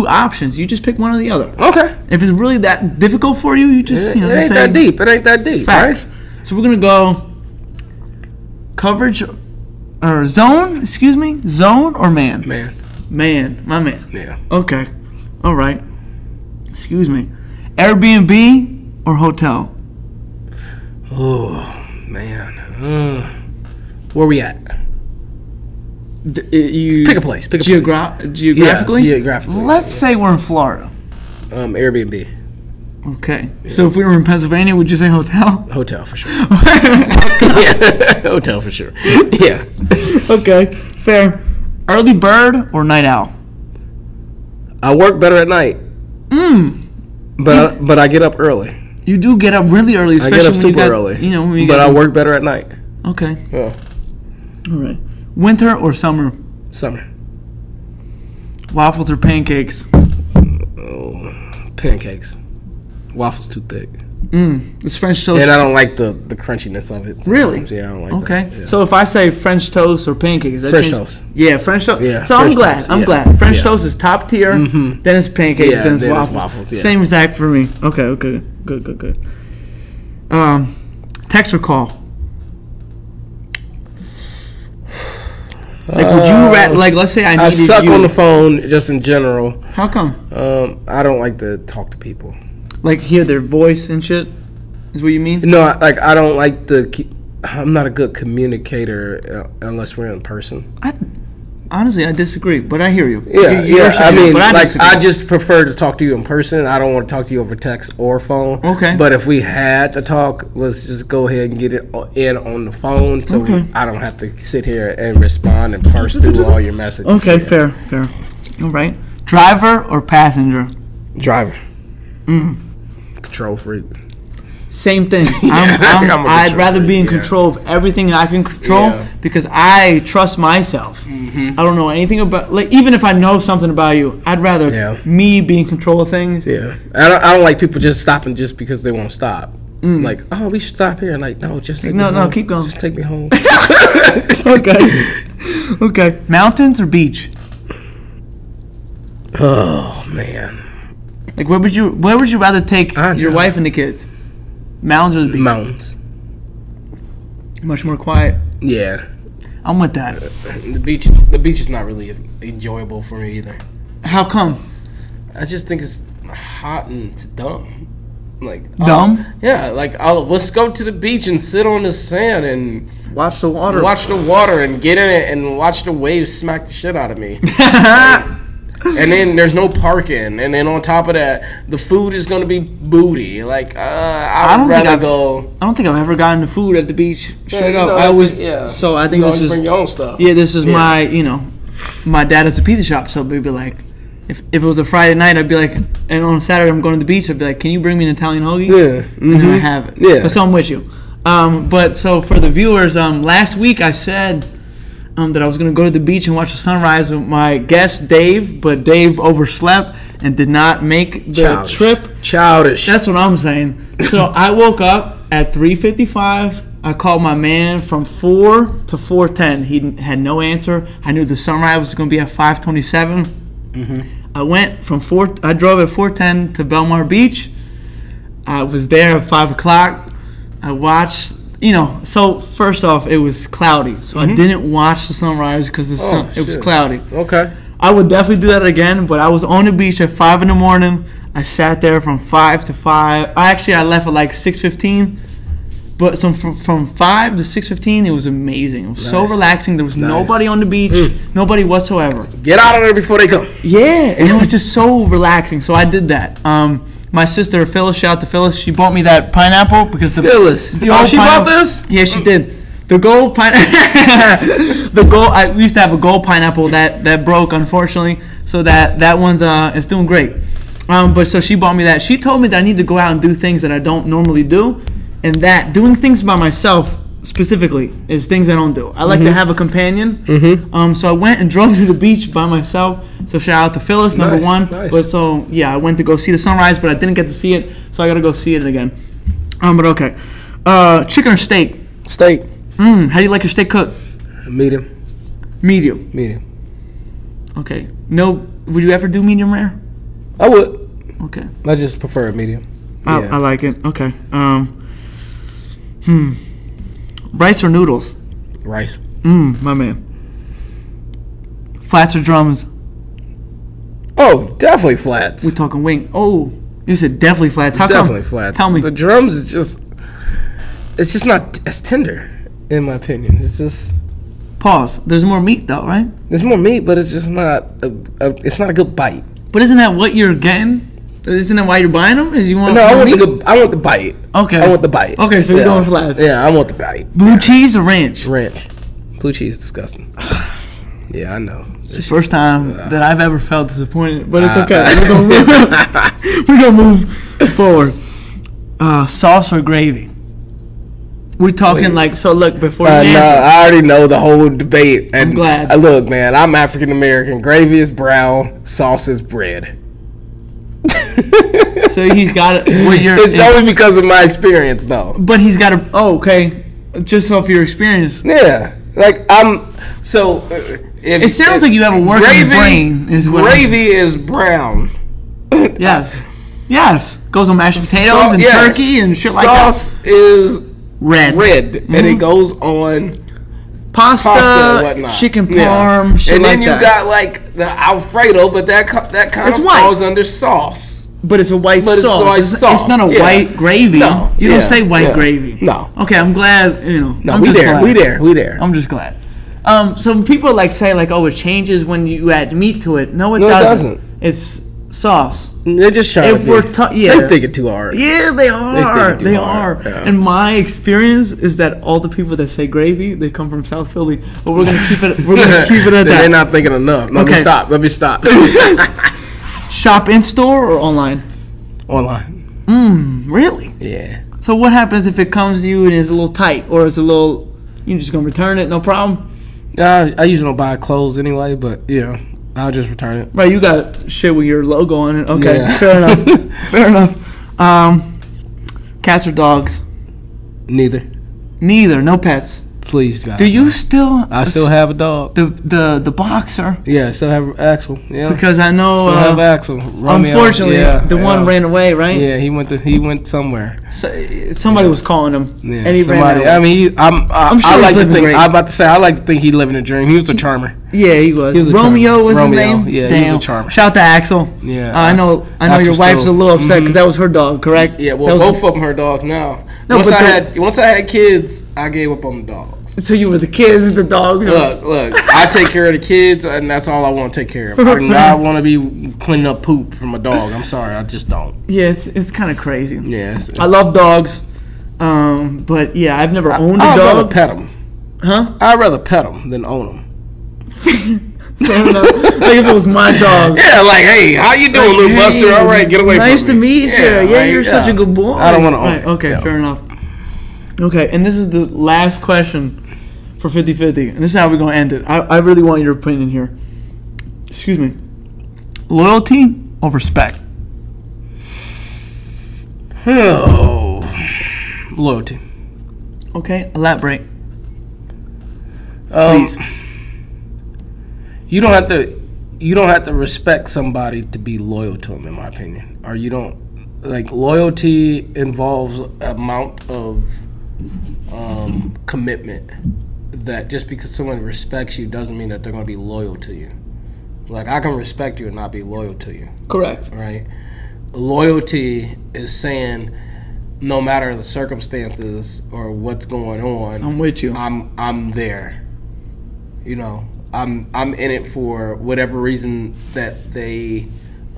options. You just pick one or the other. Okay. If it's really that difficult for you, you just it ain't that deep. It ain't that deep. Facts. Right? So we're gonna go coverage or zone. Excuse me, zone or man? Man, my man. Yeah. Okay. All right. Excuse me. Airbnb or hotel? Oh man. Where we at? You pick a place. Geographically? Yeah, geographically. Let's say we're in Florida. Airbnb. Okay. Yeah. So if we were in Pennsylvania, would you say hotel? Hotel for sure. Yeah. Hotel for sure. Yeah. Okay. Fair. Early bird or night owl? I work better at night. But I get up early. You do get up really early, especially I get up when super early. But I work better at night. Okay. Yeah. All right. Winter or summer? Summer. Waffles or pancakes? Oh, pancakes. Waffles too thick. It's French toast. And I don't like the crunchiness of it. Sometimes. Really? Yeah, I don't like that. Okay. Yeah. So if I say French toast or pancakes, French toast. Yeah, French toast. Yeah. So I'm glad. I'm glad. French toast is top tier. Then it's pancakes. Yeah, then it's waffles. Yeah. Same exact for me. Okay. Good. Text or call? Like, would you let's say I needed you. I suck on the phone just in general. How come? I don't like to talk to people. Like hear their voice and shit? Is what you mean? No, I don't like I'm not a good communicator unless we're in person. Honestly, I disagree, but I hear you. Yeah. I mean, I just prefer to talk to you in person. I don't want to talk to you over text or phone. Okay. But if we had to talk, let's just go ahead and get it in on the phone, so I don't have to sit here and respond and parse through all your messages. Okay, fair. All right. Driver or passenger? Driver. Control freak. Same thing. I'd rather be in control of everything I can control because I trust myself. I don't know anything about, even if I know something about you, I'd rather me be in control of things. Yeah. I don't like people just stopping just because they want to stop. Like, oh, we should stop here. Like, no, just take me home. No, keep going. Just take me home. Okay. Mountains or beach? Oh, man. Like, where would you rather take your wife and the kids? Mountains or the beach? Mountains. Much more quiet. Yeah. I'm with that. The beach is not really enjoyable for me either. How come? I just think it's hot and it's dumb. Like dumb? Yeah. Like let's go to the beach and sit on the sand and watch the water. And get in it and watch the waves smack the shit out of me. And then there's no parking, and then on top of that, the food is gonna be booty. Like I don't think I've ever gotten the food at the beach. Straight up, I always. Yeah. So I think this is bring your own stuff. Yeah, this is my my dad has a pizza shop, so we'd be like, if it was a Friday night, I'd be like, and on Saturday I'm going to the beach, I'd be like, can you bring me an Italian hoagie? Yeah. And then I have it. Yeah. So I'm with you. But so for the viewers, last week I said. That I was going to go to the beach and watch the sunrise with my guest, Dave, but Dave overslept and did not make the trip. Childish. That's what I'm saying. So I woke up at 3:55 I called my man from 4 to 4:10. He had no answer. I knew the sunrise was going to be at 5:27. I went from 4. I drove at 4:10 to Belmar Beach. I was there at 5 o'clock. I watched. So first off, it was cloudy, so I didn't watch the sunrise because it was cloudy. Okay. I would definitely do that again, but I was on the beach at 5 in the morning. I sat there from 5 to 5. I left at like 6:15. But from 5 to 6:15, it was amazing. It was so relaxing. There was nobody on the beach, nobody whatsoever. Get out of there before they come. Yeah, and it was just so relaxing. So I did that. My sister Phyllis, shout out to Phyllis. She bought me that pineapple because Phyllis. She bought this? Yeah, she did. The gold pineapple. We used to have a gold pineapple that broke, unfortunately. So that one's it's doing great. But so she bought me that. She told me that I need to go out and do things that I don't normally do. And that doing things by myself specifically is things I don't do. I like to have a companion. So I went and drove to the beach by myself. So shout out to Phyllis, number one. Nice. But so yeah, I went to go see the sunrise, but I didn't get to see it. So I got to go see it again. But okay, chicken or steak? Steak. How do you like your steak cooked? Medium. Medium. Medium. Okay. No, would you ever do medium rare? I would. Okay. I just prefer a medium. I like it. Okay. Rice or noodles? Rice. My man. Flats or drums? Oh, definitely flats. We talking wing. Oh, you said definitely flats. How Definitely come? flats. Tell me. The drums is just, it's just not as tender, in my opinion. It's just. Pause. There's more meat though, right? There's more meat, but it's just not it's not a good bite. But isn't that what you're getting? Isn't that why you're buying them? Is you want? No, I want meat? I want the bite. Okay. I want the bite. Okay, so you're going flats. Yeah, I want the bite. Blue cheese or ranch? Ranch. Blue cheese is disgusting. Yeah, I know. It's the first time that I've ever felt disappointed, but it's okay. We're gonna move forward. Sauce or gravy? We're talking so look, before you answer. I already know the whole debate. And I'm glad. Look, man, I'm African American. Gravy is brown. Sauce is bread. So he's got it. It's only because of my experience, though. But he's got a. Oh, okay. Just off your experience. Yeah, like I'm. So it sounds like you have a working brain. Gravy is brown. Yes. Goes on mashed potatoes and turkey and shit like that. Sauce is red, and it goes on pasta and whatnot. Chicken parm, shit and then like that. you got like the Alfredo, but that kind of falls under sauce. But it's a white sauce. It's not a white gravy. No, you don't say white gravy. No. Okay, I'm glad. No, we there. I'm just glad. So people say oh, it changes when you add meat to it. No, it doesn't. It's sauce. They're just trying to They're thinking too hard. Yeah, they are. They are. Yeah. And my experience is that all the people that say gravy, they come from South Philly. But we're gonna keep it. We're gonna keep it at that. They're not thinking enough. Let me stop. Shop in store or online? Online. Really? Yeah. So what happens if it comes to you and it's a little tight or it's a little? You just gonna return it? No problem. I usually don't buy clothes anyway, but I'll just return it. Right, you got shit with your logo on it. Okay, yeah. Fair enough. Fair enough. Cats or dogs? Neither. No pets. Please, God. Do you still? I still have a dog. The boxer. Yeah, I still have Axel. Yeah. Because I know. Still have Axel. Romeo. Unfortunately, the one ran away, right? Yeah, he went somewhere. So, somebody was calling him. Yeah, and he ran away. I mean, I'm sure I like to think. great. I'm about to say I like to think he living a dream. He was a charmer. Yeah, he was. Romeo was his name. Yeah, he was a charmer. Shout out to Axel. Yeah, I know your wife's a little upset because that was her dog, correct? Yeah, well, both of them her dogs now. No, once I had kids, I gave up on the dogs. So you were the kids, the dogs. Look, I take care of the kids, and that's all I want to take care of. I do not want to be cleaning up poop from a dog. I'm sorry, I just don't. Yeah, it's kind of crazy. Yeah, I love dogs, but yeah, I've never owned a dog. I'd rather pet them. Huh? I'd rather pet them than own them. Like if it was my dog. Yeah, like, hey, how you doing, little Buster? All right, get away from me. Nice to meet you. Yeah, you're such a good boy. I don't want to own it. Okay, fair enough. Okay, and this is the last question for 50-50, and this is how we're going to end it. I really want your opinion here. Excuse me. Loyalty or respect? Oh, loyalty. Okay, elaborate. Please. You don't have to respect somebody to be loyal to them, in my opinion. Or you don't, like, loyalty involves amount of commitment that just because someone respects you doesn't mean that they're going to be loyal to you. Like, I can respect you and not be loyal to you. Correct. Right? Loyalty is saying, no matter the circumstances or what's going on, I'm with you. I'm there. You know, I'm in it for whatever reason that they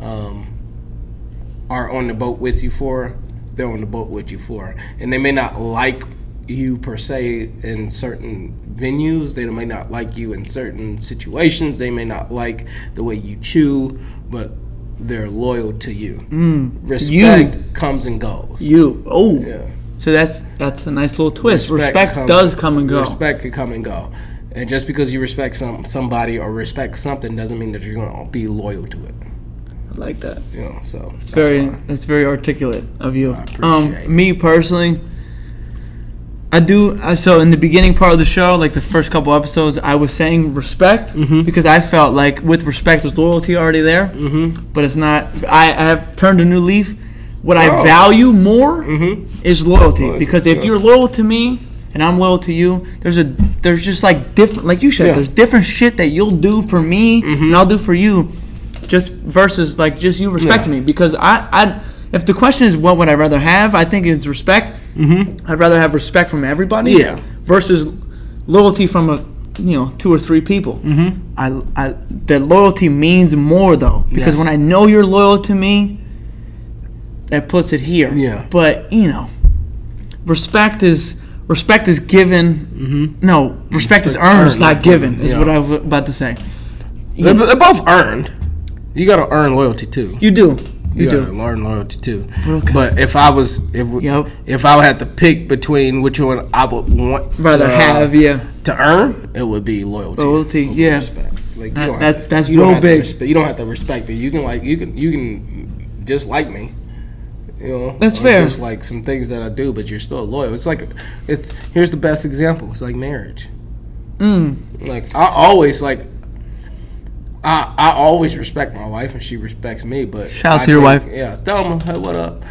are on the boat with you for. They're on the boat with you for, and they may not like you per se in certain venues. They may not like you in certain situations. They may not like the way you chew, but they're loyal to you. Respect comes and goes. Yeah. So that's a nice little twist. Respect does come and go. Respect can come and go. And just because you respect somebody or respect something doesn't mean that you're going to be loyal to it. I like that. You know, so that's very articulate of you. I appreciate it. Me personally, I do. So in the beginning part of the show, like the first couple episodes, I was saying respect because I felt like with respect there's loyalty already there. But it's not. I have turned a new leaf. What I value more is loyalty, because if you're loyal to me and I'm loyal to you, there's just like different, like you said, there's different shit that you'll do for me and I'll do for you, just versus like just you respecting me. Because I if the question is what would I rather have, I think it's respect. I'd rather have respect from everybody versus loyalty from 2 or 3 people. That loyalty means more though, because when I know you're loyal to me, that puts it here. But respect is given. No, respect is earned. It's not given. Is what I was about to say. They're both earned. You got to earn loyalty too. You do. You got to learn loyalty too. Okay. But if I had to pick between which one I would want have to earn, it would be loyalty. Respect. Like that's real big. You don't have to respect me. You can dislike me. That's fair. Just like some things that I do, but you're still loyal. Here's the best example. It's like marriage. Like I always respect my wife, and she respects me. But shout out to your wife. Yeah, Thelma, hey, what up?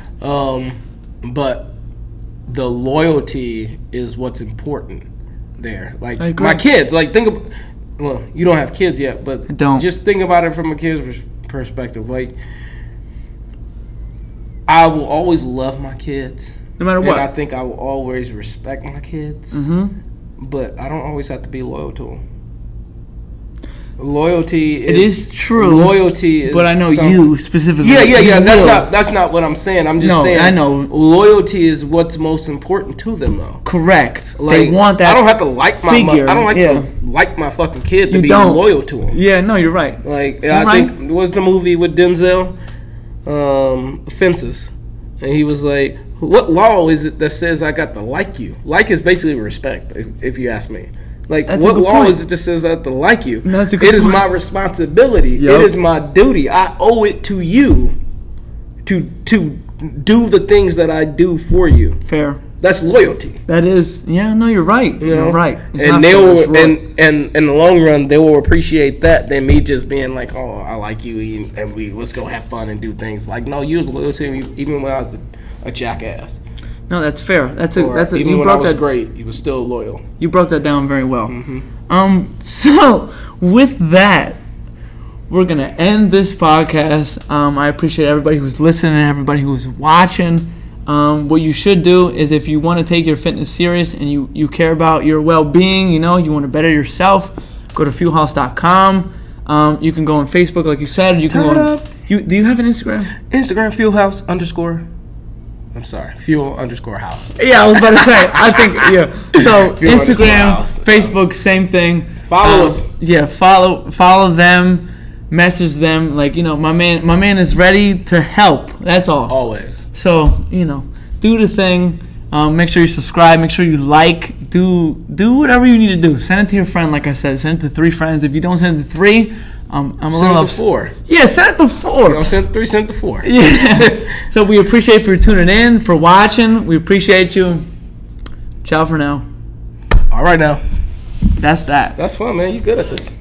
But the loyalty is what's important there. Like my kids. Like well, you don't have kids yet, but just think about it from a kid's perspective. Like, I will always love my kids, no matter what. And I think I will always respect my kids, but I don't always have to be loyal to them. Loyalty is true. Loyalty is, but I know you specifically. Yeah. That's not what I'm saying. I'm just saying. I know. Loyalty is what's most important to them, though. Correct. Like, they want that. I don't have to like my. I don't to like my fucking kid to be loyal to him. Yeah, no, you're right. Like I think what's the movie with Denzel, Fences, and he was like, "What law is it that says I got to like you?" Like is basically respect, if you ask me. Like, what law is it that says I have to like you? It is my responsibility. It is my duty. I owe it to you to do the things that I do for you. Fair. That's loyalty. That is, you're right. You're right. And they will, and in the long run, they will appreciate that than me just being like, "Oh, I like you, and let's go have fun and do things." Like, no, you was loyal to me even when I was a jackass. No, that's fair. Even when I was great, you were still loyal. You broke that down very well. So with that, we're gonna end this podcast. I appreciate everybody who's listening, everybody who's watching. What you should do is, if you want to take your fitness serious and you care about your well-being, you want to better yourself, go to fuelhouse.com. You can go on Facebook, like you said. You can go on. Do you have an Instagram? Instagram Fuelhouse _. I'm sorry, Fuel_house. Yeah, I was about to say. I think So Instagram, Facebook, same thing. Follow us. Yeah, follow them. Message them. Like, my man is ready to help. That's all. Always. So do the thing. Make sure you subscribe. Make sure you like. Do whatever you need to do. Send it to your friend. Like I said, send it to 3 friends. If you don't send it to 3. I'm a little upset. 4. Yeah, send it to 4. You don't send 3, send it to 4. Yeah. So we appreciate for tuning in, for watching. We appreciate you. Ciao for now. All right now. That's that. That's fun, man. You good at this.